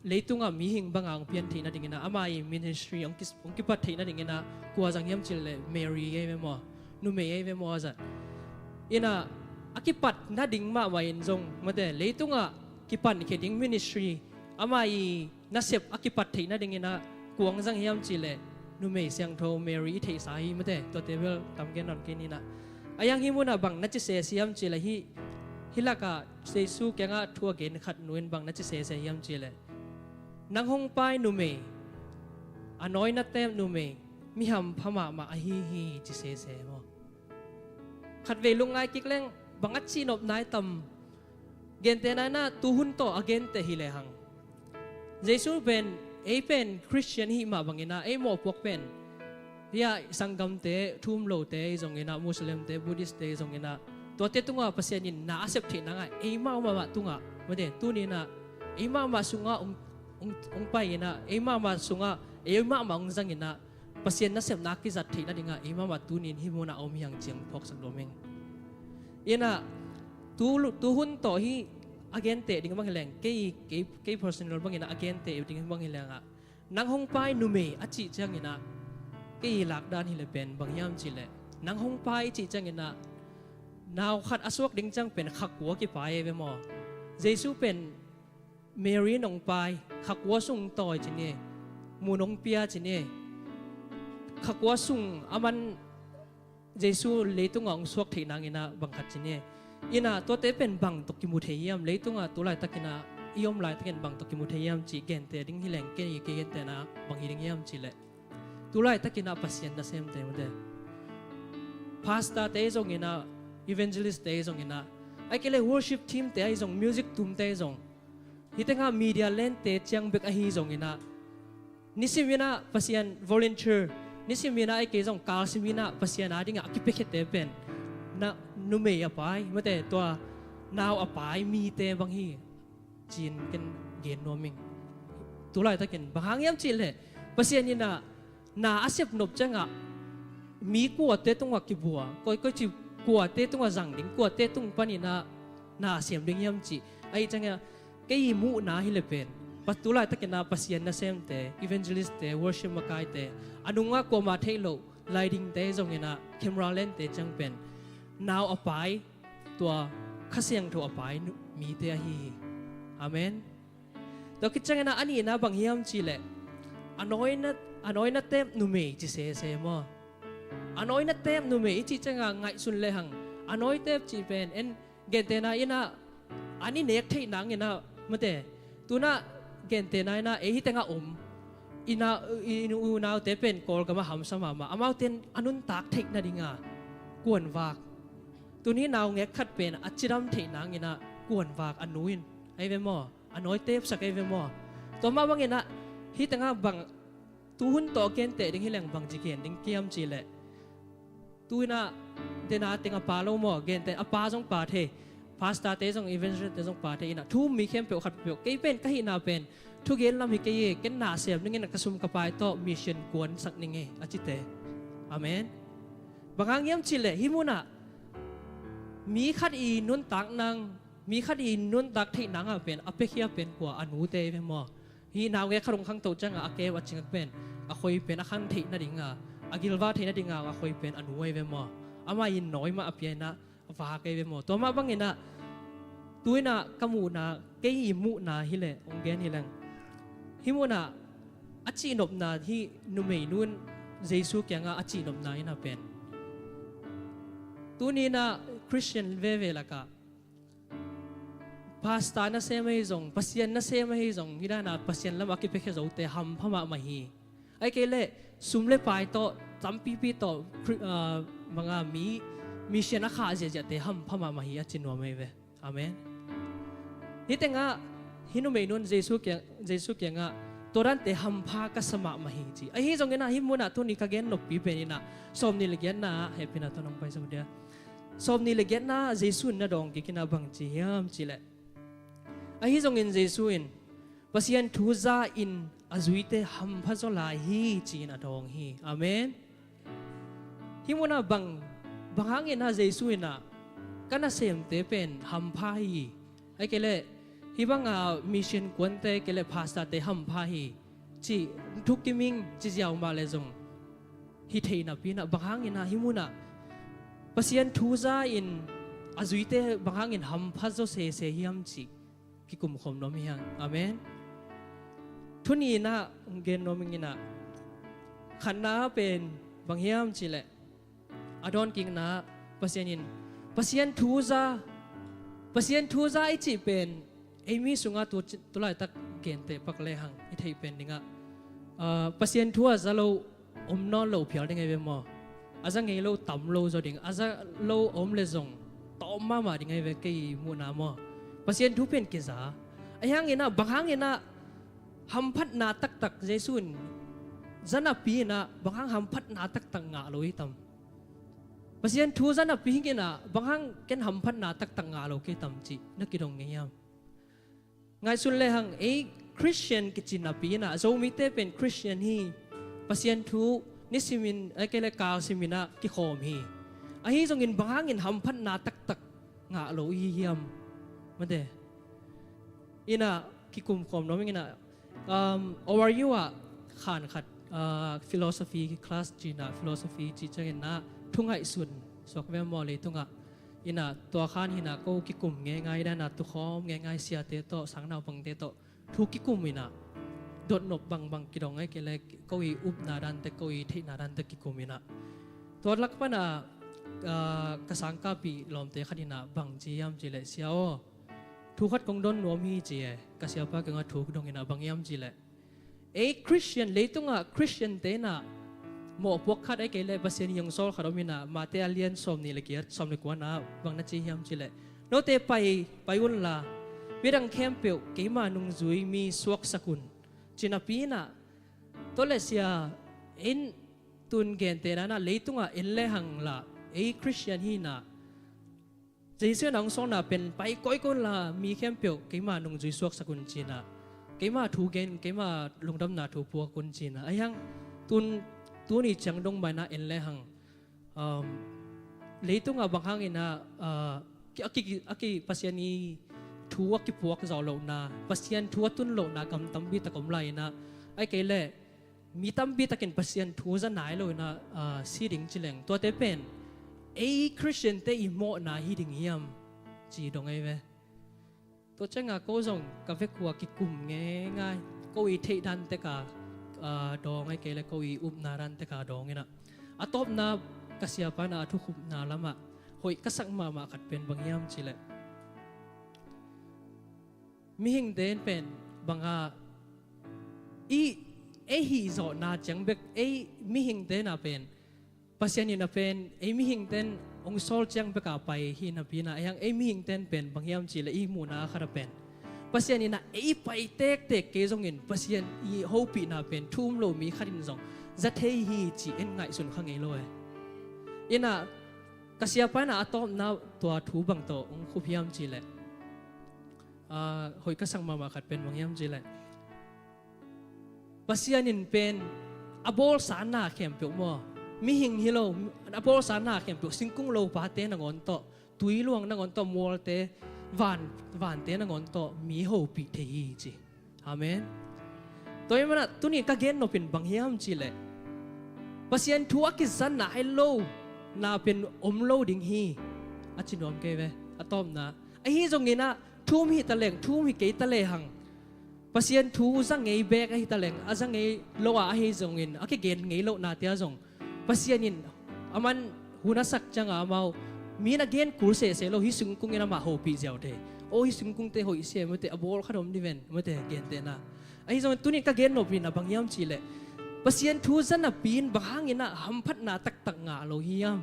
leitung a mi hing bang ang pian thei na ding na amai ministry ang kipat thei na ding na kwa jang yam chil le Mary e ve mo nu me e ve mo za ina akipat na ding ma wa in jong ma de leitung a kipan ke ding ministry amai na sep akipat thei na ding na kuang jang yam chil le nu me siang tho Mary thei sa hi ma de to tebel tam gen non ke ni na ayang hi mu na bang na chi se siam chil le hi hilaka Jesu kenga thua gen khat nuin bang na chi se yam chile nang hong pai nu me anoi na tem nu me mi ham phama ma a hi chi se mo khat ve lungai kik leng bang achi nop nai tam gen te na tu hun to again te hi le hang Jesu ben Christian hi ma bangina e mo pok pen ya sangam te thum lo te zongina Muslim te Buddhist te zonginaตัวเตตุงอ่ะภาษานี่น่าเสพติดนะไงไอ้มาตุงอ่ะมาเดตัวนี้นะไอ้มาสุงอ่ะองไปนะไอ้มาสุงอ่ะไอ้มาองจังนะภาษาน่าเสพนักกิจติดนะดิ่งอ่ะไอ้มาตัวนี้ฮิโมนะเอามีอย่างเจียงพกสักโดมเองยันน่ะตัวหุ่นต่อฮีอาเกนเตดิ่งบางแหล่งเกี่ย personal บางนะอาเกนเตดิ่งบางแหล่งอ่ะนังฮงไปนุเมอจิจังนะเกี่ยหลักด้านฮิเลเป็นบางยามจิเลนังฮงไปจิจังนะนาวขัดอสวกดิ้งจังเป็นขักหัวกี่ปลายเวมอเยซูเป็นเมรีนองปลายขักหัวสุ่งต่อยจีเน่มูนองเปียจีเน่ขักหัวสุ่งอามันเยซูเลยตุงองสวกที่นางอินาบังคัดจีเน่อินาตัวเตเป็นบังตกิมุเทียมเลยตุงอ่ะตัวลายตะกินาอิยมลายตะกินบังตกิมุเทียมจีเกนเตดิ้งฮิแหลงเกนยีเกนเตนะบังฮิดิ้งยามจีเล่ตัวลายตะกินาปัสยันนะเซมเตมเดพาสต้าเตจงอินาevangelist te zong ina ai kele worship team te ai zong music tum te zong hitenga media len te chiang bek a hi zong ina nisimina pasian volunteer nisimina ai ke zong kal simina pasian adinga akipekhe te pen na nume apai mate to naw apai mi te bang hi chin ken gen noming tulai ta ken bahang yam chil he pasian ina na asep nop changa mi ko te tungwa ki bua ko chiกัวเตตุงว่าจังดิ้งกัวเตตุงปานินาเสียมดิ้งยำจีไอ้จังเงี้ยแกยีมูนาฮิเลเป็นปัตตุลายตะกินาปัสยันนาเซมเต evangelist เต worship มากายเตอนุงะกัวมาเทโลไลดิ้งเตจงเงี้ยนะแคมราเลนเตจังเป็นนาวอภัยตัวข้าเสียงตัวอภัยมีเตอฮีอาเมนตัวคิดจังเงี้ยนะอันนี้นะบางยำจีเลยอน้อยนะเต็มนุ่มเมจิเซมอanoi na tem nu me ichi changa ngai sun le hang anoi tep chi pen en gente na ina ani nek thei nang ina mate tuna gente na ina e hitenga ina inu naw te pen kol ka ma ham sama ma amau ten anun tak thek na dinga kwan wak tuni naw ngek khat pen achiram thei nang ina kwan wak anuin ai ve mo anoi tep sak ai ve mo to ma bang ina hitenga bang tu hun to gente ding hileng bang ji ken ding kiam chi le tu na dena tenga palo mo gen te apa jong pa the pasta te jong evangelist te jong pa the ina thu mi khem pe khat pe ke pen ka hi na pen thu gen lam hi ke ye ken na sem ning na kasum ka pai to mission kwan sak ning e achite amen bangang yam chile himuna mi khat i nun tak nang mi khat i nun tak thei nang a pen apekhia pen kwa anu te ve mo hi naw ge kharung khang to changa ake wa ching pen a khoi pen a khang thei na dinga agilwa thei na dinga a khoi pen anu ve mo ama in noi ma apia na va ke ve mo to ma bangina tuina kamu na ke mu na hile ongen hilang himuna achi nop na hi numei nun Jesu kyanga achi nop na ina pen tuni na Christian ve laka pasta na se mai zong pasien na se mai zong hida na pasien lam akipekhe zo te ham phama ma hi ai ke le sumle pai to tampi pi to mga mi mission akha je te ham phama ma hi achinwa mai ve อาเมนฮิตงะฮินุเมนุนเยซูเกียงะตัวนั้นเตหัมพากสมะมาฮิจีไอฮิจงเงนะฮิมุนะตัวนี้กะเกนนปีเป็นนะสมนิลเกนนะเฮปินะตัวน้องไปสมุเดียสมนิลเกนนะเยซูนะดองกิกินะบังจียามจีเลไอฮิจงเงินเยซูอินปัสยันทูซาอินอาจุยเตหัมพาโซลาฮีจีนะดองฮีอาเมนฮิมุนะบังหางเงินนะเยซูอินะกันนะเซมเตเป็นหัมพาฮีไอเกเลฮิบังมิชชันกวนเตเกเลพาสตาเตหัมพาฮีจีทุกกิมิงจีเจ้ามาเลซงฮิเทนับปีนะบางครั้งอินะฮิมุนะปัสยันทูซาอินอาจุยเตบางครั้งอินหัมพาโซเซฮิมจีกิกุมคมน้อมิฮังอาเมนทุนีนะเกนน้อมิงินะขันนาเป็นบางฮิมจีเลอดอนกิงนะปัสยันทูซาอิจิเป็นไอมีสุงาตัวไล่ตักเกณฑ์เตะปักเลหังอิทัยเป็นดิงะปัสยันทัวจะเรานอนเราเพียวได้ไงเวมออาจจะไงเราต่ำเราจะดิ่งอาจจะเราเลซงต่อมาดิไงเวกี่มูนามอปัสยันทุเป็นกิจาไอ้ยังไงนะบางครั้งไงนะหัมพัดนาตักเยซูนจันปีนะบางครั้งหัมพัดนาตักงาเราอิตัมปัสยันทัวจันปีไงนะบางครั้งเกณฑ์หัมพัดนาตักงาเราเกี่ยตัมจีนักกิดงเงียบไงสุดเลยหังไอ้คริสเตียนกิจนาปีนะโจมิเตเป็นคริสเตียนฮีปัสยันทูนิสิมินไอ้เกลกาวสิมินะกิโคมฮีไอ้ฮีจงอินบางอินหัมพันนาตักงาโลอีเฮียมมันเดอินะกิคุมคมน้องมิงนะoverview อ่ะขานขัดphilosophy class จีน่ะ philosophy จีจังอินนะทุ่งไอสุนสกเวมอเลยทุ่งอ่ะอินะตัวข้านหินะก็กิคุมง่ายๆได้นะตุขอมง่ายๆเสียเตโตสังนาวบังเตโตทุกกิคุมอินะโดดหนบบางกิดองไอ้เกลก็อีอุบนาดันเตก็อีเทนาดันเตกิคุมินะตัวลักปนะกษังกาปีลอมเตขัดินะบางจียามจีเลเสียวทุกขัดกงดอนนวมฮีจีกษัยปะกังทุกดงอินะบางยามจีเลไอ้คริสเตียนเลยตุงะคริสเตียนเตนะหมอพวกขัดไอ้เกลบัสเซนยงโซลขัดอมินะมาเตอเลียนสมนี่เลยเกียรสมนี่กว่านะบางนาจียามจีเลโนเตไปวุ่นละเวดังเข้มเปียวเกี่ยมานุงจุยมีสวกสกุลจีน่าปีน่ะตัวเลเซียอินตุนเกนเตนะเลยตุงอ่ะอินเลหังละไอ้คริสเตียนฮีน่ะเจสันนังสองน่ะเป็นไปก้อยคนละมีเข้มเปียวเกี่ยมานุงจุยสวกสกุลจีน่ะเกี่ยมาถูเกนเกี่ยมาลงดำนาถูปัวกุนจีน่ะไอ้ยังตุนนี่จังดงไปนะอินเลหังเลยตุงอ่ะบางครั้งอินะอากิปัสยานีทัวกิพวกเราโลนาปัสยันทัวตุนโลนากำตัมบีตะกมไลนะไอ้เกลมีตัมบีตะกินปัสยันทัวจะไหนโลนะสีดิ่งจิเลงตัวเตเป็นไอ้คริสเตียนเตอิโมนาฮิดิ่งเฮียมจีดงไอ้เวตัวเจ้าก็ส่งกาเฟกัวกิกุมง่ายก็อีเทดันเตกาดองไอ้เกลก็อีอุบนารันเตกาดองไงนะอัตบนากษยปานาทุกุมนาละมะหอยกษักมาขัดเป็นบางเฮียมจิเลมิหิงเดนเป็นบางอาฮิโซนาจังเบกมิหิงเดนเป็นปัสยานินาเป็นมิหิงเดนองโซลจังเบกไปฮินาปีนายังมิหิงเดนเป็นบางยามจีละมูนาคาราเป็นปัสยานินาไปเตกเกจงอินปัสยานฮูปีนาเป็นทุ่มโลมีขัดินซองจัดเฮฮีจีเอ็นไงสุนขังไงโลอินะกษยปานาตอมนาตัวทูบังโตองคุพยามจีละหอยกษังมาขัดเป็นบางยามจีเลยปัสยานินเป็นอบอลสานาเข้มเปียวมัวมีหิงฮิโลอบอลสานาเข้มเปียวสิงกุ้งโลปาเตนงอนโตตุยลวงนงอนโตมัวเตวันเตนงอนโตมีโฮปีเทีจีอาเมนตัวนี้มันตัวนี้ก็เกณฑ์นเป็นบางยามจีเลยปัสยานทัวกิสันนาไอโลนาเป็นอมโลดิงฮีอาจินอมเกเวอะตอมนะไอฮีจงงี้นะทุ่มหิตะเลงทุ่มหิเกยตะเลหังปัสยันทูจังไงแบกหิตะเลงอาจังไงโลอาหิจงอินอาเกเกนไงโลนาเตียจงปัสยันินอามันหุนัสักจังอามามีนักเกนกูเสโลหิสุงกุงเงินมาโฮปีเจ้าเตโอหิสุงกุงเตโฮอิเสียมันเตอบอลขนมดิเวนมันเตเกนเตนะไอจงตุนี่ก็เกนโนปีนะบางยามจีเลปัสยันทูจันน่ะปีนบางเงินน่ะหัมพัดนาตักงาโลหิยาม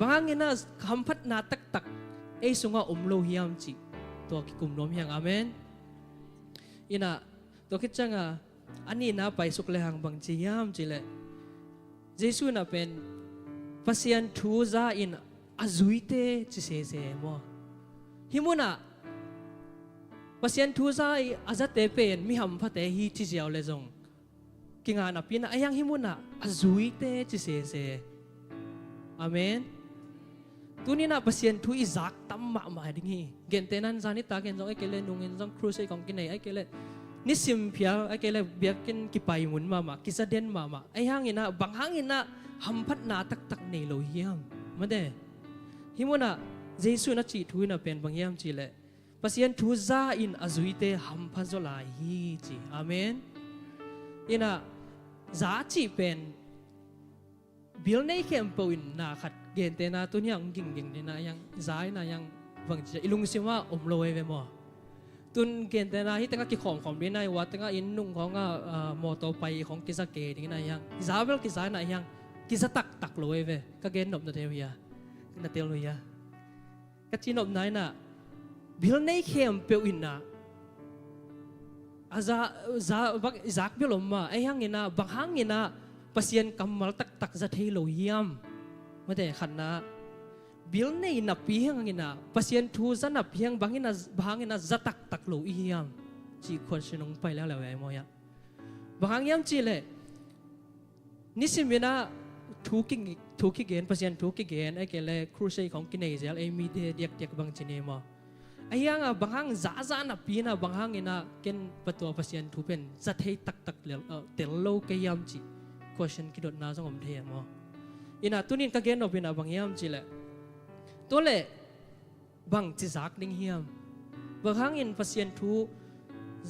บางเงินน่ะหัมพัดนาตัก ไอ้สุงะโลหิมจิตัวกิกุมน้อมยังอาเมนอินะตัวคิดจังอันนี้นะไปสุกเลหังบางจียามจิเลเยซูน่ะเป็นภาษาทูซาอินอาจุยเตจิเซเซมอฮิมุนะภาษาทูซาอาจัตเตเป็นมิฮัมพัตเตฮีจิเจียวเลจงกิงานับปีนะไอ้ยังฮิมุนะอาจุยเตจิเซเซอาเมนตัวนี้นะภาษาทูอิซักตั้มมาดิ้งฮีเกณฑ์เตนันซานิตาเกณฑ์จงไอ้เกลนุ่งเกณฑ์จงครูเซของกินไหนไอ้เกลนิสิมเพียไอ้เกลเบียกินกิไปมุนมากิซาเดนมาไอ้ยังอินะบางหังอินะฮัมพัดนาตักในโลหิมมาเดฮิมุนะเยซูนัดจีทูน่ะเป็นบางยามจีเลภาษาทูซาอินอาจุยเตฮัมพัดโซลาฮีจีอาเมนอินะซาจีเป็นบิลในเข้มปูอินนาขัดเกณฑ์เตนาตัวนี้ยังกิ่งเตนายังซายนายังบางจีอิลุงซิว่าอมโลเอเวมอตุนเกณฑ์เตนาที่ตั้งกี่ของเบียนายวัดตั้งอินนุ่งของมอโตไปของกิซาเกดิ่งนายังซาเวลกิซานายังกิซาตักโลเอเวก็เกณฑ์นบนาเทียนาเทียลุยะก็จีนบนายน่ะบิลในเข้มปูอินนาอาจากบิลอมมาไอ้ยังเงินะบางหังเงินะภาษากัมมัลตักจะเทโลหิมมาแต่ขันนะบิลในนับเพียงเงินะภาษาทูจะนับเพียงบางเงินะจะตักโลหิมจีคนชนงไปแล้วไอ้มอยะบางอย่างจีเลยนิสิมินะทุกเกณฑ์ภาษาทุกเกณฑ์ไอ้เกลครูเซของกินเนเซลไอ้มีเดียกบางจีเนมาไอ้ยังบางหังจะนับเพียงบางหังเงินะเกณฑ์ประตูภาษาทุเป็นจะเทตักเตลโลกยามจีquestion คิดว่าน่าสงบเทียมอ่ะอินะตัวนี้ก็เกณฑ์ออกเป็นบางอย่างจีเลยตัวเล่บางจิจักดิ้งเฮียมบางครั้งอินภาษาทู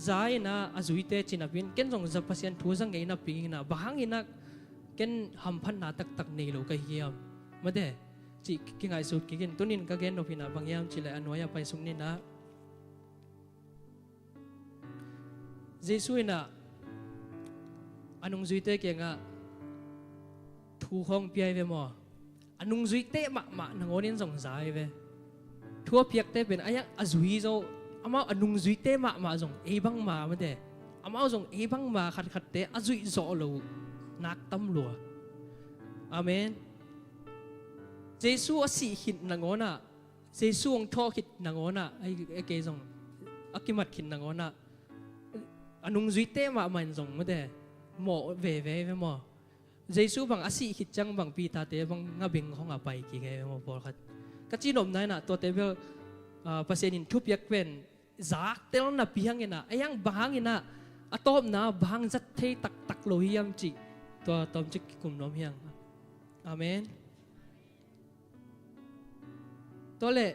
ใจนะอาจุยเตจินับเป็นเกณฑ์ส่งจะภาษาทูสังเกตนับเป็นนะบางครั้งอินะเกณฑ์หัมพันนาตักในโลกเฮียมมาเด้จีกิงไอสุดกินตัวนี้ก็เกณฑ์ออกเป็นบางอย่างจีเลยอันว่าอย่าไปสุ่มนี่นะเยซูนะอันนุ่งจุยเตเก่งอ่ะทูห้องเปียเวมออันนุ่งจุยเตมาหนังโอนินสงสัยเวทัวเปียกเตเป็นอะไรอาจุยโซอามาอันนุ่งจุยเตมาส่งเอบังมาไม่ได้อามาส่งเอบังมาขัดเตอาจุยโซโลนักตำลัวอาเมนเจสูอสิหินหนังโอน่ะเจสูองทอหินหนังโอน่ะไอ้เกส่งอากิมัดหินหนังโอน่ะอันนุ่งจุยเตมามันส่งไม่ได้หมอเวหมอเยซูบางอาศัยหิจังบางปีตาเตบางงาบิงของอาไปกี่ไงหมอพอครับก็จีนอมนั่นน่ะตัวเตเบลภาษาอินทุบยักเป็นจากเตลน่ะเพียงเงินน่ะไอ้ยังบางเงินน่ะอะตอมน่ะบางจัดเทตักโลหิมจีตัวตอมจิกกุมน้อมเฮียงอาเมนตัวเล่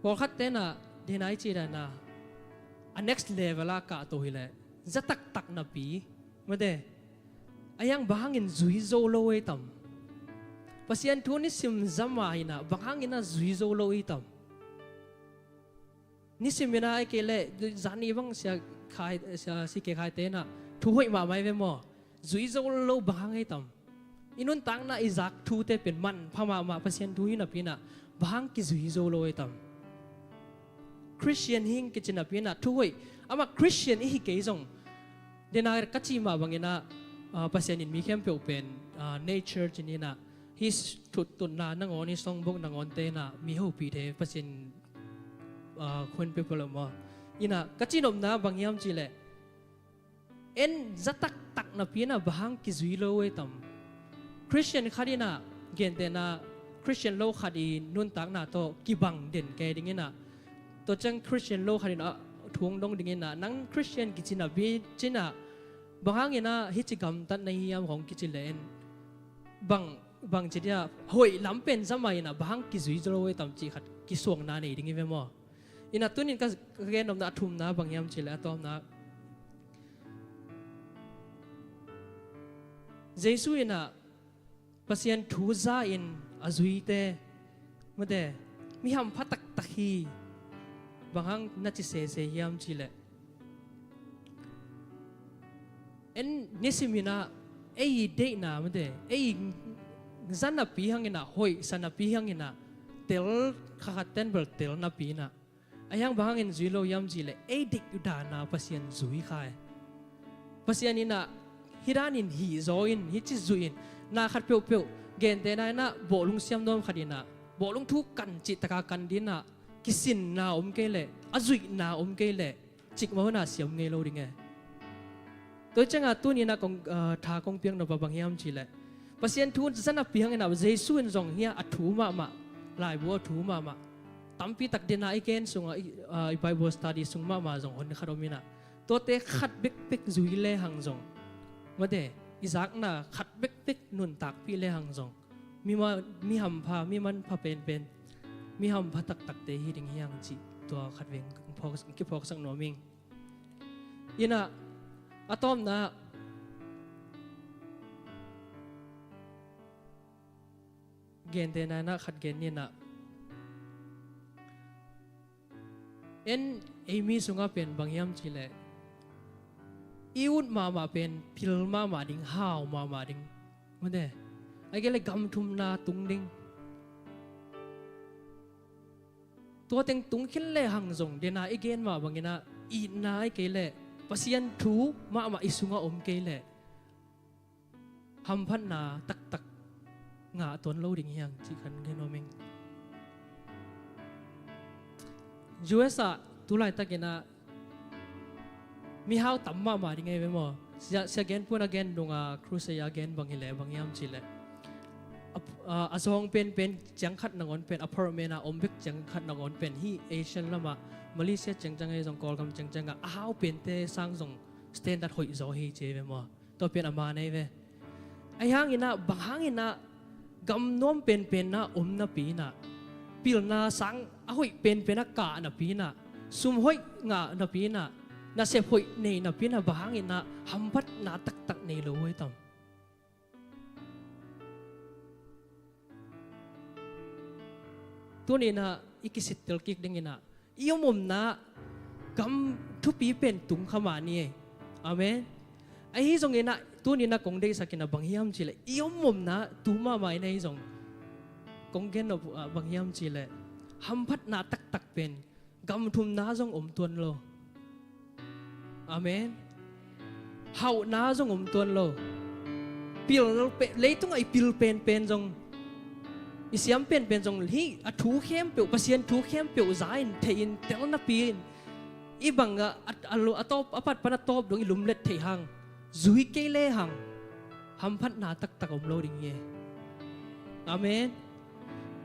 พอคัดเตน่ะเดนายจีน่ะนะอัน next level ละกะตัวหิเล่จะตักนับปีมาเด้ไอ้ยังบางเงินจุยโซโลไอตัมภาษาทุนนิสิมจำมาอินะบางเงินน่ะจุยโซโลไอตัมนิสิมินะไอ้เกล่จานีบังเสียขายเสียสิเกขายเตน่ะทุกอย่างมาไม่เป็นหมอจุยโซโลบางไอตัมอินุนตังน่ะอิจักทุเตเป็นมันพม่าภาษาทุยนับปีน่ะบางกิจุยโซโลไอตัมคริสเตียนหิงกิจนับปีน่ะทุกอามาคริสเตียนอีกเกยส่งเดนากัจจิมาบางอย่างนะภาษาอินมีเข้มเปลี่ยนเป็น nature จีนี่นะฮิสทุตุนนานังอนิสองบกนังอนเตนะมีหูปีเทภาษาคนเปลี่ยนมาอินะกัจจินอมนะบางอย่างจีเล่เอ็นจะตักนับปีนะบางกิจุยโลเวตัมคริสเตียนขัดนะเกณฑ์เตนะคริสเตียนโลขัดนุนตักนะโตกิบังเด่นแกดิ่งนะตัวจังคริสเตียนโลขัดนะทวงดงดิ่งนะนังคริสเตียนกิจนะบีจีนะบางอย่างนะฮิจิกรรมตัดในยามของกิจเลนบางจีเนี่ยหอยล้ำเป็นสมัยนะบางกิจุยโจรตามจีขัดกิสวงนาในดิ่งเวมออินัตุนินก็เกณฑ์นำนาทุ่มนะบางยามจีเลตอมนะเยซูอินะภาษาทูซาอินอาจุยเตมาเดมีหำพัดตักฮีบางครั้งน่าจะเสียยามจีเลเอ็นนิสิมินะไอ้เด็กน่ะมันเดไอ้จันนับปีหังเงินน่ะหอยสันนับปีหังเงินน่ะเต เตลขัดเต้นเบลเตลนับปีน่ะไอ้ยังบางเงินจุยโลยำจีเลยไอ้เด็กอยู่ด่านน่ะภาษาจุยใครภาษานี่น่ะฮิรานินฮิโซอินฮิจิจุยนน่าขัดเปียวเปียวเกณฑ์แต่นายน่ะโบลุงเสียมโดนขัดดิน่ะโบลุงทุกกันจิตตะการกันดิน่ะกิสินน่ะอมเกลอจุยน่ะอมเกลจิกมาหัวน่ะเสียมเงยโลดิไงตัวจังอ่ะตัวนี้น่ะกงทากงเปียงน่ะบางยามจีเลยภาษาทุนจะน่ะเปียงน่ะเจสุนจงเฮียอัถูมาลายบัวถูมาตั้มปีตักเดน่ะไอเกนส่งไอไบเบิลสตัดดี้ส่งมาจงคนขัดอมิน่ะตัวเตะขัดเบกเบกจุยเล่หังจงมาเดอิซักน่ะขัดเบกเบกนุนตักพี่เล่หังจงมีหำพามีมันพาเป็นมีหำพาตักเตะฮิดิงยังจีตัวขัดเวงพอกี่พอสังโนมิงยิน่ะอะตอมน่ะเกณฑ์เดน่ะนะขัดเกณฑ์นี่น่ะเอมีสุงาเป็นบางยามจีเลยอีวุดมาเป็นพิลมาดิ่งห้าวมาดิ่งมันเด้ไอ้เกเลยกำทุมนาตุงดิ่งตัวเต็งตุงขึ้นเลยหังจงเดน่าไอ้เกณฑ์มาบางอย่างน่ะอีน่าไอ้เกเลยภาษาทูมาอิสุงาอมเกเลยหำพันนาตักงาตัวโลดิ่งยังจีกันเกนอมิงจูเอสอะตุลาตะเกน่ะมีฮาวตั้มมาดิ่งไงเว้ยมั้งเสียเกนพูดเกนดงครูเซียเกนบางฮิเลบางยามจิเลอาซองเป็นจังขัดนังอนเป็นอพาร์ตเมนต์อมเบกจังขัดนังอนเป็นฮีเอเชียนละมามาเลเซียจังไงจงกอลกำจังอ้าวเป็นเตสร้างจงสแตนดาร์ดหอยโซฮีเจเว้ยมั้งตัวเป็นอามาเนเว้ยไอ้ฮังอินะบางฮังอินะกำน้อมเป็นนะน่ะปีน่ะปีน่ะสังอ้อยเป็นนักกะน่ะปีน่ะซุ่มหอยงะน่ะปีน่ะน่ะเสพหอยในน่ะปีน่ะบางอินะหำพัดน่ะตักในเลยเว้ยตั้มตัวนี้น่ะอีกสิทธิ์เตลกิกดึงน่ะอียมุมน่ะกำทุปีเป็นตุงขมานี่อาเมนไอ้ที่ตรงนี้น่ะตัวนี้น่ะคงได้สักน่ะบางยามจีเลยอียมุมน่ะตัวมาไม่ในตรงคงเกินน่ะบางยามจีเลยหำพัดน่ะตักเป็นกำทุมน่ะจงตัวโลอาเมนเฮาน่ะจงตัวโลปิลเลยต้องไอ้ปิลเป็นจงอิสยามเป็นจงที่ถูเข้มเปียวภาษาถูเข้มเปียวใจเทียนเตลนับปีนอีบังอัลโลอัตบอปัดปนัดตบดวงอิลุมเล็ดเทียหังจุยเกลเลหังหำพัดนาตักอมโลดิ่งเย่อาเมน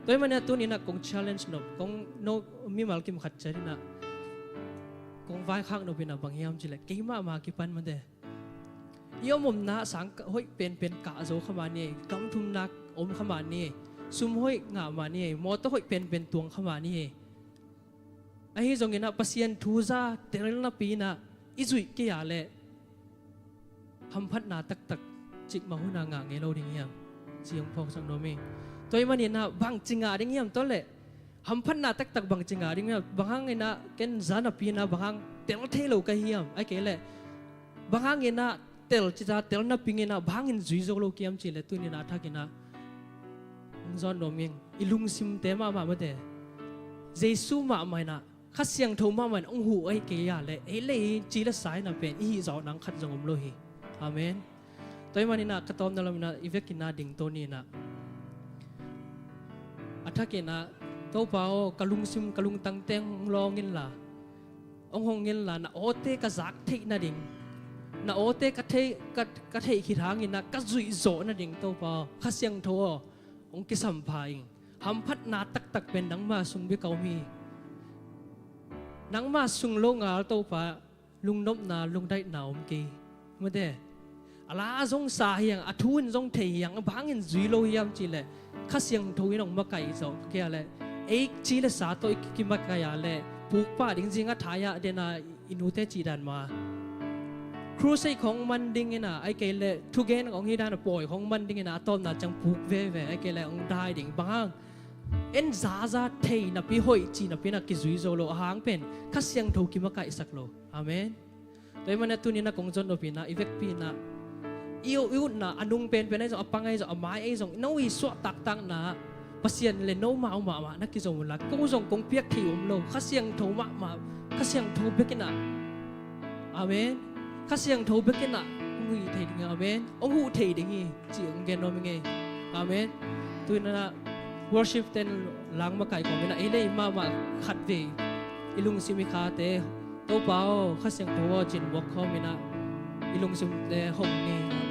ตัวมันเนี่ยตัวนี้นะกง challenge นบกงโนมีมาลกิมขัดใจนี่นะกงไว้ข้างนบินะบางยามจิเลเกี่ยมากี่ปันมันเดยอมนะสังหอยเป็นกะโจขมานี่กำทุมนักอมขมานี่ซุ่มหอยงามานี่มอตหอยเป็นตวงขมานี่ไอ้จงเงินนะภาษาทูซาเตลนับปีนะอิจุยเกียร์เล่หำพัดนาตักจิกมาหุนางาเงโลดิ่งยังเสียงพอกสังโนมีตัวมันเนี่ยนะบางจิงาดิ่งยังตัวเล่หำพัดนาตักบางจิงาดิ่งยังบางเงินนะเกณฑ์จานับปีนะบางเตลเทโลกะเฮียมไอ้เกลเล่บางเงินนะเตลจิตาเตลนับปีเงินนะบางเงินจุยโจโลกิยมจิเลตัวนี้นะทักกินะจอนโนมิงอิลุงซิมเตมาเมื่อเดเจสุมาไม่นะข้าเสียงโทมามันองหูไอ้เกียร์เลยไอ้เลยจีละสายน่ะเป็นอีจอนังขัดจงอมโลหิอาเมนตัวมันนี่นะกระตอมนั่นละมันนะอีเวกินาดิ่งตัวนี้นะอัฐกินะตัวเปล่ากะลุงซิมกะลุงตังเตงลองเงินละองหงเงินละนะโอเตกะจักเทนะดิ่งนะโอเตกะเทขีดหางเงินนะกะจุยโจนะดิ่งตัวเปล่าข้าเสียงโทองกิสัมภายหำพัดนาตักเป็นนังมาสุงบิเกามีนังมาสุงโลงาลตัวป่าลุงนบนาลุงได้หนาวมกีเมื่อเดอลาจงสาเฮียงอทุนจงเทียงบางเงินจุยโลยามจีเลยข้าเสียงทวีนองมาไก่จอกเกี่ยเลยเอกจีเลยสาตัวกิมาไก่ยาเลยผูกป้าจริงๆก็ถ่ายเดนาอินูเตจีดันมาครูใส่ของมันดิ้งนะไอ้เกลเลยทุกเกนของฮีดานป่วยของมันดิ้งนะตอนน่ะจังผูกเว่ไอ้เกลเลยองได้ดิ้งบางเอ็นซาเทนับปีหอยจีนับปีนักกิจุยโซโลหางเป็นข้าเสียงทกิมาไก่สักโลอาเมนแต่มันเนี่ยตัวนี้นะกงจนโดปีนะอีเวกปีนะอิวนะอนุงเป็นไอ้ส่งอปังไอ้ส่งอไม้ไอ้ส่งน้อยสวดตักตังนะ pasien le no ma na ki zong la kong zong kong piak thi lo kha siang tho ma kha siang tho bekina amen kha siang tho bekina ngui thei ding amen ong hu thei ding chi ong gen no nge amen tuina worship ten lang ma kai ko mina ele ma khat ve ilung simi kha te to pao kha siang tho chin wok kho mina ilung sim te hong ni amen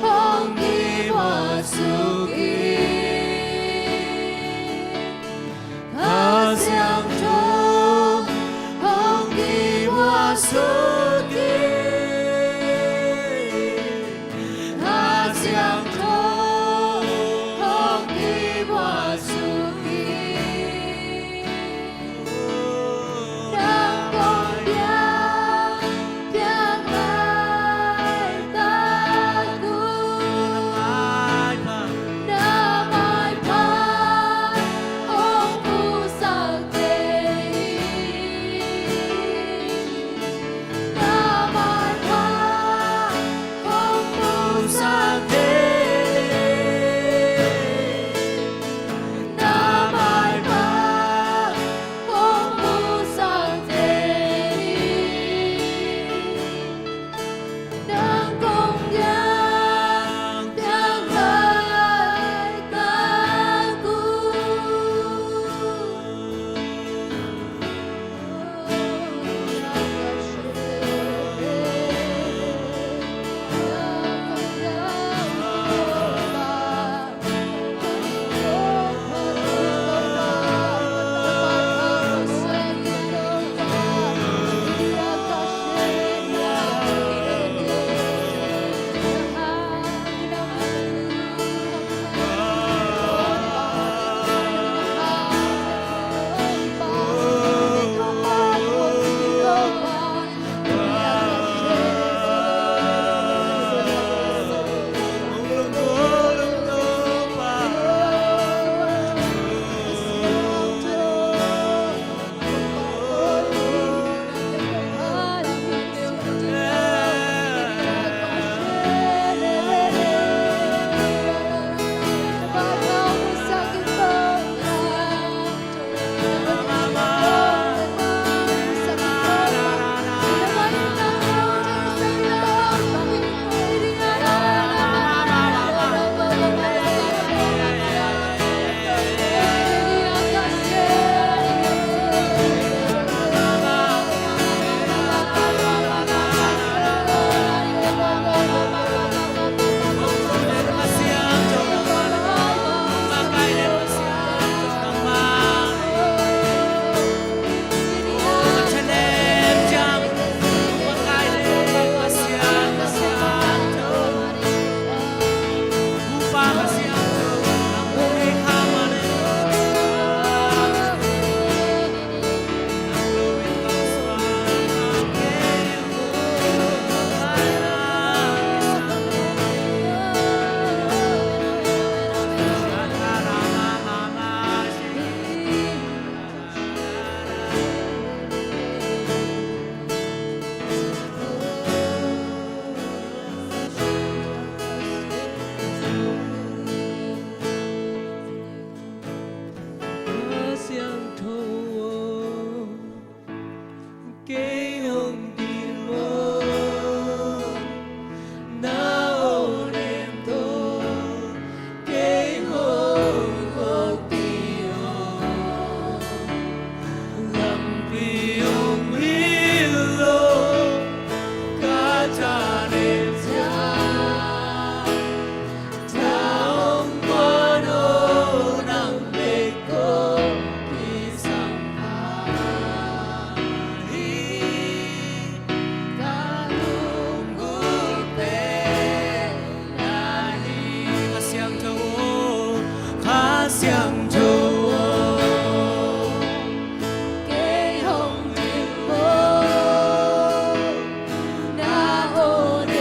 Hong Kim Wasuki 香头。给红天空，那我的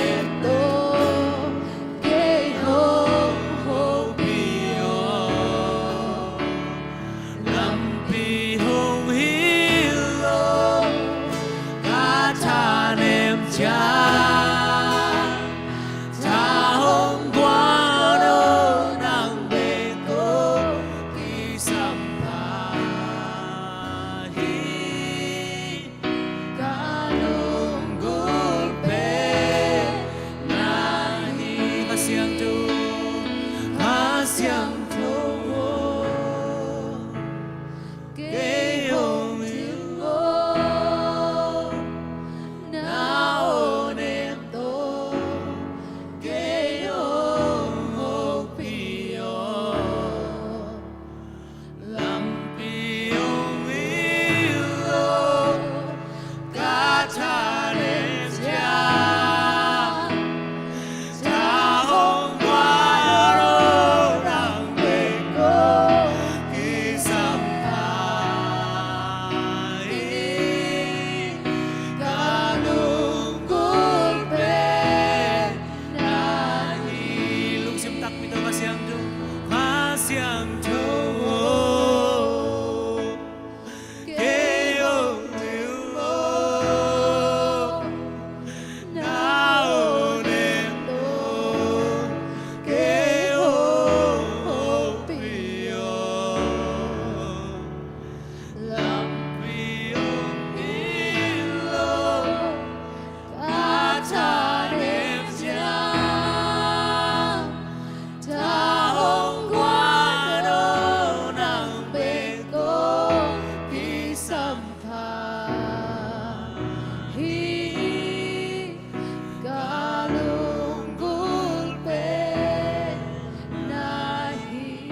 多，给红红比哦，lâm pi hùng hi lô ca cha nem cha cha hồng qua đâu nàng về cô đi sắm pha hi cả lùng gul pe na hi ca siang tu ca siang tu cái hồng thiên ngô na ô nem tô cái hồng hồng pi ô lâm pi hùng hi lô ca cha nem cha cha hồng qua đâu nàng về cô khi sắm pha hi ca lung gul pe na hi lung sim tak mi to ka siang tu cái ông thiếu ô na ô nem tô cái ông ô pi ô lâm pi ông hi lô ca cha nem cha cha hồng qua đâu nàng bên cô khi sắm pha hi cả lùng gul pe na hi.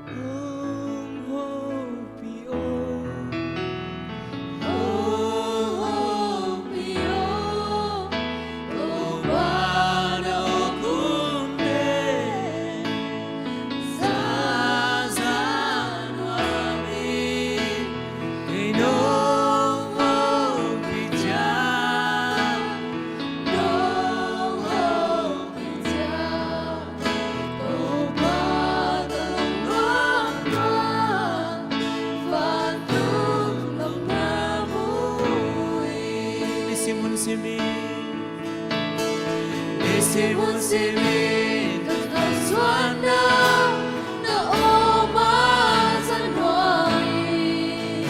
hồng hô pi ô Oh, mio, oh, guarda, cùng đê xa xa hoa mi cây nông hô pi cha nông hồng cha, oh, guarda, loan loan, van tung lòng na mui. Nisimun simi Nisimun simi Kakak suana na oma san hoai,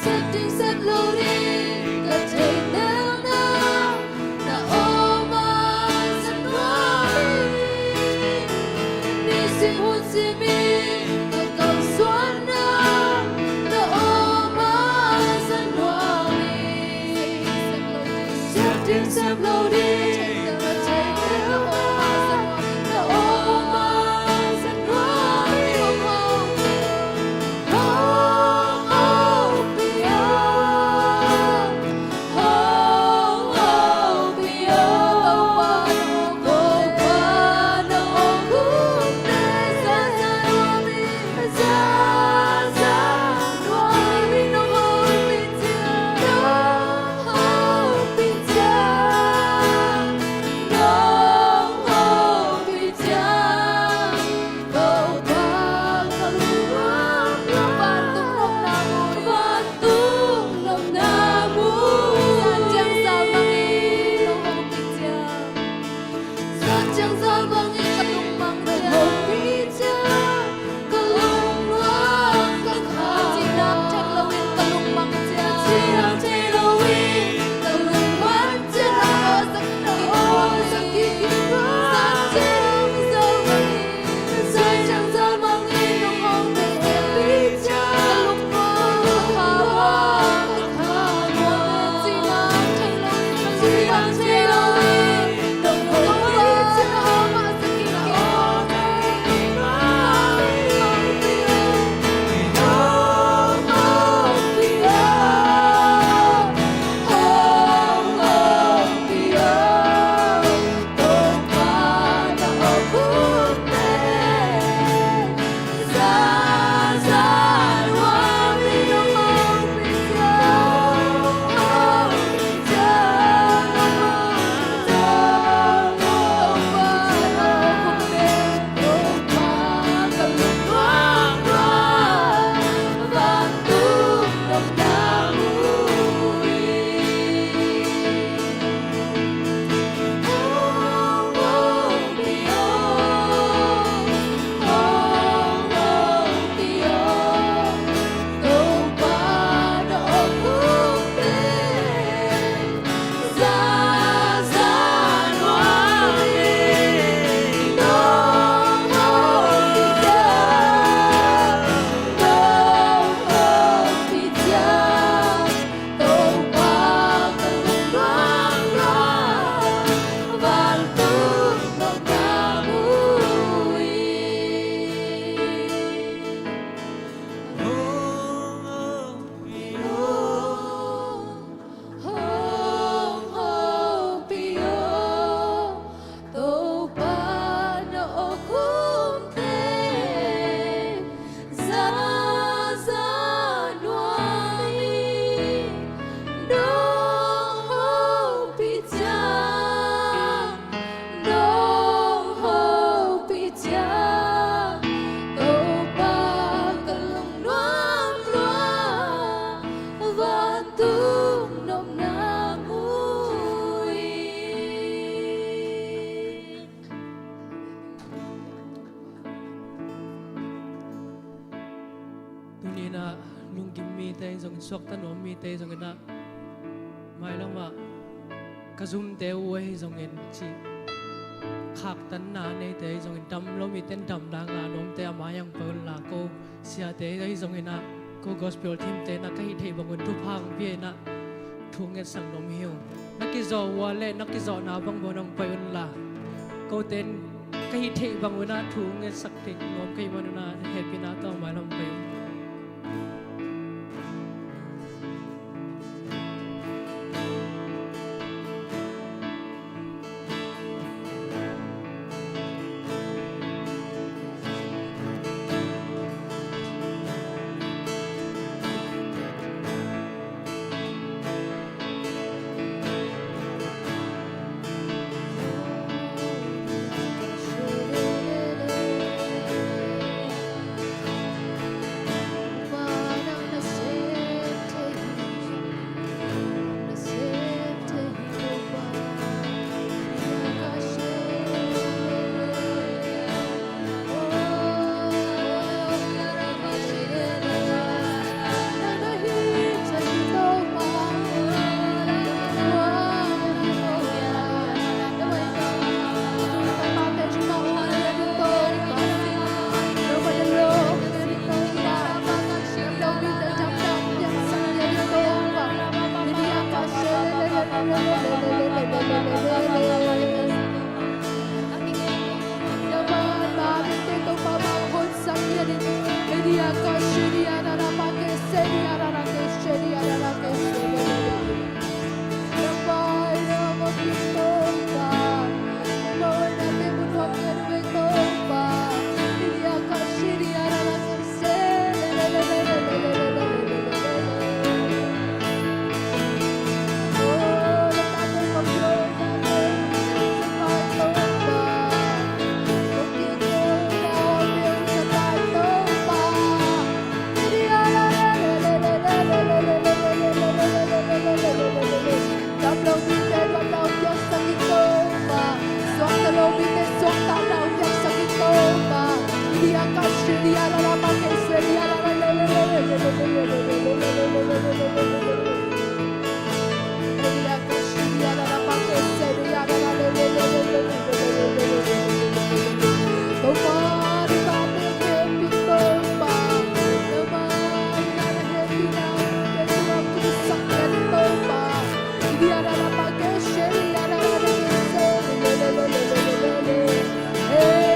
setting set loading ka take down now na oma san hoai. Nisimun simi kakak suana na oma san hoai, setting set loading ka take down na oma san hoai. Oh, oh, pia, oh, pia, oh, no kunde sa sa na lung kim mi te song sok tan om mi te song na mai long ma kazum te uai song en chi khak tan na ne te song dam lo mi ten dam dang a nom te ma yang pel la ko sia te dai song na ko gospel team te na kai thei bang tu phang vi na thung nge sang nom hiu nakki zo wa le nakki zo na bang bo nong pel la ko ten kai thei bang na thung nge sak te nom kai ma na happy na to mai long pel Hey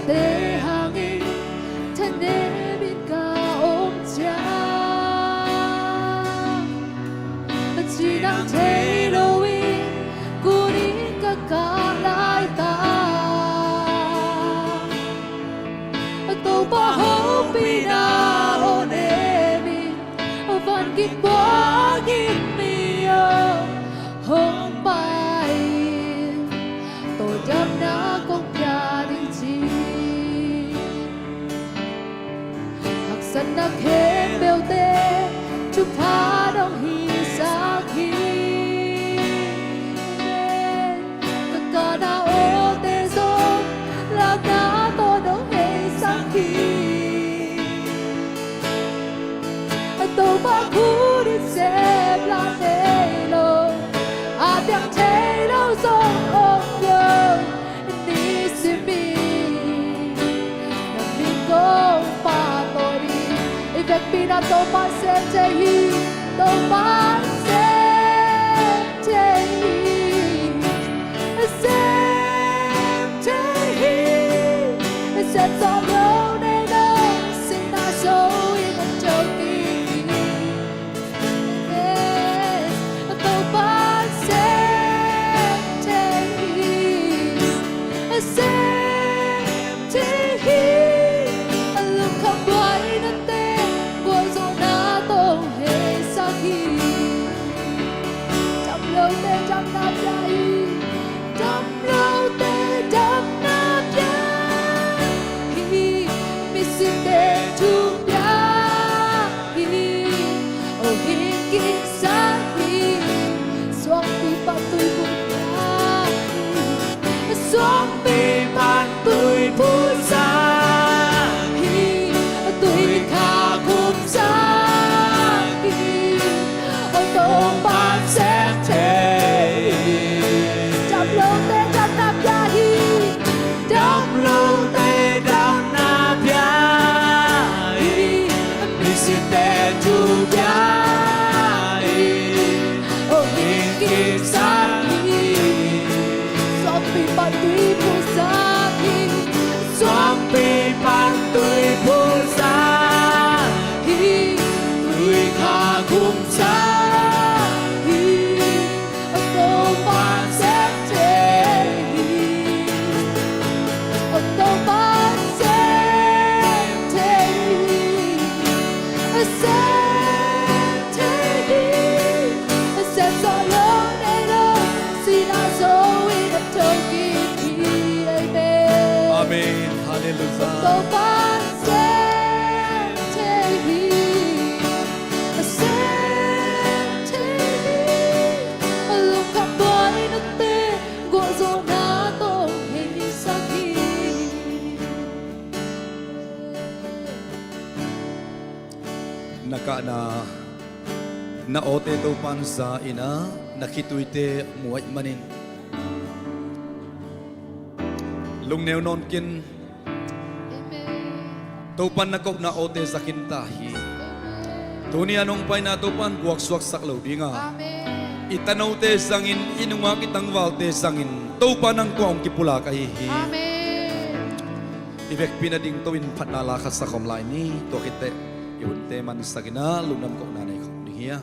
내 향해 다 내민가 옴자 지난 대로인 꾸니까 가라이다 또 바호비나 오네미 반긴 보긴 미어 홍바인 또 잡나 sân đã khép bèo tê chúc phá đông hi sa khi tất cả đã ô tê rôm là đã tô đông hi sa khi tô ba khu đi xếp là nê lô à tiếng thế đâu rong ôm nhớ đi xin bi nằm đi cô pa tôi đi Vek pina toma setehi, toma setehi, setehi, setolo ne no sina so in a toki, toma setehi, setehi, look up wide and lâu tê trăm năm dài trăm lâu tê trăm năm dài mi xin đền chung ya ô hin kinh sáng hi xoang pi pan tui buông ya xoang pi pan tui buông ya tui kha kum sa tông ban sẽ thế trăm lâu tê trăm năm ya hi trăm lâu tê trăm năm ya hi mi xin tê chu ya hi ô hin kim sa hi xoang pi pan tui pu sa hi xoang pi pan tui pu sa hi tui kha kum sa Amen. Hallelujah. Naka na ote to pan sa ina nakituite muay manin lung neo non kin to pan nakok na ote sa kintahi tuni anong pay na to pan buwak swak saklo dinga itanaw te sangin inunga kitang walte sangin to pan ang kuang kipula kahihi ibek pinading towin patnalakas sa komlay ni to kite yun te man sa gina lunam ko nanay ko dingiya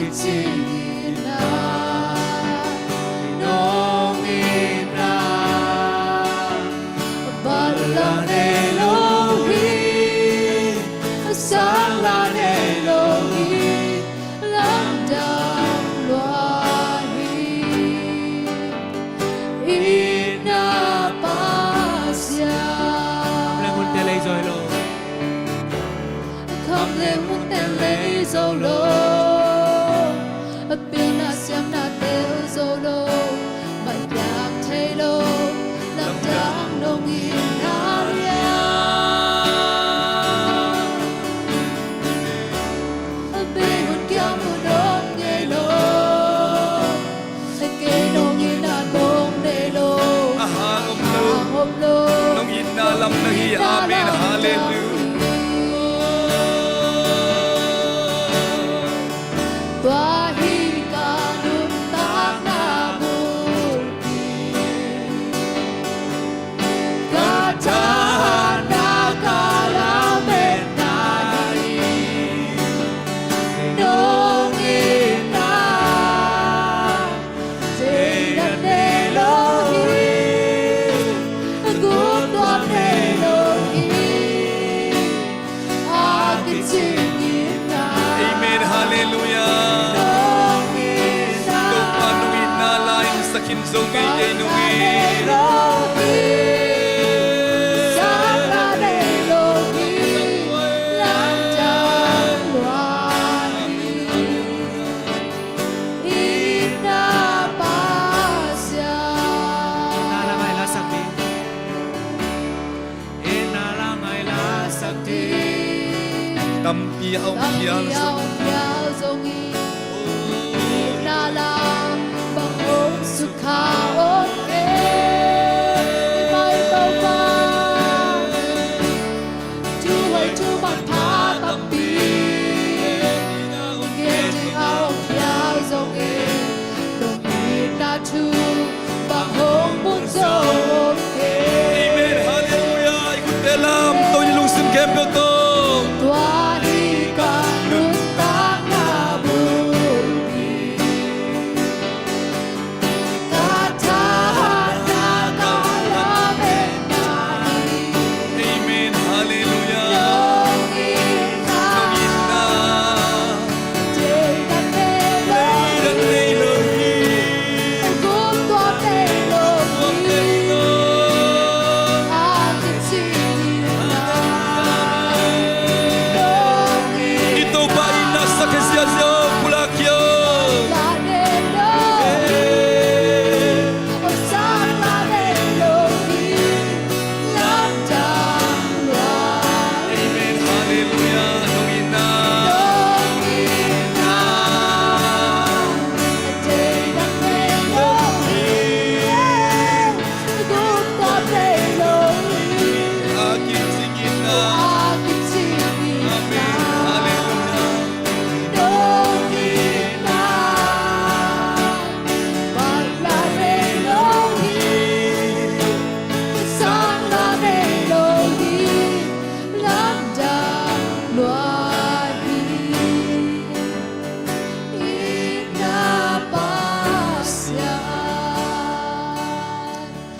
kichina nong ina balan Elohim salan Elohim lam dam loahi ina pasya Lang hun te lei zoi lo không lẽ muốn tên lấy dấu lô bên na xem na tiêu dấu lô mà nhạc thay lô làm đáng nông yên na lia bên một kéo một đốm nghe lô cái nông yên na bông để lô hôm lô nong in na lam na hi amen hallelujah Tua hi ca num ta na multi Ca cha na ca la men na hi Nong in na Te na ne lo hi Gu tua ne lo hi A ki ching in na amen hallelujah sakin zong ngay kay nungi na lang ay lasakti na lang ay lasakti tampi ang piyan Sukha okay mai tàu qua chú hãy chú bạn phá tâm bi nghe tiếng áo nhau dòng nghe đồng ý na chú bằng hôn muốn dâu okay amen hallelujah ikut dalam to yung lungsum kempo to tua hi ka nun ta na bulti amen hallelujah ito ba inasa kesiyasyo pulakyo amen hallelujah nung ina aking singin na amen hallelujah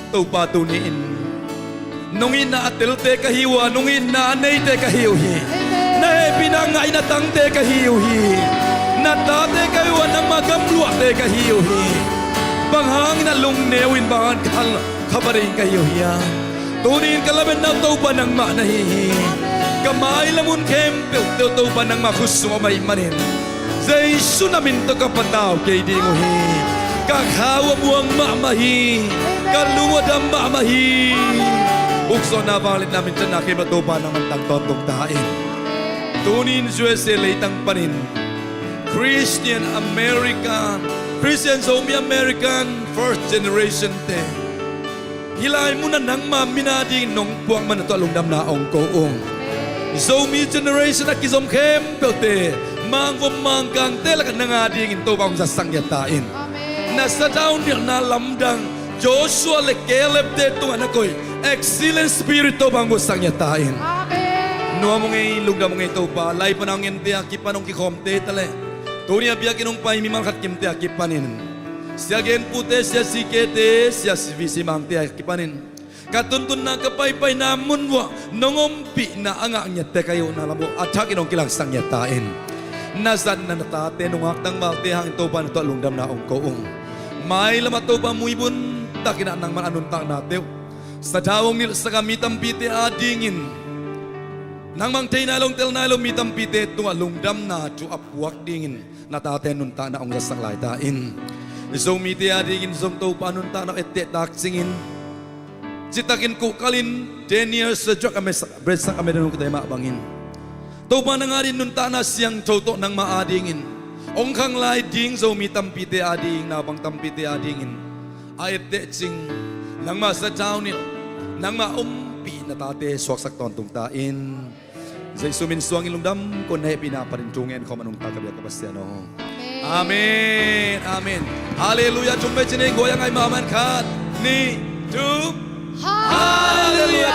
tau patunin nungin na atel te kahiwa nungin na anay te kahiwi na pinangay na tang te kahiwi na tate kahiwa na magamluak te kahiwi banghang na lungnewin bangan kal kabaring kahiwi tunin kalaban na tau pa ng manahihi kamay lamun kempel tau pa ng makusumay manin Zaisu namin to kapataw kay dinguhi kakawa buang mamahi kaluwad ang mamahi ukso na valit namin dyan na kimatupa naman tagtotong tain tunin USA leitang panin Christian Zombie American first generation te hilay mo na nang maminading nung puwang man ito alungdam na ang koong Zombie generation na kizom kempel te mangkang telak nangading ito bang sasangyatain nasa down niya na lamdang Joshua le Caleb de itong anak ko'y excellent spirit to bang gustang yatain Nuha mo ngay lugda mo ngay ito pa lay pa nang yente aki pa nung kikomte tale Tunia biakin ong pai mimang kat kimte akipanin. Siya gen pute siya sikete siya visi mangte akipanin. Katuntun na kapay-pay namun wa nongompi na angaknya te kayo na labo atak inong kilang sangyatain. Nasan na natate nung aktang malte hang topa na to lungdam na ong koong. May lamato pa muibun takina nang mananuntang natew. Sa dawong nil sa kamitam pite adingin. Nang mangtay nalong tel nalong mitam pite tunga lungdam na tu apuak dingin. Natate nunta na ong sasang laitain. Isong mite adingin isong topa nunta na etet taksingin. Citakin ko kalin 10 years sa jok kami bread sa kami nung kita maabangin. Topa na nga rin nunta na siyang toto ng maadingin. Ong kang lai ding so mitampite ading na pang tampite adingin. Ayat sing nang masa town nil nang maumpi na tate swaksak tontong tain. Zay sumin suang ilungdam kon na pinaparintungen ko manung tagabiya kapastyano. Amen. Amen. Hallelujah. Jumbe chineng goyang ay maman kat ni 2 Hallelujah.